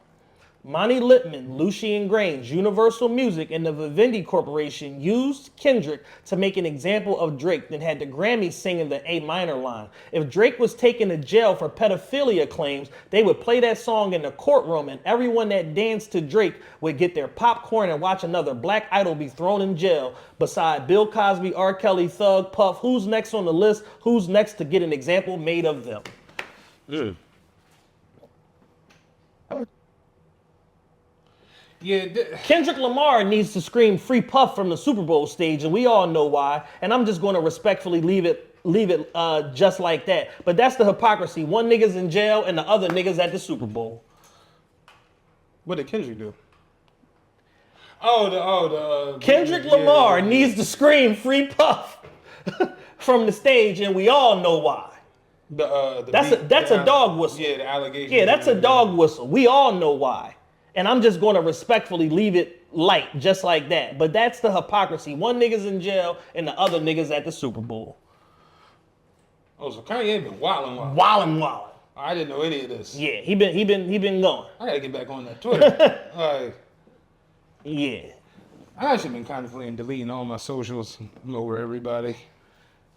Monty Lippman, Lucian Grange, Universal Music, and the Vivendi Corporation used Kendrick to make an example of Drake, then had the Grammys singing the A minor line. If Drake was taken to jail for pedophilia claims, they would play that song in the courtroom and everyone that danced to Drake would get their popcorn and watch another black idol be thrown in jail. Beside Bill Cosby, R. Kelly, Thug, Puff, who's next on the list? Who's next to get an example made of them? Yeah. Kendrick Lamar needs to scream free puff from the Super Bowl stage, and we all know why. And I'm just going to respectfully leave it just like that. But that's the hypocrisy. One nigga's in jail and the other nigga's at the Super Bowl. What did Kendrick do? Kendrick Lamar needs to scream free puff from the stage, and we all know why. That's a dog whistle. Yeah, the allegation. Yeah, that's a dog whistle. We all know why. And I'm just going to respectfully leave it light, just like that. But that's the hypocrisy. One nigga's in jail and the other nigga's at the Super Bowl. Oh, so Kanye been wildin'. Wildin'. I didn't know any of this. Yeah, he been going. I gotta get back on that Twitter. Like, yeah. I actually been contemplating deleting all my socials over everybody.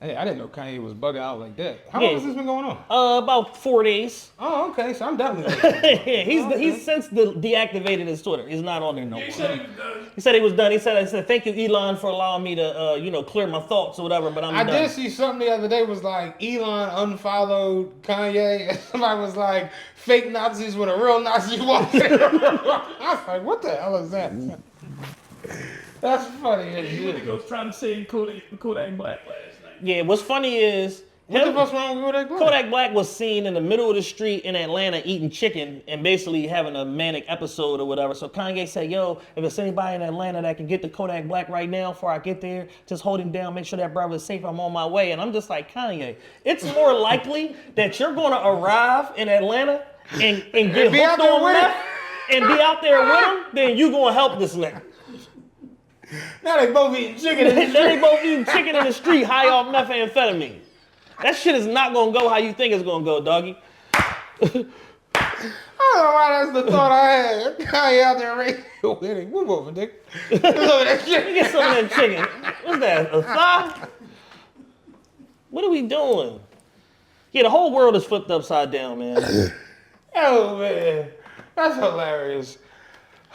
Hey, I didn't know Kanye was bugging out like that. How long has this been going on? About 4 days. Oh, okay. So I'm definitely. Yeah, he's since deactivated his Twitter. He's not on there no more. He said he was done. He said, thank you, Elon, for allowing me to, clear my thoughts or whatever. But I did see something the other day was like Elon unfollowed Kanye, and somebody was like fake Nazis with a real Nazi walking. I was like, what the hell is that? That's funny as shit. I was trying to say Kodak Black last night. Yeah, what's funny is what the fuck's wrong with Kodak Black? Kodak Black was seen in the middle of the street in Atlanta eating chicken and basically having a manic episode or whatever. So Kanye said, yo, if there's anybody in Atlanta that can get to Kodak Black right now before I get there, just hold him down, make sure that brother is safe, I'm on my way. And I'm just like, Kanye, it's more likely that you're going to arrive in Atlanta and get hooked on meth and be out there with him than you going to help this nigga. Now they both eating chicken in the street. Now they both eating chicken in the street, high off methamphetamine. That shit is not gonna go how you think it's gonna go, doggy. I don't know why that's the thought I had. Kanye out there radio. Move over, Dick. Get some of that chicken. Get some of that chicken. What's that? A thigh? What are we doing? Yeah, the whole world is flipped upside down, man. Oh man, that's hilarious.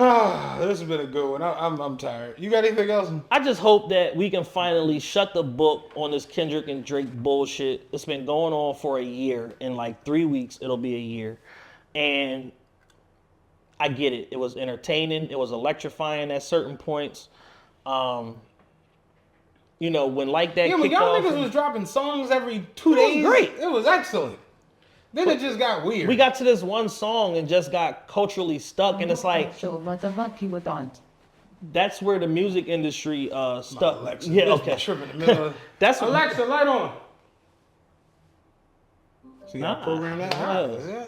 This has been a good one. I'm tired. You got anything else? I just hope that we can finally shut the book on this Kendrick and Drake bullshit. It's been going on for a year. In like 3 weeks, it'll be a year. And I get it. It was entertaining. It was electrifying at certain points. When like that yeah, when kicked y'all off, niggas was dropping songs every 2 days. It was great. It was excellent. Then it just got weird. We got to this one song and just got culturally stuck, and it's like that's where the music industry stuck. Alexa, Yeah, this okay. trip in the middle of, That's Alexa, light on. So you gotta Nah. program that.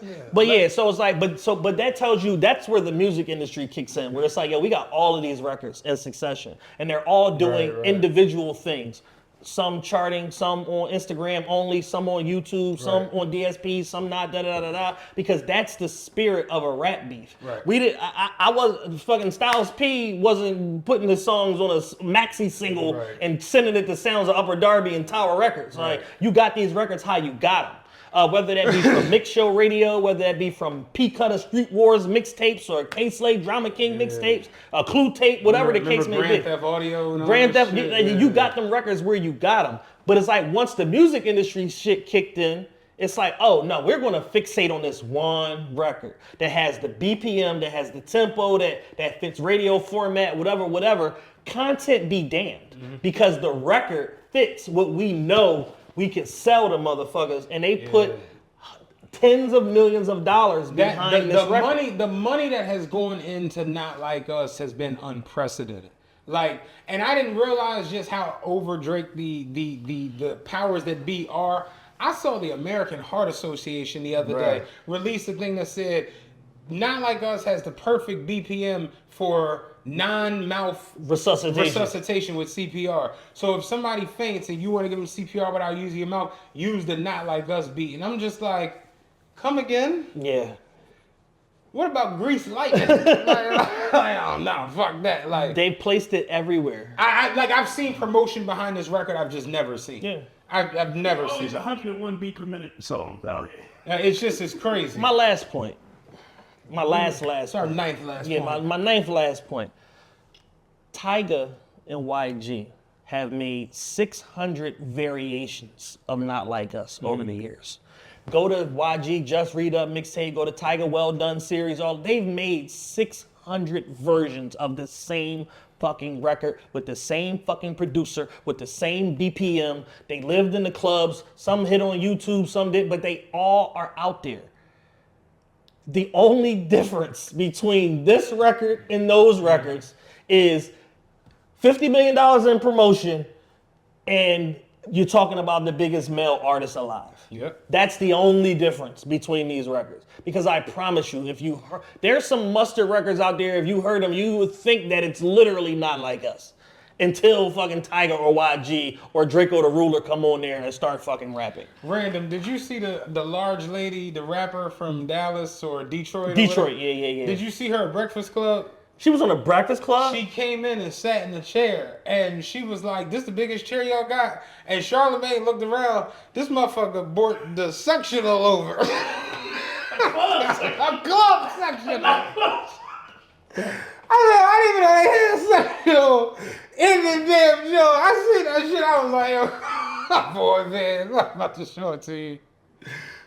Yeah. But yeah, so it's like, but that tells you that's where the music industry kicks in, where it's like, yo, we got all of these records in succession, and they're all doing Right. individual things. Some charting, some on Instagram only, some on YouTube, some Right. on DSP, some not, da. Because that's the spirit of a rap beef. Right. We did. I was fucking Styles P wasn't putting the songs on a maxi single Right. and sending it to Sounds of Upper Darby and Tower Records. Right. Like, you got these records how you got them. Whether that be from Mix Show Radio, whether that be from P Cutter Street Wars mixtapes or K-Slade Drama King mixtapes, a Clue tape, whatever the case may Grand be. Theft Audio and all Grand that Theft, shit. you got them records where you got them. But it's like once the music industry shit kicked in, it's like, oh no, we're gonna fixate on this one record that has the BPM, that has the tempo, that fits radio format, whatever. Content be damned, because the record fits what we know we can sell to motherfuckers, and they put tens of millions of dollars behind this record. The money that has gone into Not Like Us has been unprecedented. Like, and I didn't realize just how over Drake the powers that be are. I saw the American Heart Association the other day release a thing that said Not Like Us has the perfect BPM for non-mouth resuscitation with CPR. So if somebody faints and you want to give them CPR without using your mouth, use the Not Like Us beat. And I'm just like, come again? Yeah. What about Grease Lightning? Oh no, fuck that. Like, They placed it everywhere. I've seen promotion behind this record I've just never seen. Yeah. I've never seen There's it. 101 beat per minute songs out here. It's crazy. My last point. My last It's our point. ninth last Yeah, point. my ninth last point. Tyga and YG have made 600 variations of Not Like Us over the years. Go to YG Just Read Up mixtape, go to Tyga Well Done series, they've made 600 versions of the same fucking record with the same fucking producer, with the same BPM. They lived in the clubs, some hit on YouTube, some did, but they all are out there. The only difference between this record and those records is $50 million in promotion, and you're talking about the biggest male artist alive. Yep. That's the only difference between these records. Because I promise you, if you heard, there's some mustard records out there, if you heard them, you would think that it's literally Not Like Us. Until fucking Tyga or YG or Draco the Ruler come on there and start fucking rapping. Random, did you see the large lady, the rapper from Dallas or Detroit? Detroit, yeah. Did you see her at Breakfast Club? She was on the Breakfast Club? She came in and sat in the chair, and she was like, "This the biggest chair y'all got?" And Charlamagne looked around. This motherfucker brought the section all over. A club section. I didn't even know they had a section in the damn show. I seen that shit. I was like, "Yo, boy, man, I'm about to show it to you."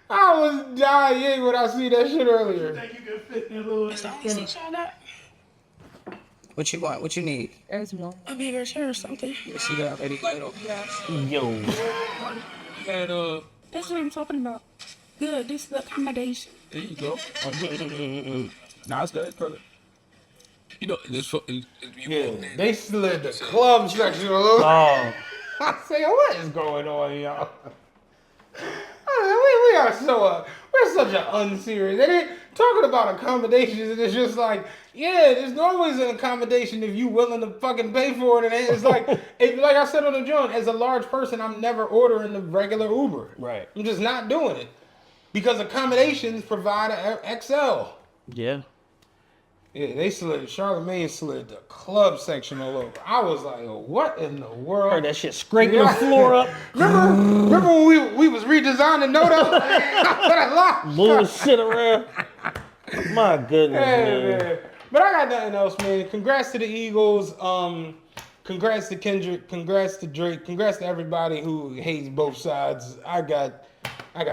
I was dying when I see that shit earlier. Think you can fit in a little. What you want? What you need? A bigger chair or something. Yes, you got Eddie Little. Yo. And That's what I'm talking about. Good, this is the accommodation. there you go. Nah, it's good. It's perfect. You know, They slid the club section all over. Oh. I say, what is going on, y'all? We are so we're such an unserious. And then talking about accommodations, and it's just like, yeah, there's always an accommodation if you willing to fucking pay for it. And it's like, like I said on the joint, as a large person, I'm never ordering the regular Uber. Right. I'm just not doing it because accommodations provide an XL. Yeah. Yeah, Charlamagne slid the club section all over. I was like, oh, what in the world? Heard that shit scraping the floor up. Remember when we was redesigning Noto? Move shit around. My goodness, Hey, man. man. But I got nothing else, man. Congrats to the Eagles. Congrats to Kendrick. Congrats to Drake. Congrats to everybody who hates both sides. I got.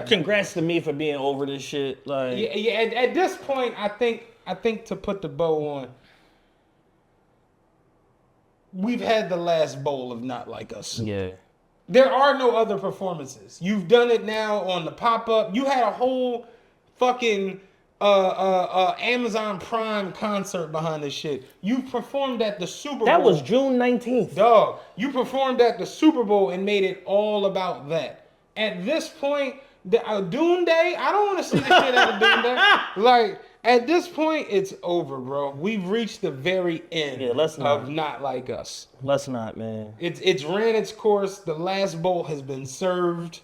Congrats to me for being over this shit. Like, Yeah. At this point, I think to put the bow on, we've had the last bowl of Not Like Us. yeah. There are no other performances. You've done it now on the pop-up. You had a whole fucking Amazon Prime concert behind this shit. You performed at the Super Bowl. That was June 19th. Dog, you performed at the Super Bowl and made it all about that. At this point, Dune Day, I don't want to see the shit out of Dune Day. Like, at this point, it's over, bro. We've reached the very end of Not Like Us. Let's not, man. It's ran its course. The last bolt has been served.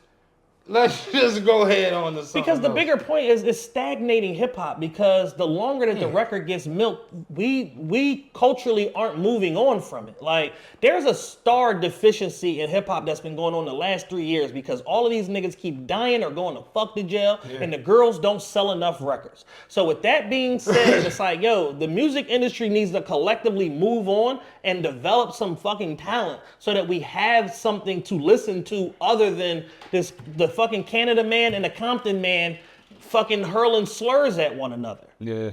Let's just go ahead on to something Because the else. bigger point is stagnating hip hop. Because the longer that the record gets milked, we culturally aren't moving on from it. Like, there's a star deficiency in hip hop that's been going on the last 3 years because all of these niggas keep dying or going to fuck to jail, and the girls don't sell enough records. So with that being said, it's like, yo, the music industry needs to collectively move on and develop some fucking talent so that we have something to listen to other than the fucking Canada man and the Compton man fucking hurling slurs at one another. Yeah.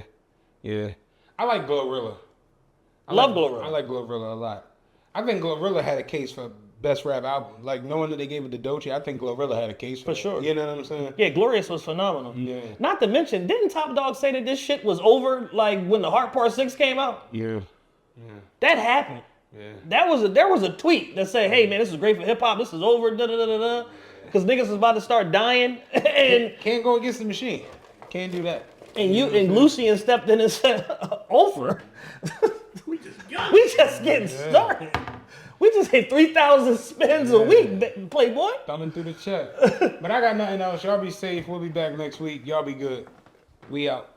I like Glorilla. Glorilla. I like Glorilla a lot. I think Glorilla had a case for best rap album. Like, knowing that they gave it to Doechii, I think Glorilla had a case for that. sure. You know what I'm saying? Yeah, Glorious was phenomenal. Yeah. Not to mention, didn't Top Dog say that this shit was over like when the Heart Part 6 came out? Yeah. That happened. Yeah. There was a tweet that said, hey man, this is great for hip hop, this is over, da da da da da. Because niggas is about to start dying. And Can't go against the machine. Can't do that. and Lucian stepped in and said, over. We just getting started. We just hit 3,000 spins a week, Playboy. Thumbing through the check. But I got nothing else. Y'all be safe. We'll be back next week. Y'all be good. We out.